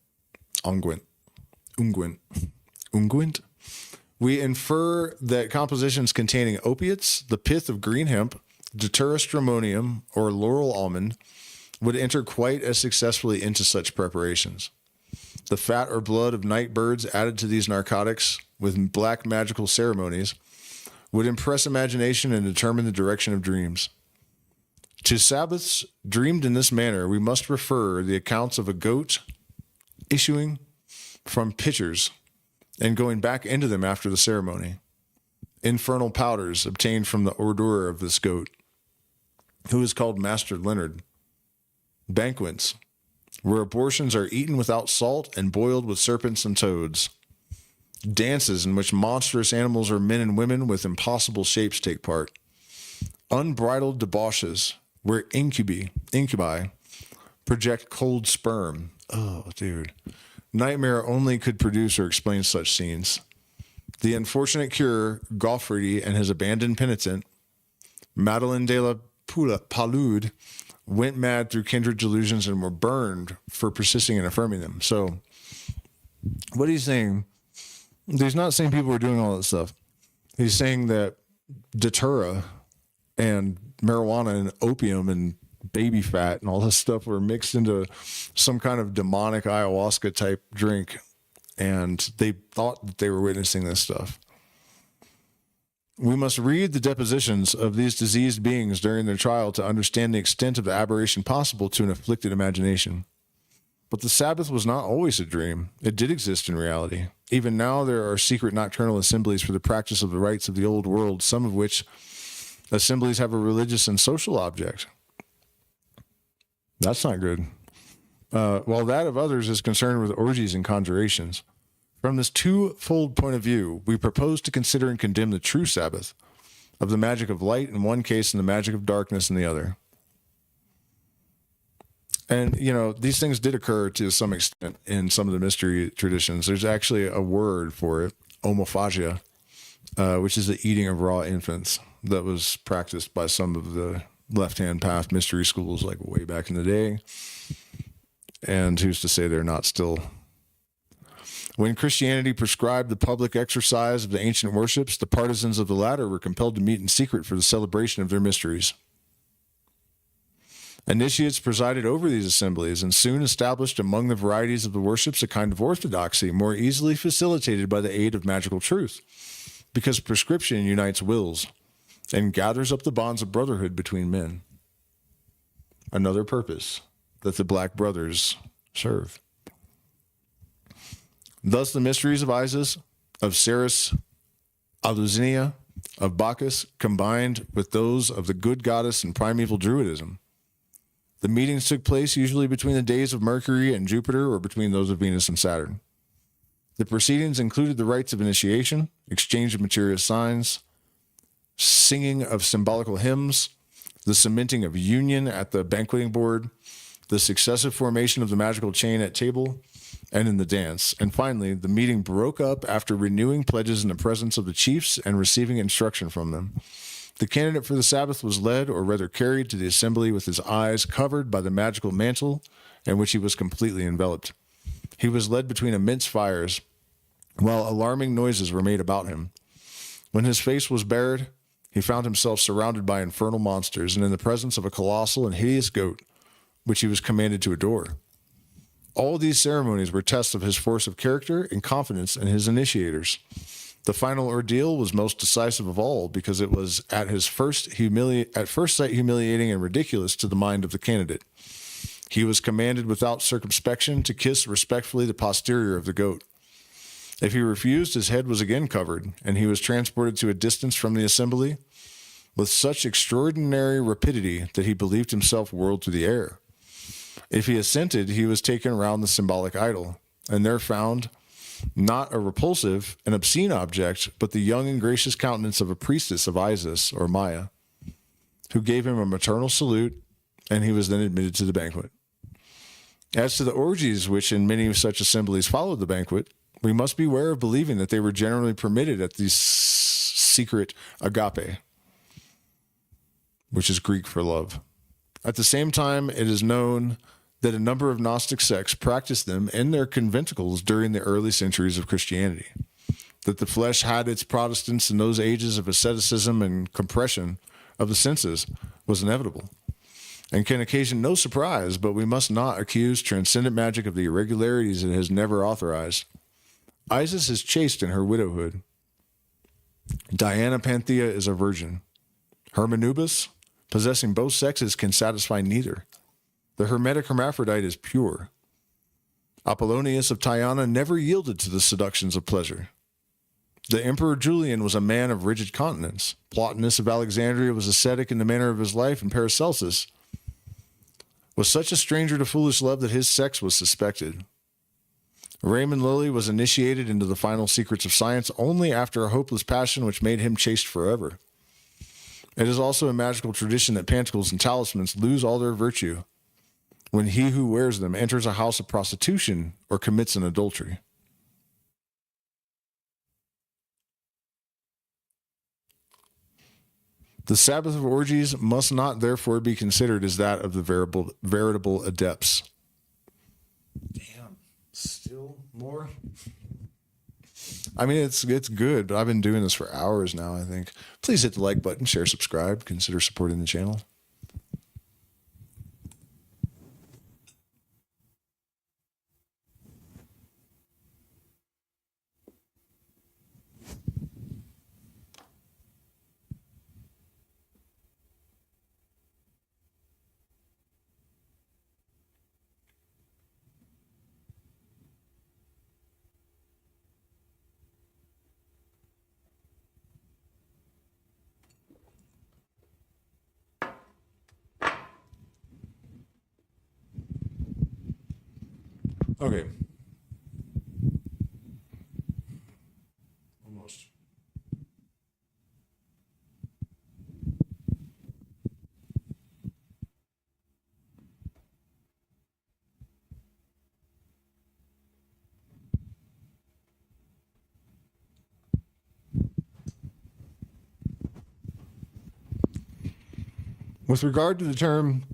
We infer that compositions containing opiates, the pith of green hemp, deuterostramonium, or laurel almond would enter quite as successfully into such preparations. The fat or blood of night birds added to these narcotics with black magical ceremonies would impress imagination and determine the direction of dreams. To Sabbaths dreamed in this manner, we must refer the accounts of a goat issuing from pitchers and going back into them after the ceremony. Infernal powders obtained from the ordure of this goat, who is called Master Leonard. Banquets, where abortions are eaten without salt and boiled with serpents and toads. Dances in which monstrous animals or men and women with impossible shapes take part. Unbridled debauches, where incubi project cold sperm. Oh, dude. Nightmare only could produce or explain such scenes. The unfortunate cure, Goffrey, and his abandoned penitent, Madeleine de la Palude, went mad through kindred delusions and were burned for persisting in affirming them. So what he's saying, he's not saying people were doing all that stuff. He's saying that datura and marijuana and opium and baby fat and all this stuff were mixed into some kind of demonic ayahuasca type drink, and they thought that they were witnessing this stuff. We must read the depositions of these diseased beings during their trial to understand the extent of the aberration possible to an afflicted imagination. But the Sabbath was not always a dream. It did exist in reality. Even now there are secret nocturnal assemblies for the practice of the rites of the old world, some of which assemblies have a religious and social object. That's not good. While that of others is concerned with orgies and conjurations. From this twofold point of view, we propose to consider and condemn the true Sabbath of the magic of light in one case and the magic of darkness in the other. And, you know, these things did occur to some extent in some of the mystery traditions. There's actually a word for it, homophagia, which is the eating of raw infants that was practiced by some of the left-hand path mystery schools like way back in the day. And who's to say they're not still? When Christianity prescribed the public exercise of the ancient worships, the partisans of the latter were compelled to meet in secret for the celebration of their mysteries. Initiates presided over these assemblies and soon established among the varieties of the worships a kind of orthodoxy more easily facilitated by the aid of magical truth, because prescription unites wills and gathers up the bonds of brotherhood between men. Another purpose that the Black Brothers serve. Thus the mysteries of Isis, of Ceres, Aluzinia, of Bacchus, combined with those of the good goddess and primeval Druidism. The meetings took place usually between the days of Mercury and Jupiter or between those of Venus and Saturn. The proceedings included the rites of initiation, exchange of mysterious signs, singing of symbolical hymns, the cementing of union at the banqueting board, the successive formation of the magical chain at table and in the dance. And finally, the meeting broke up after renewing pledges in the presence of the chiefs and receiving instruction from them. The candidate for the Sabbath was led, or rather carried, to the assembly with his eyes covered by the magical mantle in which he was completely enveloped. He was led between immense fires, while alarming noises were made about him. When his face was bared, he found himself surrounded by infernal monsters and in the presence of a colossal and hideous goat, which he was commanded to adore. All these ceremonies were tests of his force of character and confidence in his initiators. The final ordeal was most decisive of all because it was at first sight humiliating and ridiculous to the mind of the candidate. He was commanded without circumspection to kiss respectfully the posterior of the goat. If he refused, his head was again covered, and he was transported to a distance from the assembly with such extraordinary rapidity that he believed himself whirled through the air. If he assented, he was taken round the symbolic idol, and there found not a repulsive and obscene object, but the young and gracious countenance of a priestess of Isis, or Maya, who gave him a maternal salute, and he was then admitted to the banquet. As to the orgies which in many such assemblies followed the banquet, we must beware of believing that they were generally permitted at the secret agape, which is Greek for love. At the same time, it is known that a number of Gnostic sects practiced them in their conventicles during the early centuries of Christianity, that the flesh had its Protestants in those ages of asceticism and compression of the senses was inevitable, and can occasion no surprise, but we must not accuse transcendent magic of the irregularities it has never authorized. Isis is chaste in her widowhood. Diana Panthea is a virgin. Hermanubis, possessing both sexes, can satisfy neither. The hermetic hermaphrodite is pure. Apollonius of Tyana never yielded to the seductions of pleasure. The Emperor Julian was a man of rigid continence. Plotinus of Alexandria was ascetic in the manner of his life, and Paracelsus was such a stranger to foolish love that his sex was suspected. Raymond Lilly was initiated into the final secrets of science only after a hopeless passion which made him chaste forever. It is also a magical tradition that pantacles and talismans lose all their virtue when he who wears them enters a house of prostitution or commits an adultery. The Sabbath of orgies must not therefore be considered as that of the veritable adepts. Damn, still more? I mean, it's good, but I've been doing this for hours now, I think. Please hit the like button, share, subscribe, consider supporting the channel. Okay. Almost. With regard to the term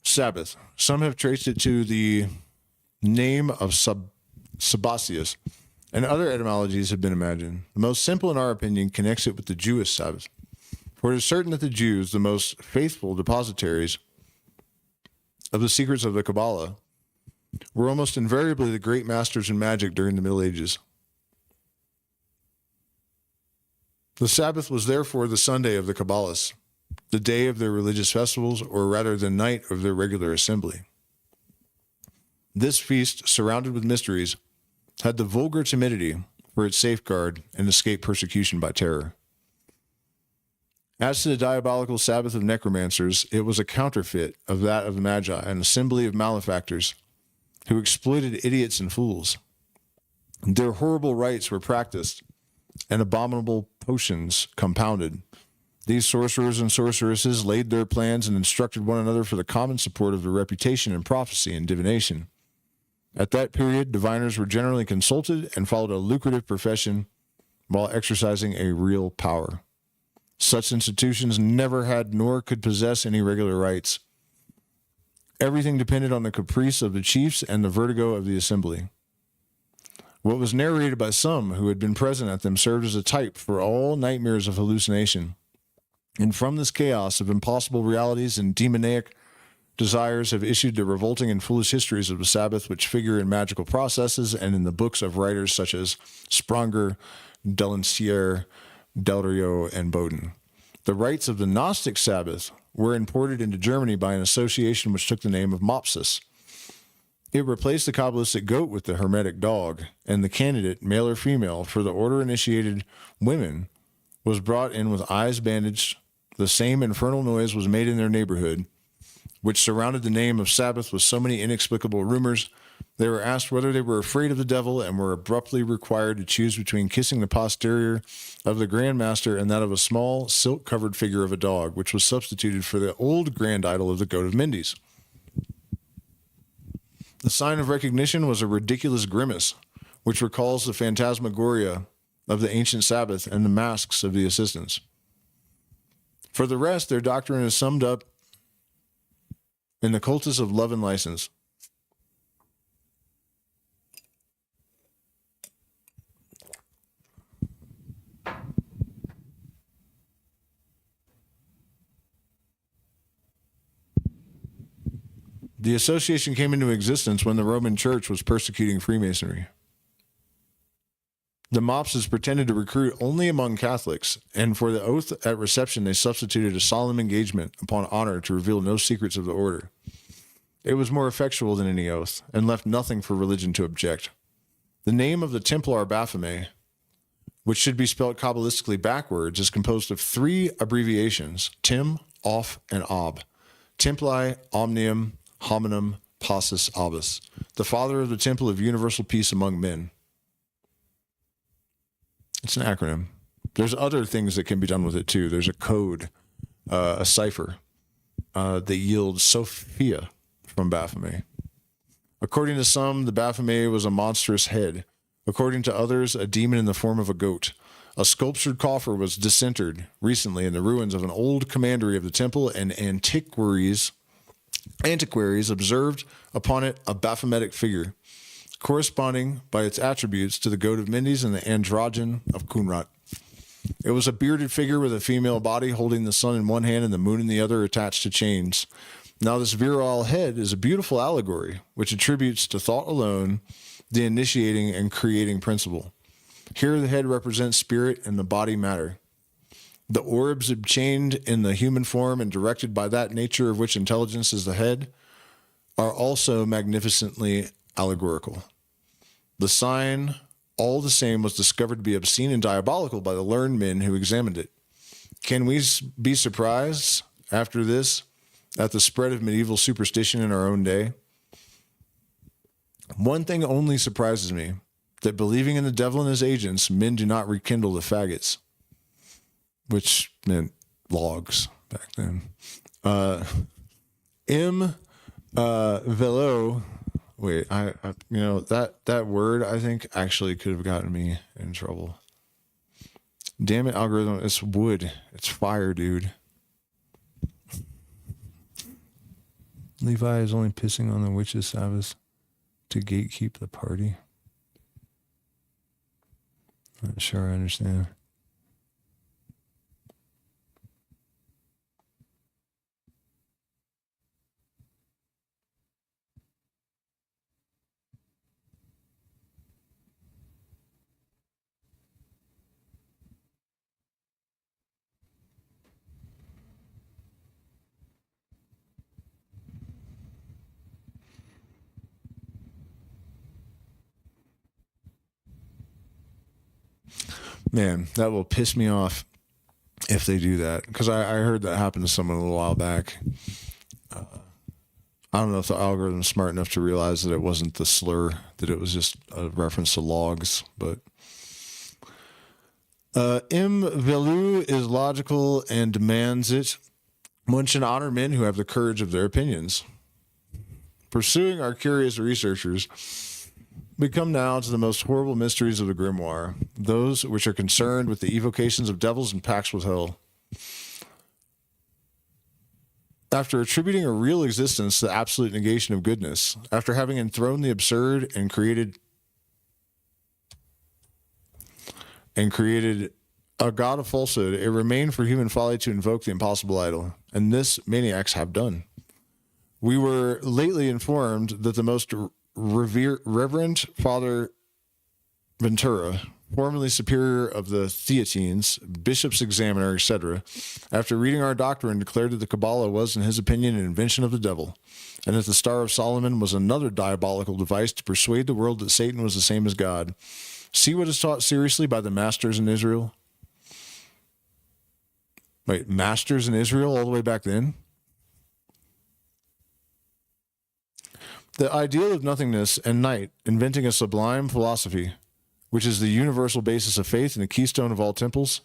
Sabbath, some have traced it to the name of Sabbatius, and other etymologies have been imagined. The most simple, in our opinion, connects it with the Jewish Sabbath. For it is certain that the Jews, the most faithful depositaries of the secrets of the Kabbalah, were almost invariably the great masters in magic during the Middle Ages. The Sabbath was therefore the Sunday of the Kabbalists, the day of their religious festivals, or rather the night of their regular assembly. This feast, surrounded with mysteries, had the vulgar timidity for its safeguard and escape persecution by terror. As to the diabolical Sabbath of necromancers, it was a counterfeit of that of the Magi, an assembly of malefactors who exploited idiots and fools. Their horrible rites were practiced and abominable potions compounded. These sorcerers and sorceresses laid their plans and instructed one another for the common support of their reputation in prophecy and divination. At that period, diviners were generally consulted and followed a lucrative profession while exercising a real power. Such institutions never had nor could possess any regular rights. Everything depended on the caprice of the chiefs and the vertigo of the assembly. What was narrated by some who had been present at them served as a type for all nightmares of hallucination. And from this chaos of impossible realities and demoniac desires have issued the revolting and foolish histories of the Sabbath, which figure in magical processes and in the books of writers such as Spranger, Delancier, Delrio, and Boden. The rites of the Gnostic Sabbath were imported into Germany by an association which took the name of Mopsus. It replaced the Kabbalistic goat with the Hermetic dog, and the candidate, male or female, for the order-initiated women was brought in with eyes bandaged. The same infernal noise was made in their neighborhood, which surrounded the name of Sabbath with so many inexplicable rumors. They were asked whether they were afraid of the devil and were abruptly required to choose between kissing the posterior of the Grand Master and that of a small, silk-covered figure of a dog, which was substituted for the old grand idol of the goat of Mendes. The sign of recognition was a ridiculous grimace, which recalls the phantasmagoria of the ancient Sabbath and the masks of the assistants. For the rest, their doctrine is summed up in the cultus of love and license. The association came into existence when the Roman Church was persecuting Freemasonry. The mopses pretended to recruit only among Catholics, and for the oath at reception they substituted a solemn engagement upon honor to reveal no secrets of the order. It was more effectual than any oath, and left nothing for religion to object. The name of the Templar Baphomet, which should be spelled Kabbalistically backwards, is composed of three abbreviations, Tim, Off, and Ob. Templi Omnium Hominum Passus Abbas, the father of the Temple of Universal Peace among men. It's an acronym. There's other things that can be done with it too. There's a code, a cipher that yields Sophia from Baphomet. According to some, the Baphomet was a monstrous head. According to others, a demon in the form of a goat. A sculptured coffer was disinterred recently in the ruins of an old commandery of the temple, and antiquaries observed upon it a Baphometic figure, corresponding by its attributes to the goat of Mendes and the androgen of Kunrat. It was a bearded figure with a female body holding the sun in one hand and the moon in the other, attached to chains. Now this virile head is a beautiful allegory, which attributes to thought alone the initiating and creating principle. Here the head represents spirit and the body matter. The orbs obtained in the human form and directed by that nature of which intelligence is the head are also magnificently allegorical. The sign, all the same, was discovered to be obscene and diabolical by the learned men who examined it. Can we be surprised after this at the spread of medieval superstition in our own day? One thing only surprises me, that believing in the devil and his agents, men do not rekindle the faggots, which meant logs back then. Velo, wait, I that word I think actually could have gotten me in trouble. Damn it, algorithm, it's wood. It's fire, dude. Levi is only pissing on the witch's Sabbath to gatekeep the party. Not sure I understand. Man, that will piss me off if they do that, because I heard that happen to someone a little while back. I don't know if the algorithm's smart enough to realize that it wasn't the slur, that it was just a reference to logs, but Velu is logical and demands it. One should honor men who have the courage of their opinions. Pursuing our curious researchers, we come now to the most horrible mysteries of the grimoire, those which are concerned with the evocations of devils and pacts with hell. After attributing a real existence to the absolute negation of goodness, after having enthroned the absurd and created a god of falsehood, it remained for human folly to invoke the impossible idol, and this maniacs have done. We were lately informed that the most Reverend Father Ventura, formerly superior of the Theatines, bishop's examiner, etc., after reading our doctrine, declared that the Kabbalah was, in his opinion, an invention of the devil, and that the Star of Solomon was another diabolical device to persuade the world that Satan was the same as God. See what is taught seriously by the masters in Israel? Wait, masters in Israel all the way back then? The ideal of nothingness and night, inventing a sublime philosophy, which is the universal basis of faith and the keystone of all temples.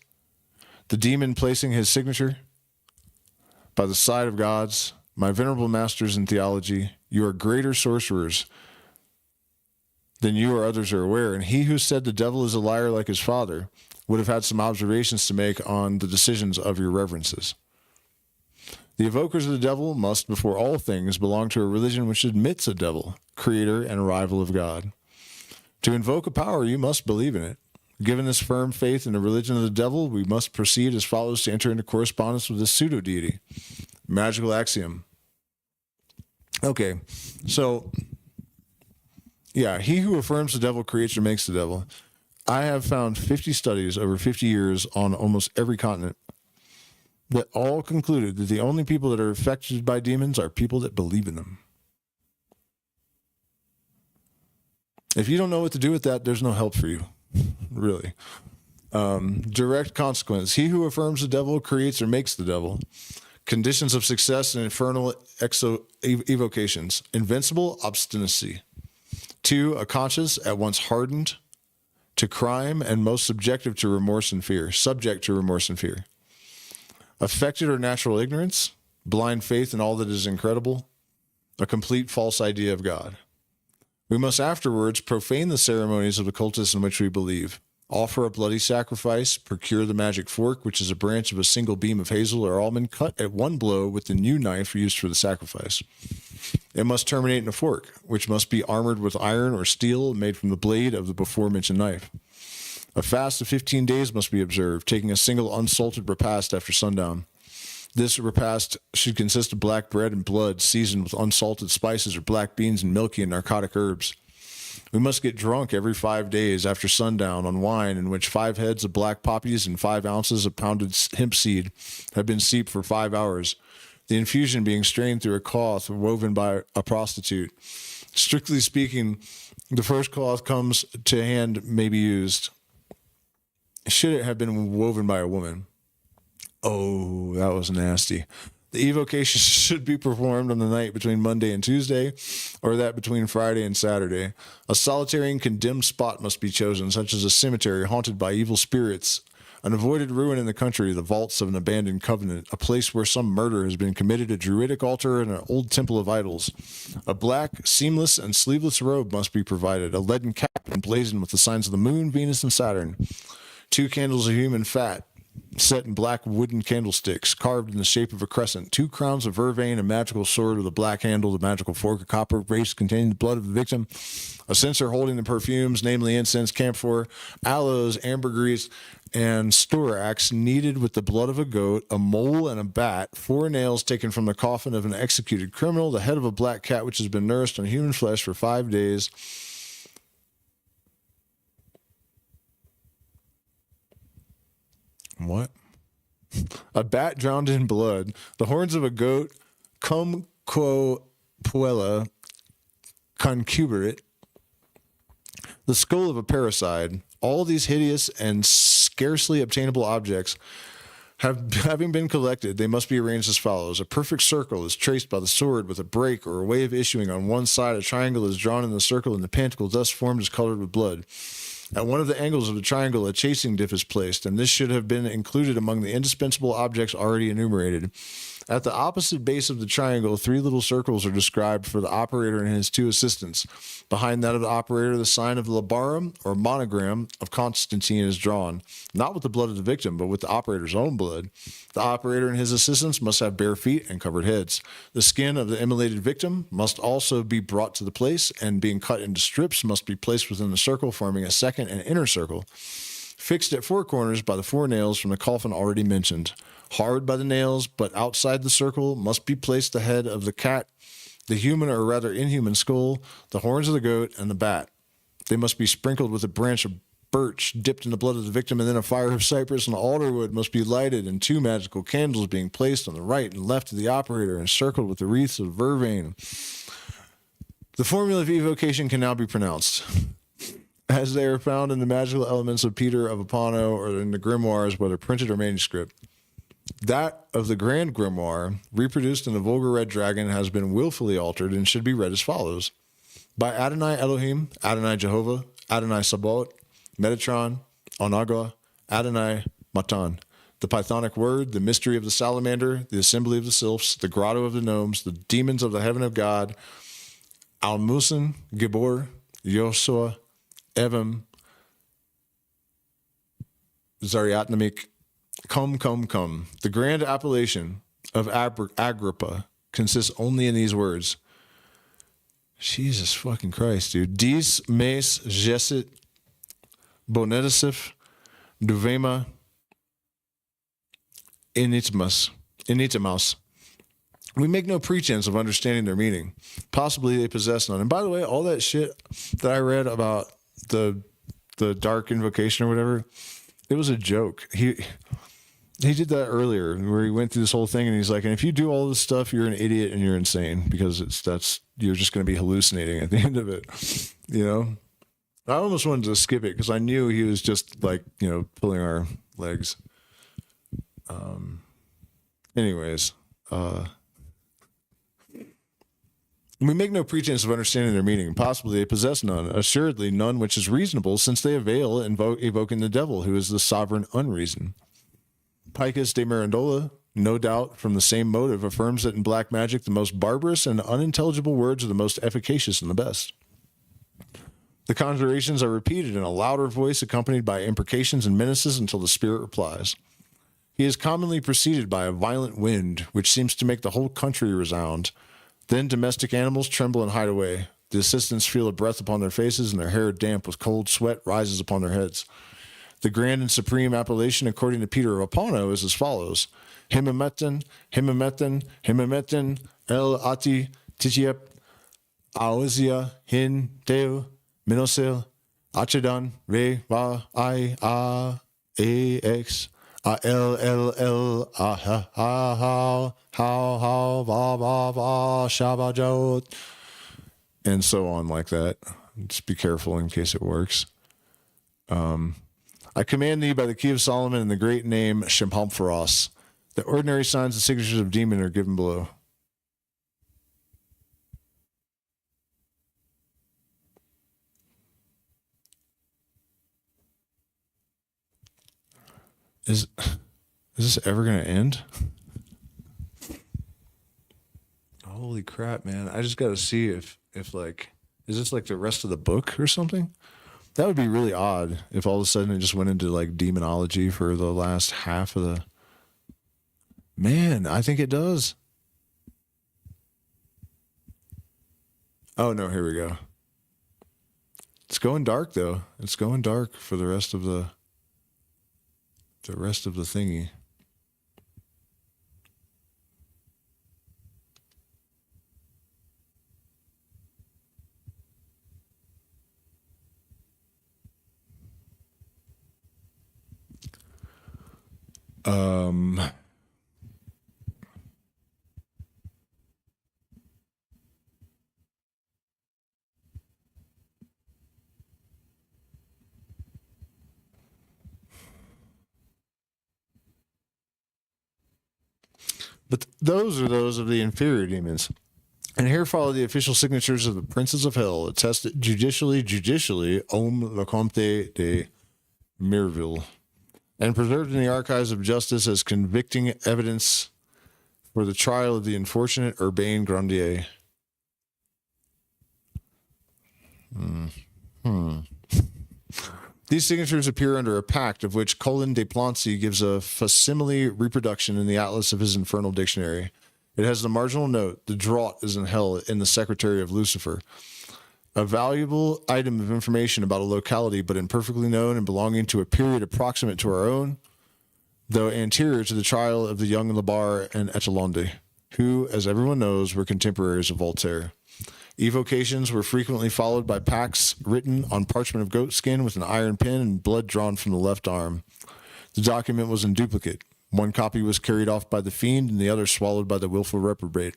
The demon placing his signature by the side of God's. My venerable masters in theology, you are greater sorcerers than you or others are aware, and he who said the devil is a liar like his father would have had some observations to make on the decisions of your reverences. The evokers of the devil must, before all things, belong to a religion which admits a devil, creator and rival of God. To invoke a power, you must believe in it. Given this firm faith in the religion of the devil, we must proceed as follows to enter into correspondence with this pseudo-deity. Magical axiom. Okay, so, yeah, he who affirms the devil creates or makes the devil. I have found 50 studies over 50 years on almost every continent that all concluded that the only people that are affected by demons are people that believe in them. If you don't know what to do with that, there's no help for you, really. Direct consequence. He who affirms the devil creates or makes the devil. Conditions of success and infernal evocations. Invincible obstinacy. 2, a conscience at once hardened to crime and most subjective to remorse and fear. Subject to remorse and fear. Affected or natural ignorance. Blind faith in all that is incredible. A complete false idea of God. We must afterwards profane the ceremonies of the cultists in which we believe. Offer a bloody sacrifice, procure the magic fork, which is a branch of a single beam of hazel or almond cut at one blow with the new knife used for the sacrifice. It must terminate in a fork, which must be armored with iron or steel made from the blade of the before-mentioned knife. A fast of 15 days must be observed, taking a single unsalted repast after sundown. This repast should consist of black bread and blood seasoned with unsalted spices or black beans and milky and narcotic herbs. We must get drunk every 5 days after sundown on wine in which 5 heads of black poppies and 5 ounces of pounded hemp seed have been steeped for 5 hours, the infusion being strained through a cloth woven by a prostitute. Strictly speaking, the first cloth comes to hand may be used. Should it have been woven by a woman? Oh, that was nasty. The evocation should be performed on the night between Monday and Tuesday, or that between Friday and Saturday. A solitary and condemned spot must be chosen, such as a cemetery haunted by evil spirits, an avoided ruin in the country, the vaults of an abandoned convent, a place where some murder has been committed, a druidic altar, and an old temple of idols. A black, seamless, and sleeveless robe must be provided, a leaden cap emblazoned with the signs of the moon, Venus, and Saturn. 2 candles of human fat, set in black wooden candlesticks, carved in the shape of a crescent, 2 crowns of vervain, a magical sword with a black handle, the magical fork, a copper vase containing the blood of the victim, a censer holding the perfumes, namely incense, camphor, aloes, ambergris, and storax, kneaded with the blood of a goat, a mole, and a bat, 4 nails taken from the coffin of an executed criminal, the head of a black cat which has been nourished on human flesh for 5 days, what? A bat drowned in blood, the horns of a goat, cum quo puella concuberate, the skull of a parricide. All these hideous and scarcely obtainable objects having been collected, they must be arranged as follows. A perfect circle is traced by the sword with a break or a way of issuing on one side. A triangle is drawn in the circle, and the pentacle thus formed is colored with blood. At one of the angles of the triangle, a chasing dip is placed, and this should have been included among the indispensable objects already enumerated. At the opposite base of the triangle, 3 little circles are described for the operator and his 2 assistants. Behind that of the operator, the sign of the labarum, or monogram, of Constantine is drawn, not with the blood of the victim, but with the operator's own blood. The operator and his assistants must have bare feet and covered heads. The skin of the immolated victim must also be brought to the place, and being cut into strips, must be placed within the circle, forming a second and inner circle, fixed at 4 corners by the 4 nails from the coffin already mentioned. Hard by the nails, but outside the circle, must be placed the head of the cat, the human or rather inhuman skull, the horns of the goat, and the bat. They must be sprinkled with a branch of birch dipped in the blood of the victim, and then a fire of cypress and alder wood must be lighted, and 2 magical candles being placed on the right and left of the operator, and circled with the wreaths of vervain. The formula of evocation can now be pronounced, as they are found in the magical elements of Peter of Apano or in the grimoires, whether printed or manuscript. That of the Grand Grimoire, reproduced in the Vulgar Red Dragon, has been willfully altered and should be read as follows. By Adonai Elohim, Adonai Jehovah, Adonai Sabaoth, Metatron, Onagwa, Adonai Matan. The Pythonic word, the mystery of the salamander, the assembly of the sylphs, the grotto of the gnomes, the demons of the heaven of God, Almusin, Gibor, Yosua, Evam, Zariatnamik, come. The grand appellation of Agrippa consists only in these words. Jesus fucking Christ, dude. Dis mes jessit bonetisif duvema initimus. We make no pretense of understanding their meaning. Possibly they possess none. And by the way, all that shit that I read about the dark invocation or whatever, it was a joke. He did that earlier where he went through this whole thing and he's like, and if you do all this stuff, you're an idiot and you're insane because you're just going to be hallucinating at the end of it. You know, I almost wanted to skip it because I knew he was just like, pulling our legs. Anyways, we make no pretense of understanding their meaning. Possibly they possess none. Assuredly none which is reasonable, since they avail evoking the devil, who is the sovereign unreason. Picus de Mirandola, no doubt from the same motive, affirms that in black magic the most barbarous and unintelligible words are the most efficacious and the best. The conjurations are repeated in a louder voice accompanied by imprecations and menaces until the spirit replies. He is commonly preceded by a violent wind, which seems to make the whole country resound. Then domestic animals tremble and hide away. The assistants feel a breath upon their faces, and their hair damp with cold sweat rises upon their heads. The grand and supreme appellation, according to Peter of Apano, is as follows: Himametan, Himametan, Himametan, El Ati, Titiep, Aozia, Hin, Teo, Minosil, Achedan, Re, Va, I, A, X, A, L, A, Ha, Ha, Ha, Va, Va, Va, Shabajot, and so on like that. Just be careful in case it works. I command thee by the key of Solomon and the great name Shempampharos. The ordinary signs and signatures of demon are given below. Is this ever going to end? Holy crap, man. I just got to see if like, is this like the rest of the book or something? That would be really odd if all of a sudden it just went into like demonology for the last half of the... Man, I think it does. Oh no, here we go. It's going dark though. It's going dark for the rest of the thingy. But those are those of the inferior demons. And here follow the official signatures of the princes of hell, attested judicially, Om le Comte de Mirville, and preserved in the archives of justice as convicting evidence for the trial of the unfortunate Urbain Grandier. These signatures appear under a pact of which Colin de Plancy gives a facsimile reproduction in the atlas of his infernal dictionary. It has the marginal note, the draught is in hell in the secretary of Lucifer. A valuable item of information about a locality, but imperfectly known and belonging to a period approximate to our own, though anterior to the trial of the young Labarre and Etalonde, who, as everyone knows, were contemporaries of Voltaire. Evocations were frequently followed by pacts written on parchment of goat skin with an iron pen and blood drawn from the left arm. The document was in duplicate. One copy was carried off by the fiend and the other swallowed by the willful reprobate.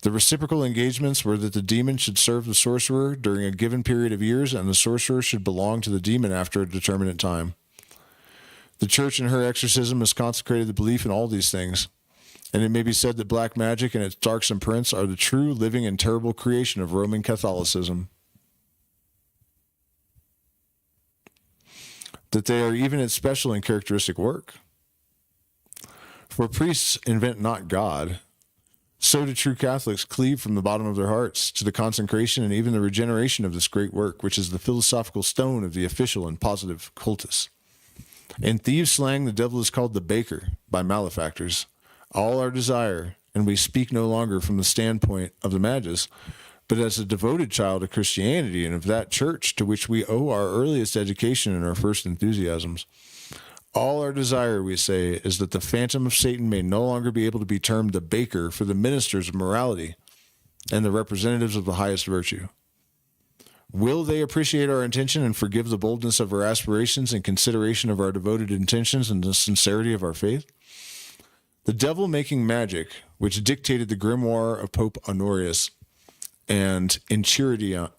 The reciprocal engagements were that the demon should serve the sorcerer during a given period of years and the sorcerer should belong to the demon after a determinate time. The church in her exorcism has consecrated the belief in all these things. And it may be said that black magic and its darksome prince are the true, living, and terrible creation of Roman Catholicism. That they are even its special and characteristic work. For priests invent not God, so do true Catholics cleave from the bottom of their hearts to the consecration and even the regeneration of this great work, which is the philosophical stone of the official and positive cultus. In thieves' slang, the devil is called the baker by malefactors. All our desire, and we speak no longer from the standpoint of the Magus, but as a devoted child of Christianity and of that church to which we owe our earliest education and our first enthusiasms. All our desire, we say, is that the phantom of Satan may no longer be able to be termed the baker for the ministers of morality and the representatives of the highest virtue. Will they appreciate our intention and forgive the boldness of our aspirations in consideration of our devoted intentions and the sincerity of our faith? The devil-making magic, which dictated the grimoire of Pope Honorius and Enchiridion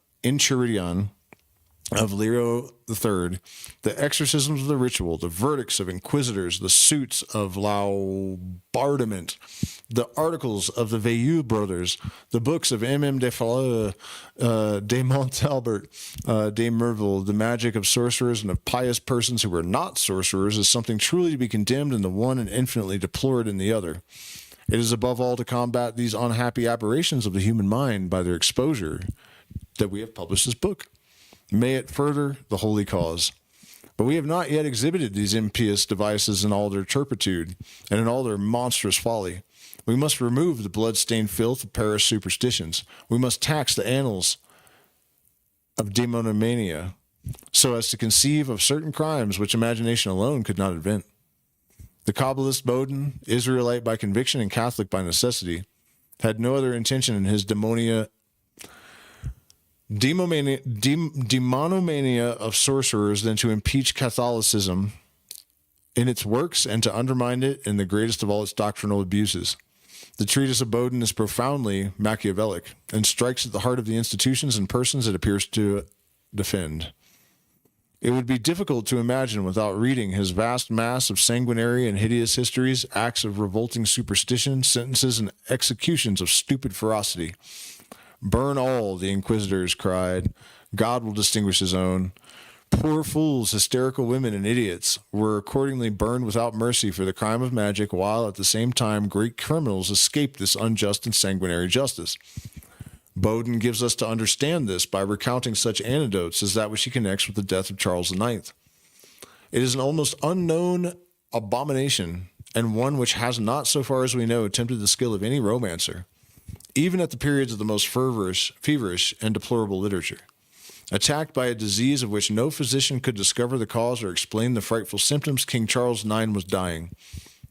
of Leo III, the exorcisms of the ritual, the verdicts of inquisitors, the suits of Laubardement, the articles of the Veilleux brothers, the books of M.M. de Falleux, de Montalbert, de Merville, the magic of sorcerers and of pious persons who were not sorcerers is something truly to be condemned in the one and infinitely deplored in the other. It is above all to combat these unhappy aberrations of the human mind by their exposure that we have published this book. May it further the holy cause. But we have not yet exhibited these impious devices in all their turpitude and in all their monstrous folly. We must remove the blood-stained filth of Paris superstitions. We must tax the annals of demonomania so as to conceive of certain crimes which imagination alone could not invent. The Kabbalist Bowden, Israelite by conviction and Catholic by necessity, had no other intention in his demonomania of sorcerers than to impeach Catholicism in its works and to undermine it in the greatest of all its doctrinal abuses. The treatise of Bowden is profoundly Machiavellic and strikes at the heart of the institutions and persons it appears to defend. It would be difficult to imagine without reading his vast mass of sanguinary and hideous histories, acts of revolting superstition, sentences and executions of stupid ferocity. Burn all, the inquisitors cried. God will distinguish his own. Poor fools, hysterical women, and idiots were accordingly burned without mercy for the crime of magic, while at the same time great criminals escaped this unjust and sanguinary justice. Bowden gives us to understand this by recounting such anecdotes as that which he connects with the death of Charles IX. It is an almost unknown abomination, and one which has not, so far as we know, tempted the skill of any romancer, even at the periods of the most feverish and deplorable literature. Attacked by a disease of which no physician could discover the cause or explain the frightful symptoms, King Charles IX was dying.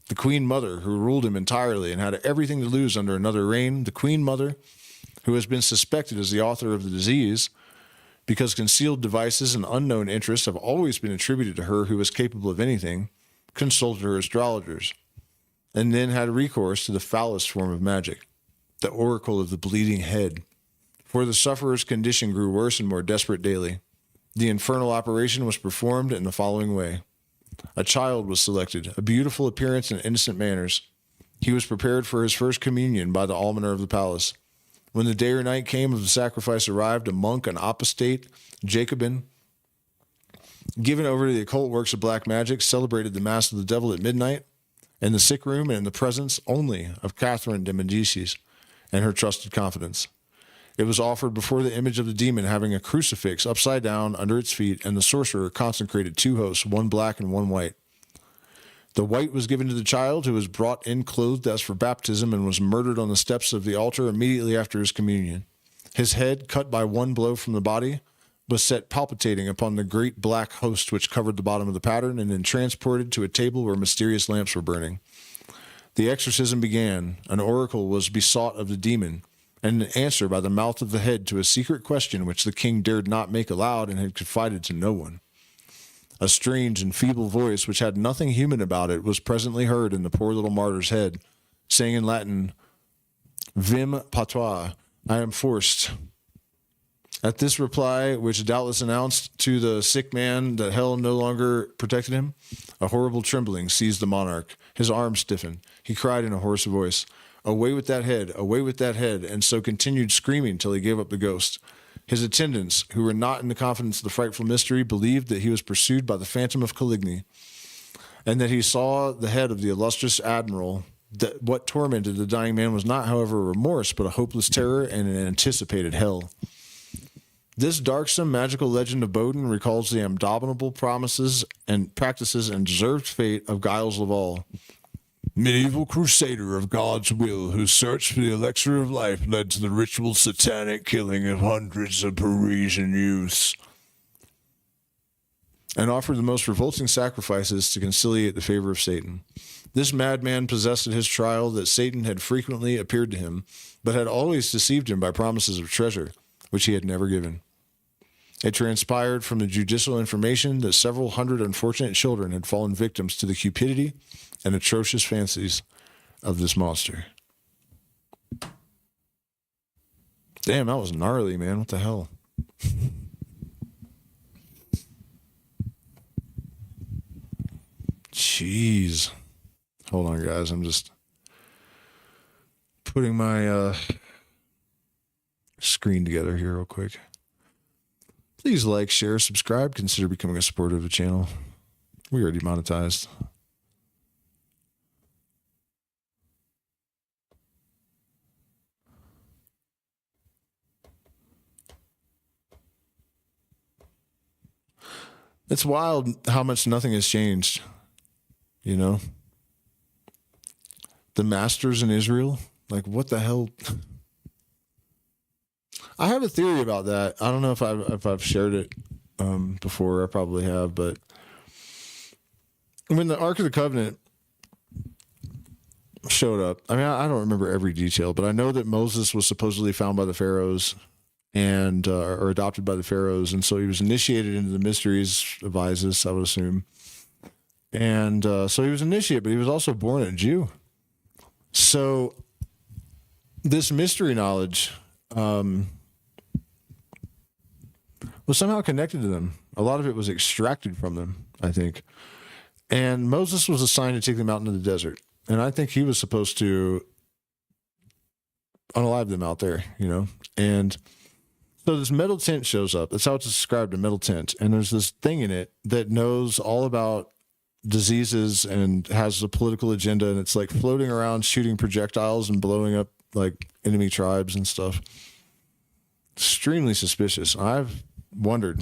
The Queen Mother, who ruled him entirely and had everything to lose under another reign, the Queen Mother, who has been suspected as the author of the disease, because concealed devices and unknown interests have always been attributed to her who was capable of anything, consulted her astrologers, and then had recourse to the foulest form of magic, the oracle of the bleeding head. For the sufferer's condition grew worse and more desperate daily. The infernal operation was performed in the following way. A child was selected, a beautiful appearance and innocent manners. He was prepared for his first communion by the almoner of the palace. When the day or night came of the sacrifice arrived, a monk, an apostate, Jacobin, given over to the occult works of black magic, celebrated the Mass of the Devil at midnight, in the sick room and in the presence only of Catherine de Medicis and her trusted confidants. It was offered before the image of the demon having a crucifix upside down under its feet, and the sorcerer consecrated two hosts, one black and one white. The white was given to the child, who was brought in clothed as for baptism and was murdered on the steps of the altar immediately after his communion. His head, cut by one blow from the body, was set palpitating upon the great black host which covered the bottom of the pattern, and then transported to a table where mysterious lamps were burning. The exorcism began. An oracle was besought of the demon, and an answer by the mouth of the head to a secret question which the king dared not make aloud and had confided to no one. A strange and feeble voice, which had nothing human about it, was presently heard in the poor little martyr's head, saying in Latin, "Vim patois, I am forced." At this reply, which doubtless announced to the sick man that hell no longer protected him, a horrible trembling seized the monarch. His arms stiffened. He cried in a hoarse voice, "Away with that head, away with that head," and so continued screaming till he gave up the ghost. His attendants, who were not in the confidence of the frightful mystery, believed that he was pursued by the phantom of Coligny, and that he saw the head of the illustrious admiral. That what tormented the dying man was not, however, a remorse, but a hopeless terror and an anticipated hell. This darksome magical legend of Bowden recalls the abominable promises and practices and deserved fate of Giles Laval, medieval crusader of God's will, whose search for the elixir of life led to the ritual satanic killing of hundreds of Parisian youths, and offered the most revolting sacrifices to conciliate the favor of Satan. This madman possessed at his trial that Satan had frequently appeared to him, but had always deceived him by promises of treasure, which he had never given. It transpired from the judicial information that several hundred unfortunate children had fallen victims to the cupidity and atrocious fancies of this monster. Damn, that was gnarly, man. What the hell? Jeez. Hold on, guys. I'm just putting my screen together here real quick. Please like, share, subscribe. Consider becoming a supporter of the channel. We are demonetized. It's wild how much nothing has changed, you know? The masters in Israel, like what the hell? I have a theory about that. I don't know if I've shared it before. I probably have, but when the Ark of the Covenant showed up, I mean, I don't remember every detail, but I know that Moses was supposedly found by the pharaohs and or adopted by the pharaohs, and so he was initiated into the mysteries of Isis, I would assume. And so he was initiated, but he was also born a Jew. So this mystery knowledge was somehow connected to them. A lot of it was extracted from them, I think. And Moses was assigned to take them out into the desert. And I think he was supposed to unalive them out there, you know. And so this metal tent shows up. That's how it's described, a metal tent. And there's this thing in it that knows all about diseases and has a political agenda. And it's like floating around, shooting projectiles and blowing up like enemy tribes and stuff. Extremely suspicious. I've wondered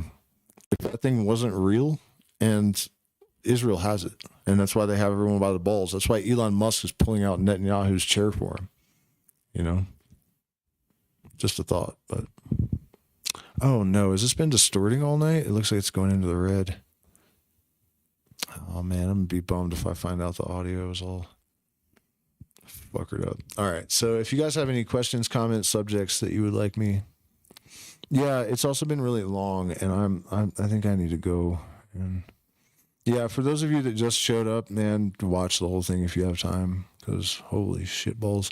if that thing wasn't real, and Israel has it. And that's why they have everyone by the balls. That's why Elon Musk is pulling out Netanyahu's chair for him. You know? Just a thought, but oh no, has this been distorting all night? It looks like it's going into the red. Oh man, I'm gonna be bummed if I find out the audio is all fuckered up. All right, so if you guys have any questions, comments, subjects that you would like me, yeah, it's also been really long, and I think I need to go. And yeah, for those of you that just showed up, man, watch the whole thing if you have time, because holy shit balls.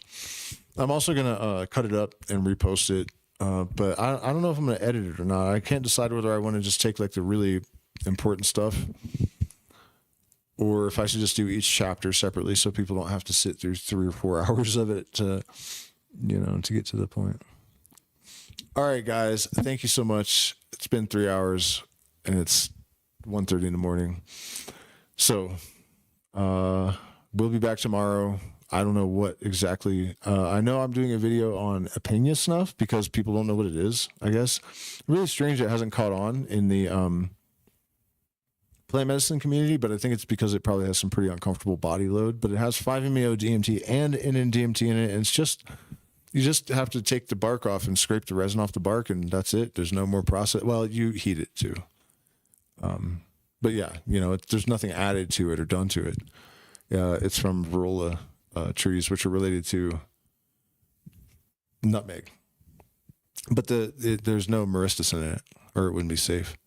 I'm also gonna cut it up and repost it, but I don't know if I'm gonna edit it or not. I can't decide whether I want to just take like the really important stuff, or if I should just do each chapter separately so people don't have to sit through 3 or 4 hours of it to, you know, to get to the point. All right, guys, thank you so much. It's been 3 hours and it's 1:30 in the morning. So we'll be back tomorrow. I don't know what exactly. I know I'm doing a video on opinion snuff because people don't know what it is, I guess. Really strange it hasn't caught on in the plant medicine community, but I think it's because it probably has some pretty uncomfortable body load. But it has 5-MeO DMT and NN-DMT in it, and it's just, you just have to take the bark off and scrape the resin off the bark, and that's it. There's no more process. Well, you heat it too. But yeah, you know, there's nothing added to it or done to it. It's from Varroa trees, which are related to nutmeg. But there's no myristicin in it, or it wouldn't be safe.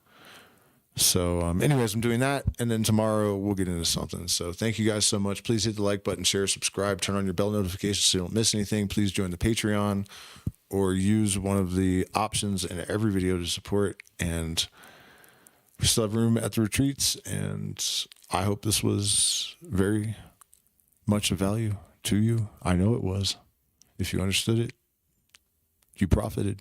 So anyways, I'm doing that, and then tomorrow we'll get into something. So thank you guys so much. Please hit the like button, share, subscribe, turn on your bell notifications so you don't miss anything. Please join the Patreon or use one of the options in every video to support. And we still have room at the retreats, and I hope this was very much of value to you. I know it was. If you understood it, you profited.